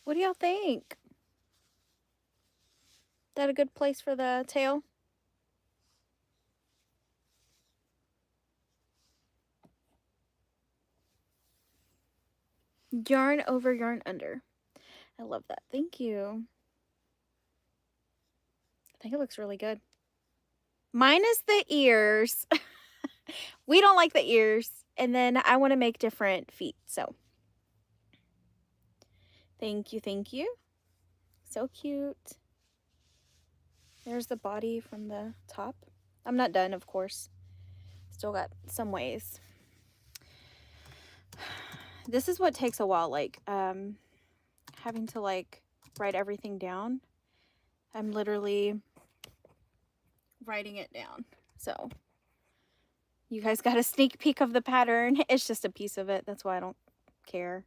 A: What do y'all think? Is that a good place for the tail? Yarn over, yarn under. I love that. Thank you. I think it looks really good. Minus the ears. We don't like the ears. And then I want to make different feet. So thank you. Thank you. So cute. There's the body from the top. I'm not done, of course. Still got some ways. This is what takes a while, like having to like write everything down. I'm literally writing it down. So you guys got a sneak peek of the pattern. It's just a piece of it. That's why I don't care.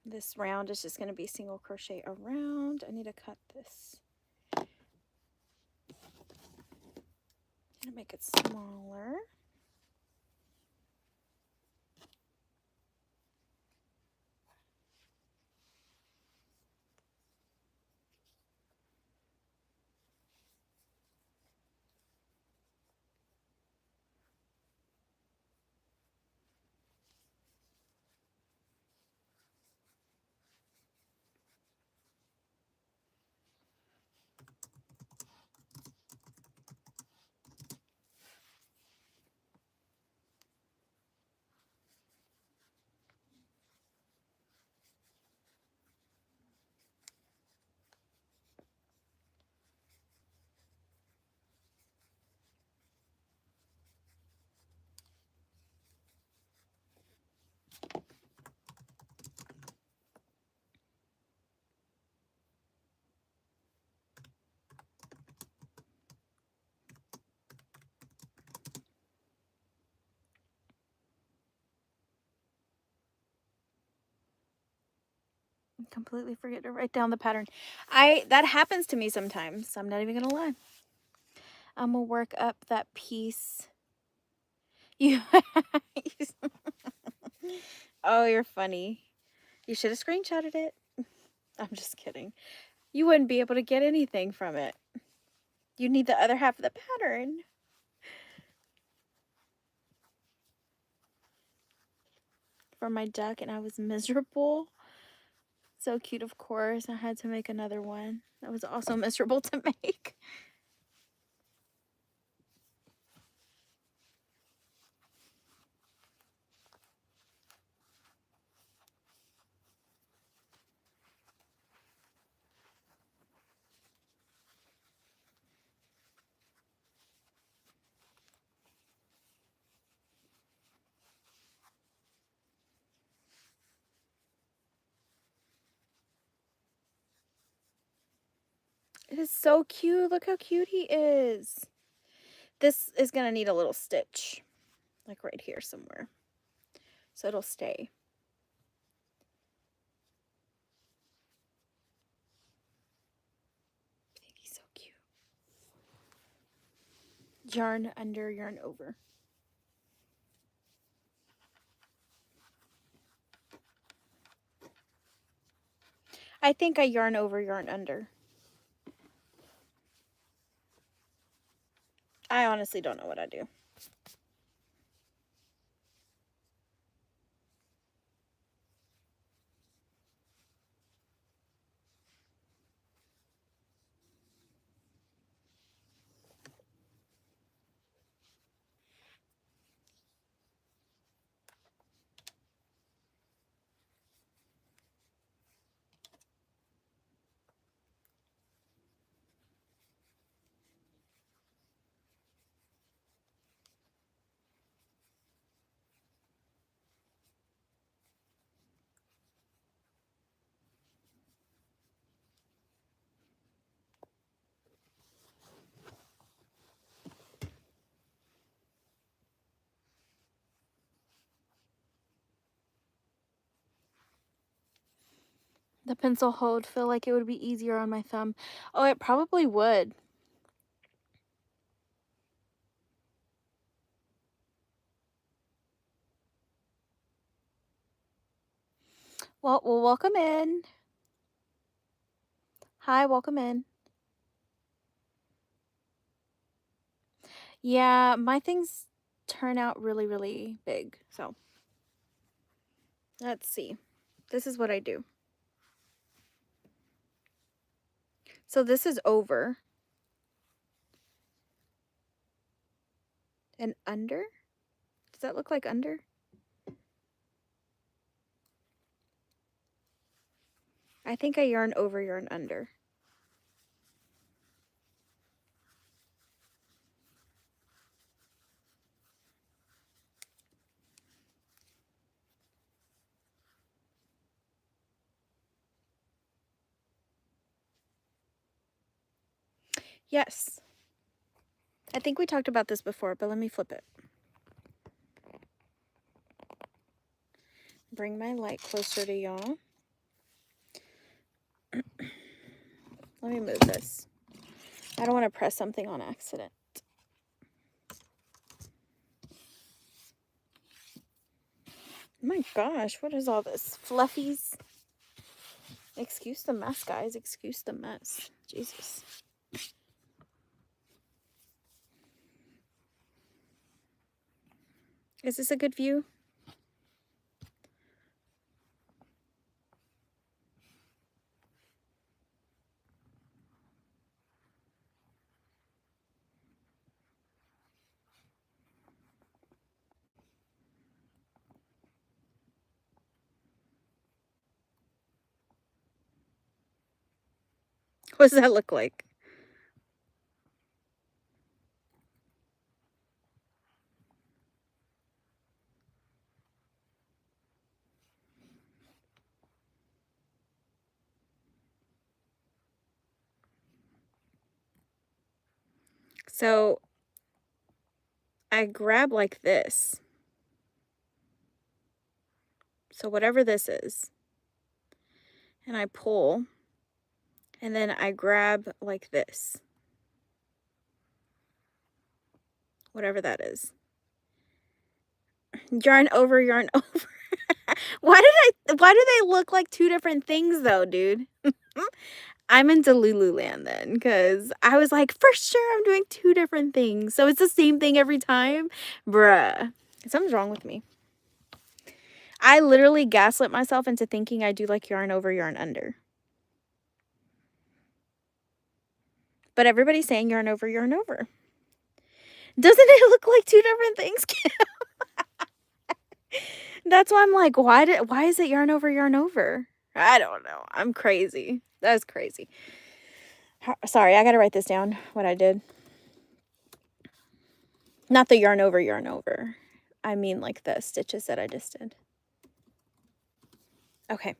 A: This round is just going to be single crochet around. I need to cut this. I'm going to make it smaller. Completely forget to write down the pattern. That happens to me sometimes. I'm not even gonna lie. I'm gonna work up that piece. You Oh, you're funny. You should have screenshotted it. I'm just kidding. You wouldn't be able to get anything from it. You need the other half of the pattern. For my duck, and I was miserable. So cute, of course. I had to make another one. That was also miserable to make. It is so cute. Look how cute he is. This is going to need a little stitch. Like right here somewhere. So it'll stay. I think he's so cute. Yarn under, yarn over. I think I yarn over, yarn under. I honestly don't know what I do. The pencil hold feel like it would be easier on my thumb. Oh, it probably would. Well, welcome in. Hi, welcome in. Yeah, my things turn out really, really big. So, let's see. This is what I do. So this is over. And under? Does that look like under? I think I yarn over, yarn under. Yes. I think we talked about this before, but let me flip it. Bring my light closer to y'all. Let me move this. I don't want to press something on accident. My gosh, what is all this? Fluffies. Excuse the mess, guys. Excuse the mess. Jesus. Is this a good view? What does that look like? So I grab like this. So whatever this is. and I pull, and then I grab like this, whatever that is. Yarn over, yarn over. Why do they look like two different things though, dude? I'm into Lululand then, because I was like, for sure I'm doing two different things. So it's the same thing every time? Bruh. Something's wrong with me. I literally gaslit myself into thinking I do like yarn over, yarn under. But everybody's saying yarn over, yarn over. Doesn't it look like two different things, Kim? That's why I'm like, why is it yarn over, yarn over? I don't know. I'm crazy. That's crazy. Sorry, I gotta write this down, what I did. Not the yarn over, yarn over. I mean like the stitches that I just did. Okay.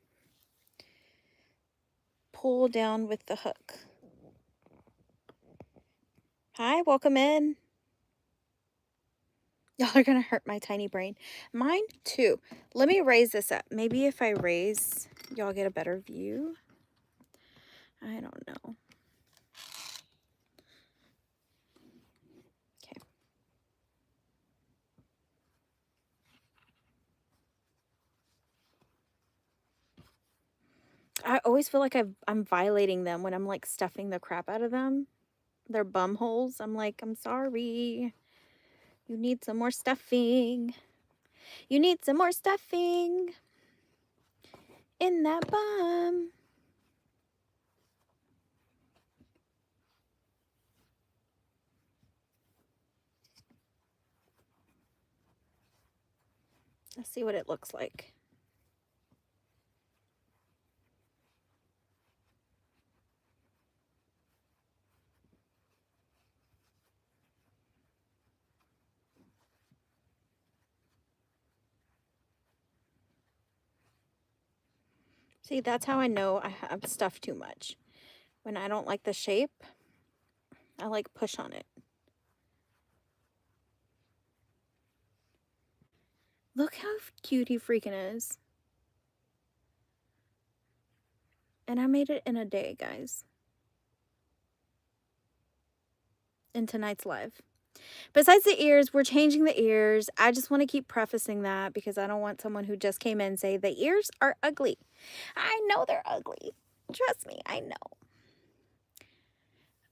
A: Pull down with the hook. Hi, welcome in. Y'all are gonna hurt my tiny brain. Mine too. Let me raise this up. Maybe if I raise, y'all get a better view. I don't know. Okay. I always feel like I'm violating them when I'm like stuffing the crap out of them. Their bum holes. I'm like, I'm sorry. You need some more stuffing. You need some more stuffing in that bum. Let's see what it looks like. See, that's how I know I have stuffed too much. When I don't like the shape, I like push on it. Look how cute he freaking is. And I made it in a day, guys. In tonight's live. Besides the ears, we're changing the ears. I just want to keep prefacing that because I don't want someone who just came in say the ears are ugly. I know they're ugly. Trust me, I know.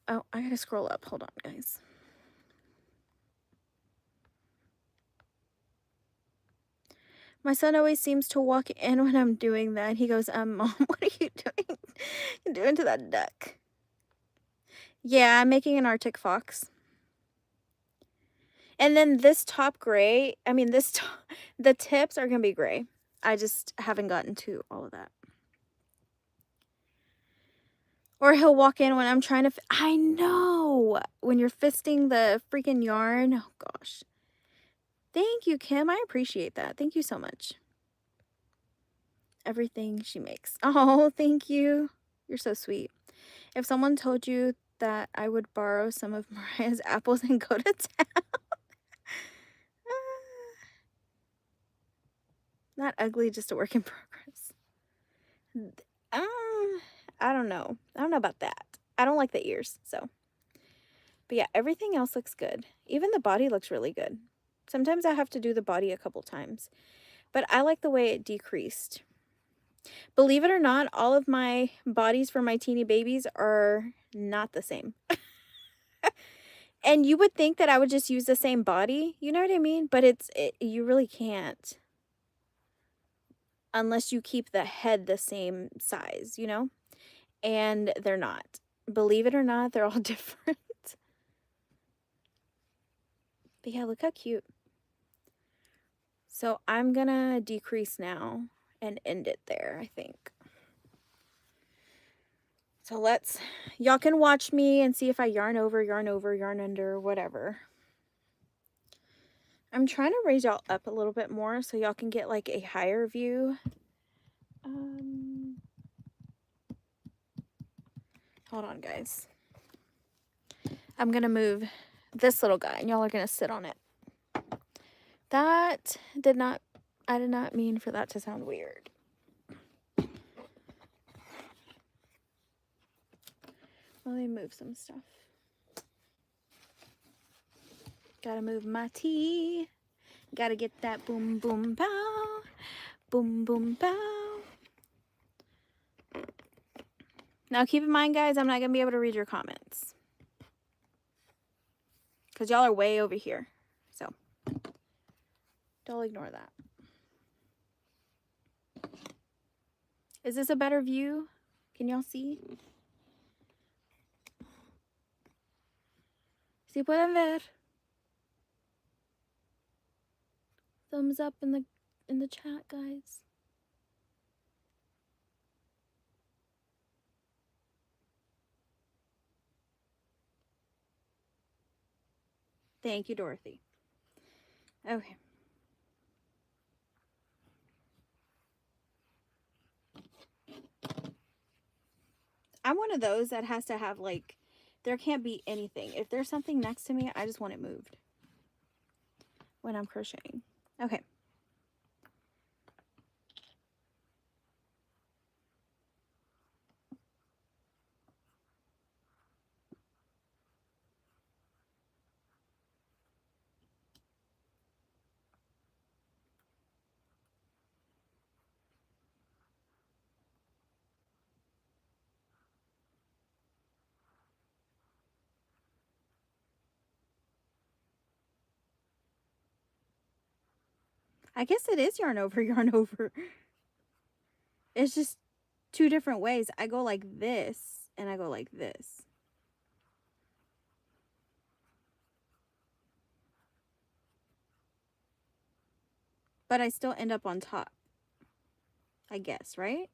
A: Oh, I gotta scroll up. Hold on, guys. My son always seems to walk in when I'm doing that. He goes, Mom, what are you doing? You're doing to that duck. Yeah, I'm making an Arctic fox. And then this top gray, I mean, the tips are going to be gray. I just haven't gotten to all of that. Or he'll walk in when I'm trying to, I know, when you're fisting the freaking yarn. Oh, gosh. Thank you, Kim. I appreciate that. Thank you so much. Everything she makes. Oh, thank you. You're so sweet. If someone told you that I would borrow some of Mariah's apples and go to town. Not ugly, just a work in progress. I don't know. I don't know about that. I don't like the ears, so. But yeah, everything else looks good. Even the body looks really good. Sometimes I have to do the body a couple times. But I like the way it decreased. Believe it or not, all of my bodies for my teeny babies are not the same. And you would think that I would just use the same body, you know what I mean? But you really can't. Unless you keep the head the same size, you know? And they're not. Believe it or not, they're all different. But yeah, look how cute. So I'm gonna decrease now and end it there, I think. So y'all can watch me and see if I yarn over, yarn under, whatever. I'm trying to raise y'all up a little bit more so y'all can get like a higher view. Hold on, guys. I'm gonna move this little guy and y'all are gonna sit on it. I did not mean for that to sound weird. Let me move some stuff. Gotta move my tea. Gotta get that boom, boom, pow. Boom, boom, pow. Now keep in mind, guys, I'm not gonna be able to read your comments, because y'all are way over here. So don't ignore that. Is this a better view? Can y'all see? ¿Sí pueden ver? Thumbs up in the chat, guys. Thank you, Dorothy. Okay. I'm one of those that has to have, like, there can't be anything. If there's something next to me, I just want it moved when I'm crocheting. Okay. I guess it is yarn over, yarn over. It's just two different ways. I go like this and I go like this. But I still end up on top, I guess, right?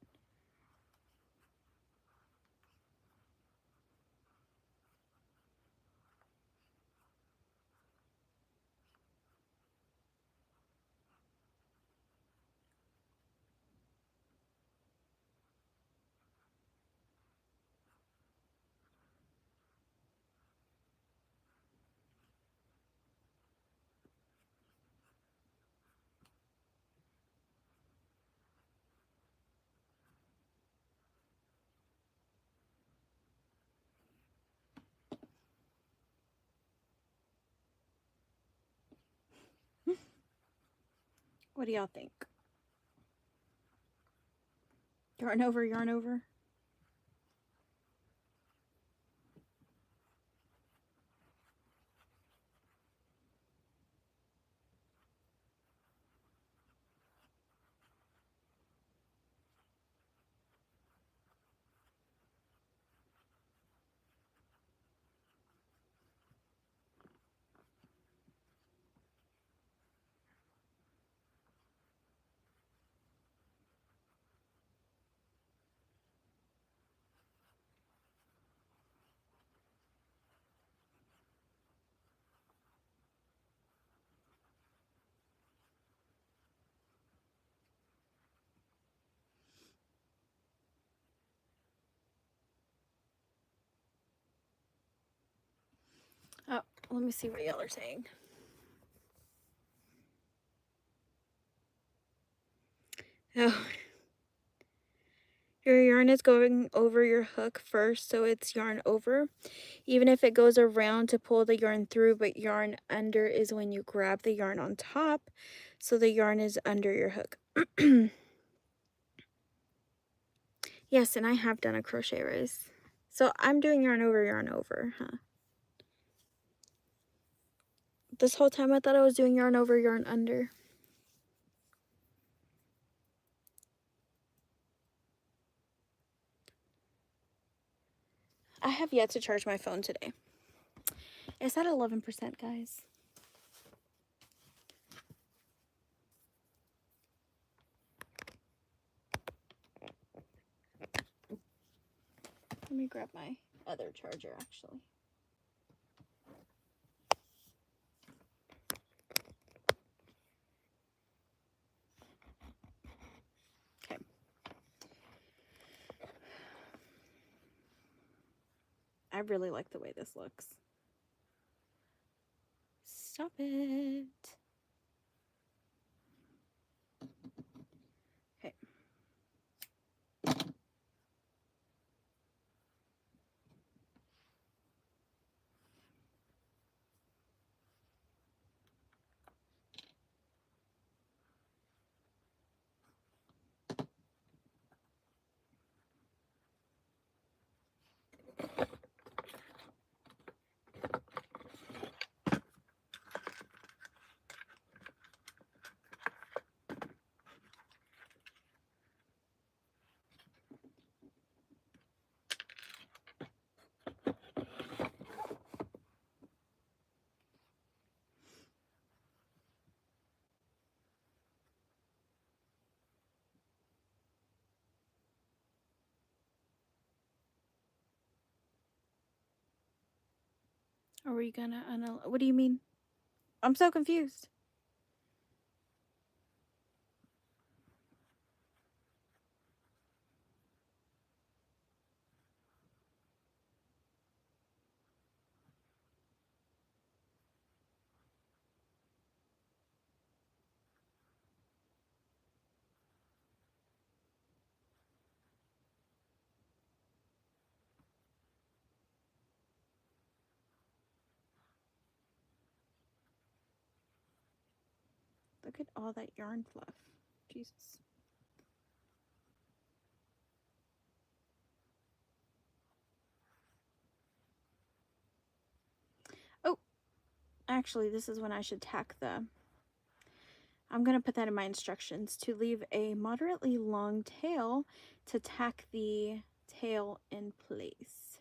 A: What do y'all think? Yarn over, yarn over. Oh, let me see what y'all are saying. Oh. Your yarn is going over your hook first, so it's yarn over. Even if it goes around to pull the yarn through, but yarn under is when you grab the yarn on top, so the yarn is under your hook. Yes, and I have done a crochet race. So I'm doing yarn over, huh? This whole time I thought I was doing yarn over, yarn under. I have yet to charge my phone today. It's at 11%, guys. Let me grab my other charger, actually. Okay. I really like the way this looks. Stop it. Okay. Or were you gonna what do you mean? I'm so confused. Look at all that yarn fluff. Jesus. Oh, actually, this is when I should tack the... I'm going to put that in my instructions to leave a moderately long tail to tack the tail in place.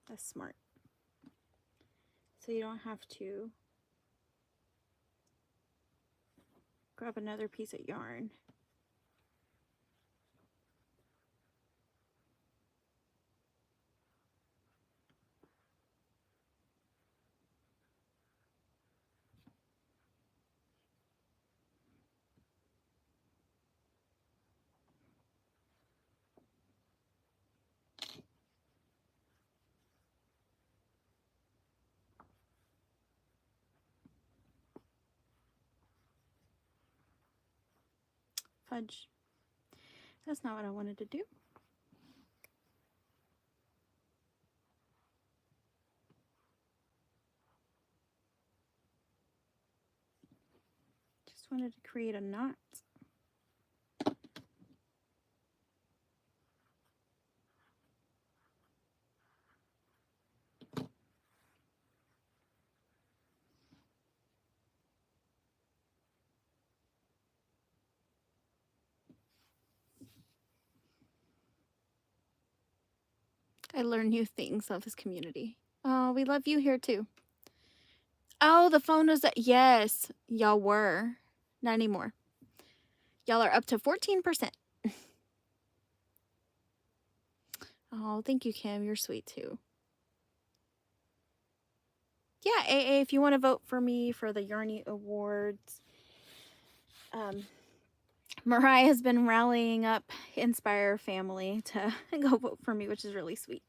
A: That's smart. So you don't have to grab another piece of yarn. Fudge. That's not what I wanted to do. Just wanted to create a knot. I learn new things of this community. Oh, we love you here too. Oh, the phone was that. Yes, y'all were. Not anymore. Y'all are up to 14%. Oh, thank you, Kim. You're sweet too. Yeah, AA, if you want to vote for me for the Yarny Awards, Mariah's been rallying up Inspire family to go vote for me, which is really sweet.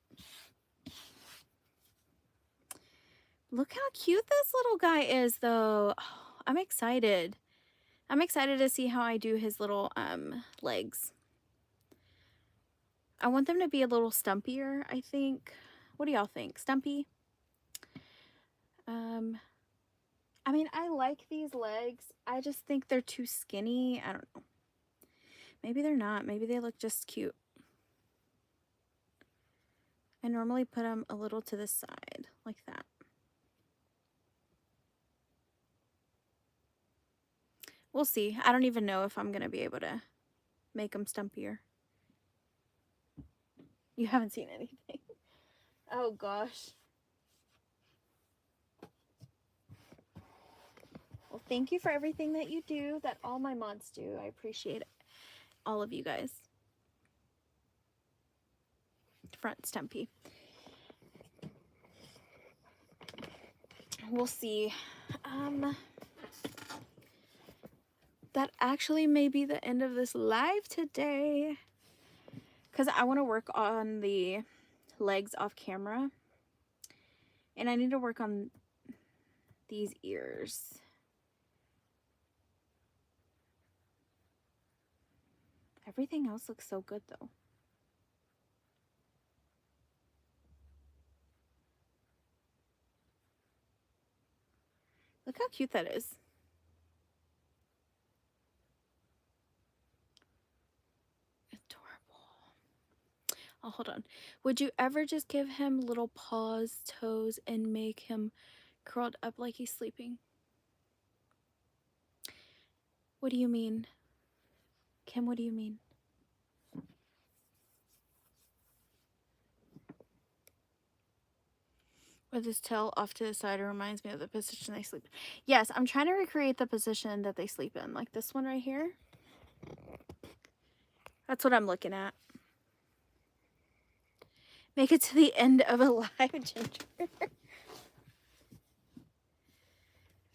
A: Look how cute this little guy is, though. Oh, I'm excited. I'm excited to see how I do his little legs. I want them to be a little stumpier, I think. What do y'all think? Stumpy? I mean, I like these legs. I just think they're too skinny. I don't know. Maybe they're not. Maybe they look just cute. I normally put them a little to the side, like that. We'll see. I don't even know if I'm going to be able to make them stumpier. You haven't seen anything. Oh, gosh. Well, thank you for everything that you do, that all my mods do. I appreciate it. All of you guys. Front Stumpy. We'll see. That actually may be the end of this live today, because I want to work on the legs off camera, and I need to work on these ears. Everything else looks so good though. Look how cute that is. Adorable. Oh, hold on. Would you ever just give him little paws, toes, and make him curled up like he's sleeping? What do you mean? Kim, what do you mean? With his tail off to the side, it reminds me of the position they sleep. Yes, I'm trying to recreate the position that they sleep in. Like this one right here. That's what I'm looking at. Make it to the end of a live, Ginger.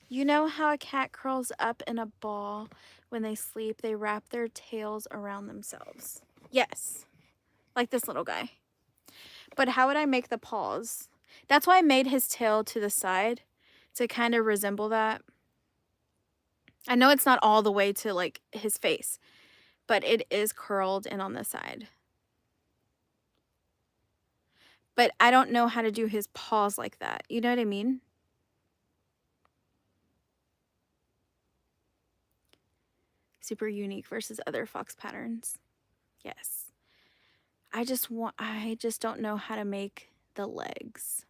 A: You know how a cat curls up in a ball when they sleep? They wrap their tails around themselves. Yes, like this little guy. But how would I make the paws? That's why I made his tail to the side, to kind of resemble that. I know it's not all the way to like his face, but it is curled in on the side. But I don't know how to do his paws like that. You know what I mean? Super unique versus other fox patterns. Yes. I just don't know how to make the legs.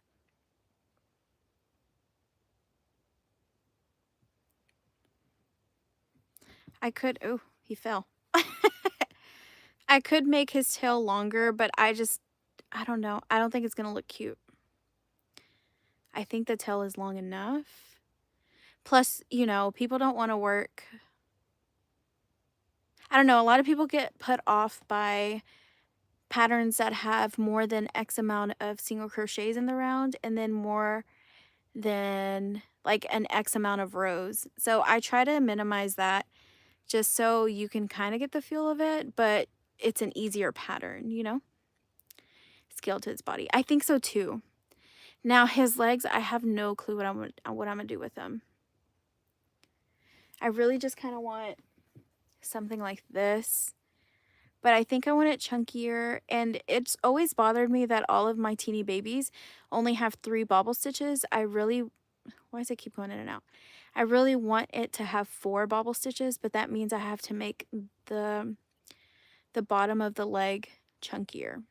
A: I could, oh, he fell. I could make his tail longer, but I don't know. I don't think it's going to look cute. I think the tail is long enough. Plus, you know, people don't want to work. I don't know. A lot of people get put off by patterns that have more than X amount of single crochets in the round and then more than like an X amount of rows. So I try to minimize that just so you can kind of get the feel of it, but it's an easier pattern, you know? Scale to his body. I think so too. Now his legs, I have no clue what I'm gonna do with them. I really just kind of want something like this, but I think I want it chunkier, and it's always bothered me that all of my teeny babies only have 3 bobble stitches. Why does it keep going in and out? I really want it to have 4 bobble stitches, but that means I have to make the bottom of the leg chunkier.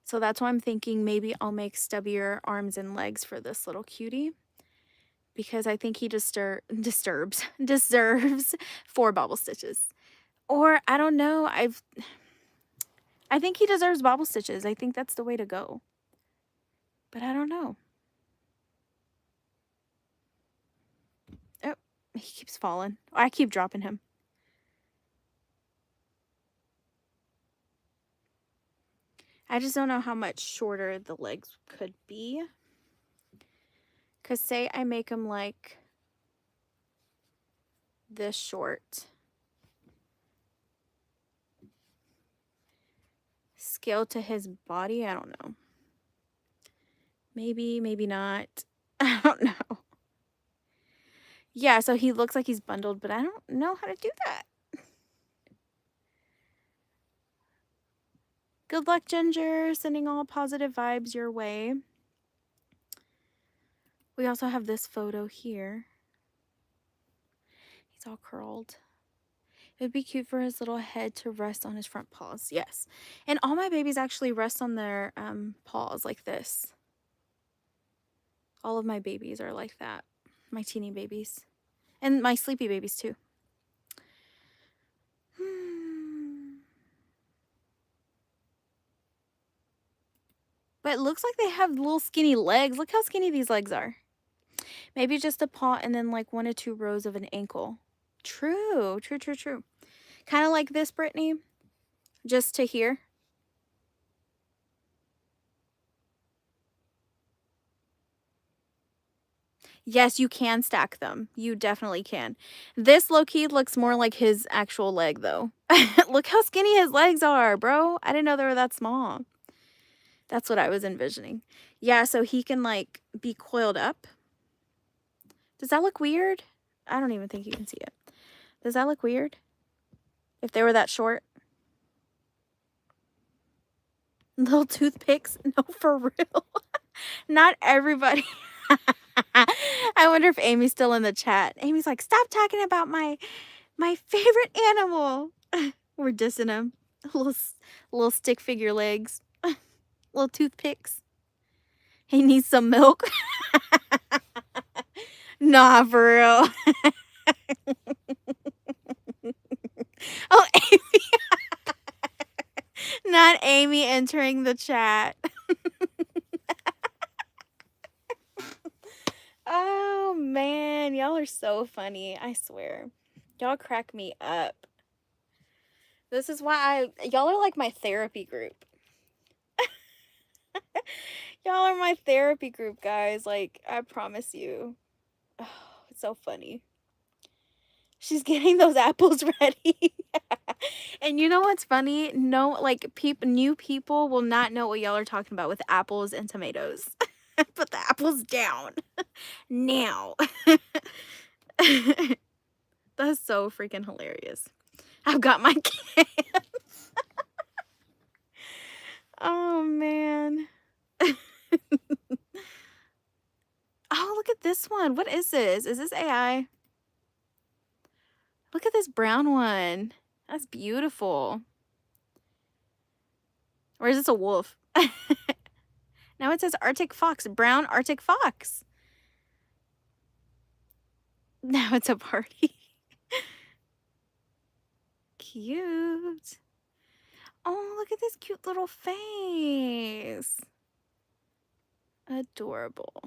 A: So that's why I'm thinking maybe I'll make stubbier arms and legs for this little cutie, because I think he deserves 4 bobble stitches. Or I don't know, I think he deserves bobble stitches. I think that's the way to go. But I don't know. Oh, he keeps falling. I keep dropping him. I just don't know how much shorter the legs could be. Because say I make him like this short. Scale to his body, I don't know. Maybe, maybe not. I don't know. Yeah, so he looks like he's bundled, but I don't know how to do that. Good luck, Ginger. Sending all positive vibes your way. We also have this photo here. He's all curled. It would be cute for his little head to rest on his front paws. Yes. And all my babies actually rest on their paws like this. All of my babies are like that. My teeny babies. And my sleepy babies too. But it looks like they have little skinny legs. Look how skinny these legs are. Maybe just a paw and then like 1 or 2 rows of an ankle. True. Kind of like this, Brittany. Just to here. Yes, you can stack them. You definitely can. This low-key looks more like his actual leg, though. Look how skinny his legs are, bro. I didn't know they were that small. That's what I was envisioning. Yeah, so he can, like, be coiled up. Does that look weird? I don't even think you can see it. Does that look weird? If they were that short? Little toothpicks? No, for real. Not everybody. I wonder if Amy's still in the chat. Amy's like, stop talking about my favorite animal. We're dissing him. Little stick figure legs. Little toothpicks. He needs some milk. Nah, for real. Oh, Amy. Not Amy entering the chat. Oh, man. Y'all are so funny. I swear. Y'all crack me up. This is why y'all are like my therapy group. Y'all are my therapy group, guys. Like, I promise you. Oh, it's so funny. She's getting those apples ready. And you know what's funny? No, like, new people will not know what y'all are talking about with apples and tomatoes. Put the apples down. Now. That's so freaking hilarious. I've got my cans. Oh, man. Oh, look at this one. What is this? Is this AI? Look at this brown one. That's beautiful. Or is this a wolf? Now it says Arctic fox. Brown Arctic fox. Now it's a party. Cute. Oh, look at this cute little face. Adorable.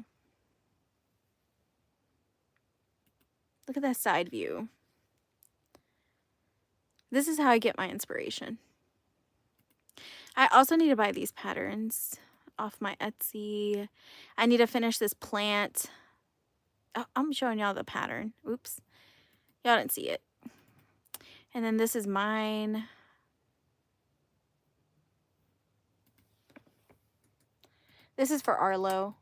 A: Look at that side view. This is how I get my inspiration. I also need to buy these patterns off my Etsy. I need to finish this plant. Oh, I'm showing y'all the pattern. Oops. Y'all didn't see it. And then this is mine. This is for Arlo.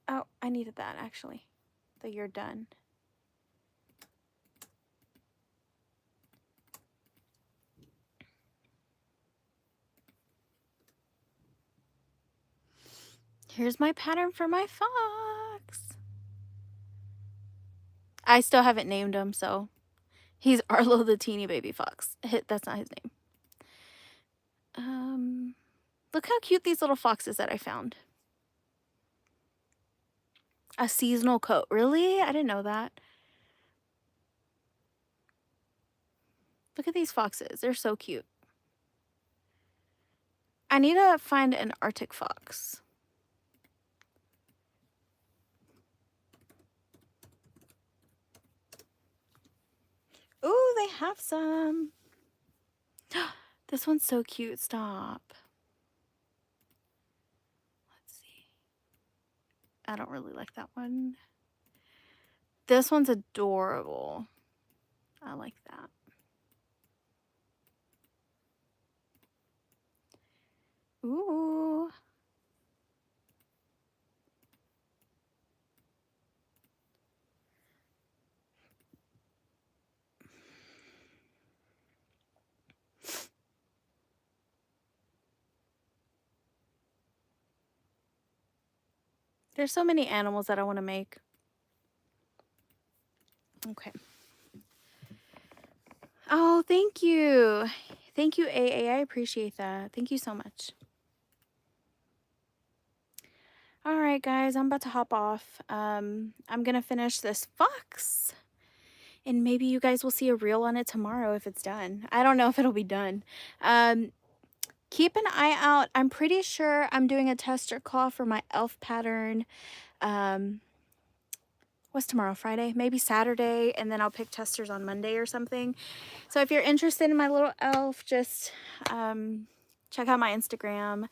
A: Oh, I needed that actually. The you're done. Here's my pattern for my fox. I still haven't named him, so he's Arlo the teeny baby fox. That's not his name. Look how cute these little foxes that I found. A seasonal coat. Really? I didn't know that. Look at these foxes. They're so cute. I need to find an Arctic fox. Ooh, they have some. This one's so cute. Stop. Let's see. I don't really like that one. This one's adorable. I like that. Ooh. There's so many animals that I want to make. Okay. Oh, thank you. Thank you, AA. I appreciate that. Thank you so much. All right, guys, I'm about to hop off. I'm going to finish this fox. And maybe you guys will see a reel on it tomorrow if it's done. I don't know if it'll be done. Keep an eye out. I'm pretty sure I'm doing a tester call for my elf pattern. What's tomorrow? Friday? Maybe Saturday. And then I'll pick testers on Monday or something. So if you're interested in my little elf, just check out my Instagram.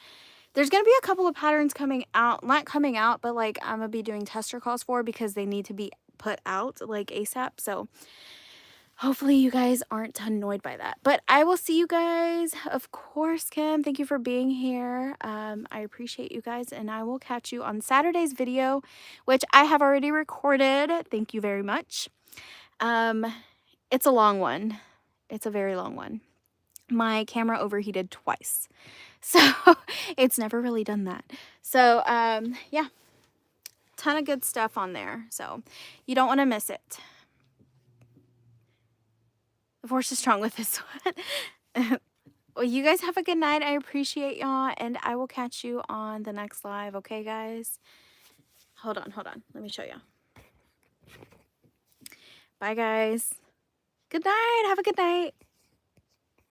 A: There's going to be a couple of patterns coming out. Not coming out, but like I'm going to be doing tester calls for because they need to be put out like ASAP. So hopefully you guys aren't annoyed by that. But I will see you guys. Of course, Kim, thank you for being here. I appreciate you guys. And I will catch you on Saturday's video, which I have already recorded. Thank you very much. It's a long one. It's a very long one. My camera overheated twice. So it's never really done that. So yeah, ton of good stuff on there. So you don't want to miss it. The force is strong with this one. Well, you guys have a good night. I appreciate y'all. And I will catch you on the next live. Okay, guys? Hold on. Let me show you. Bye, guys. Good night. Have a good night.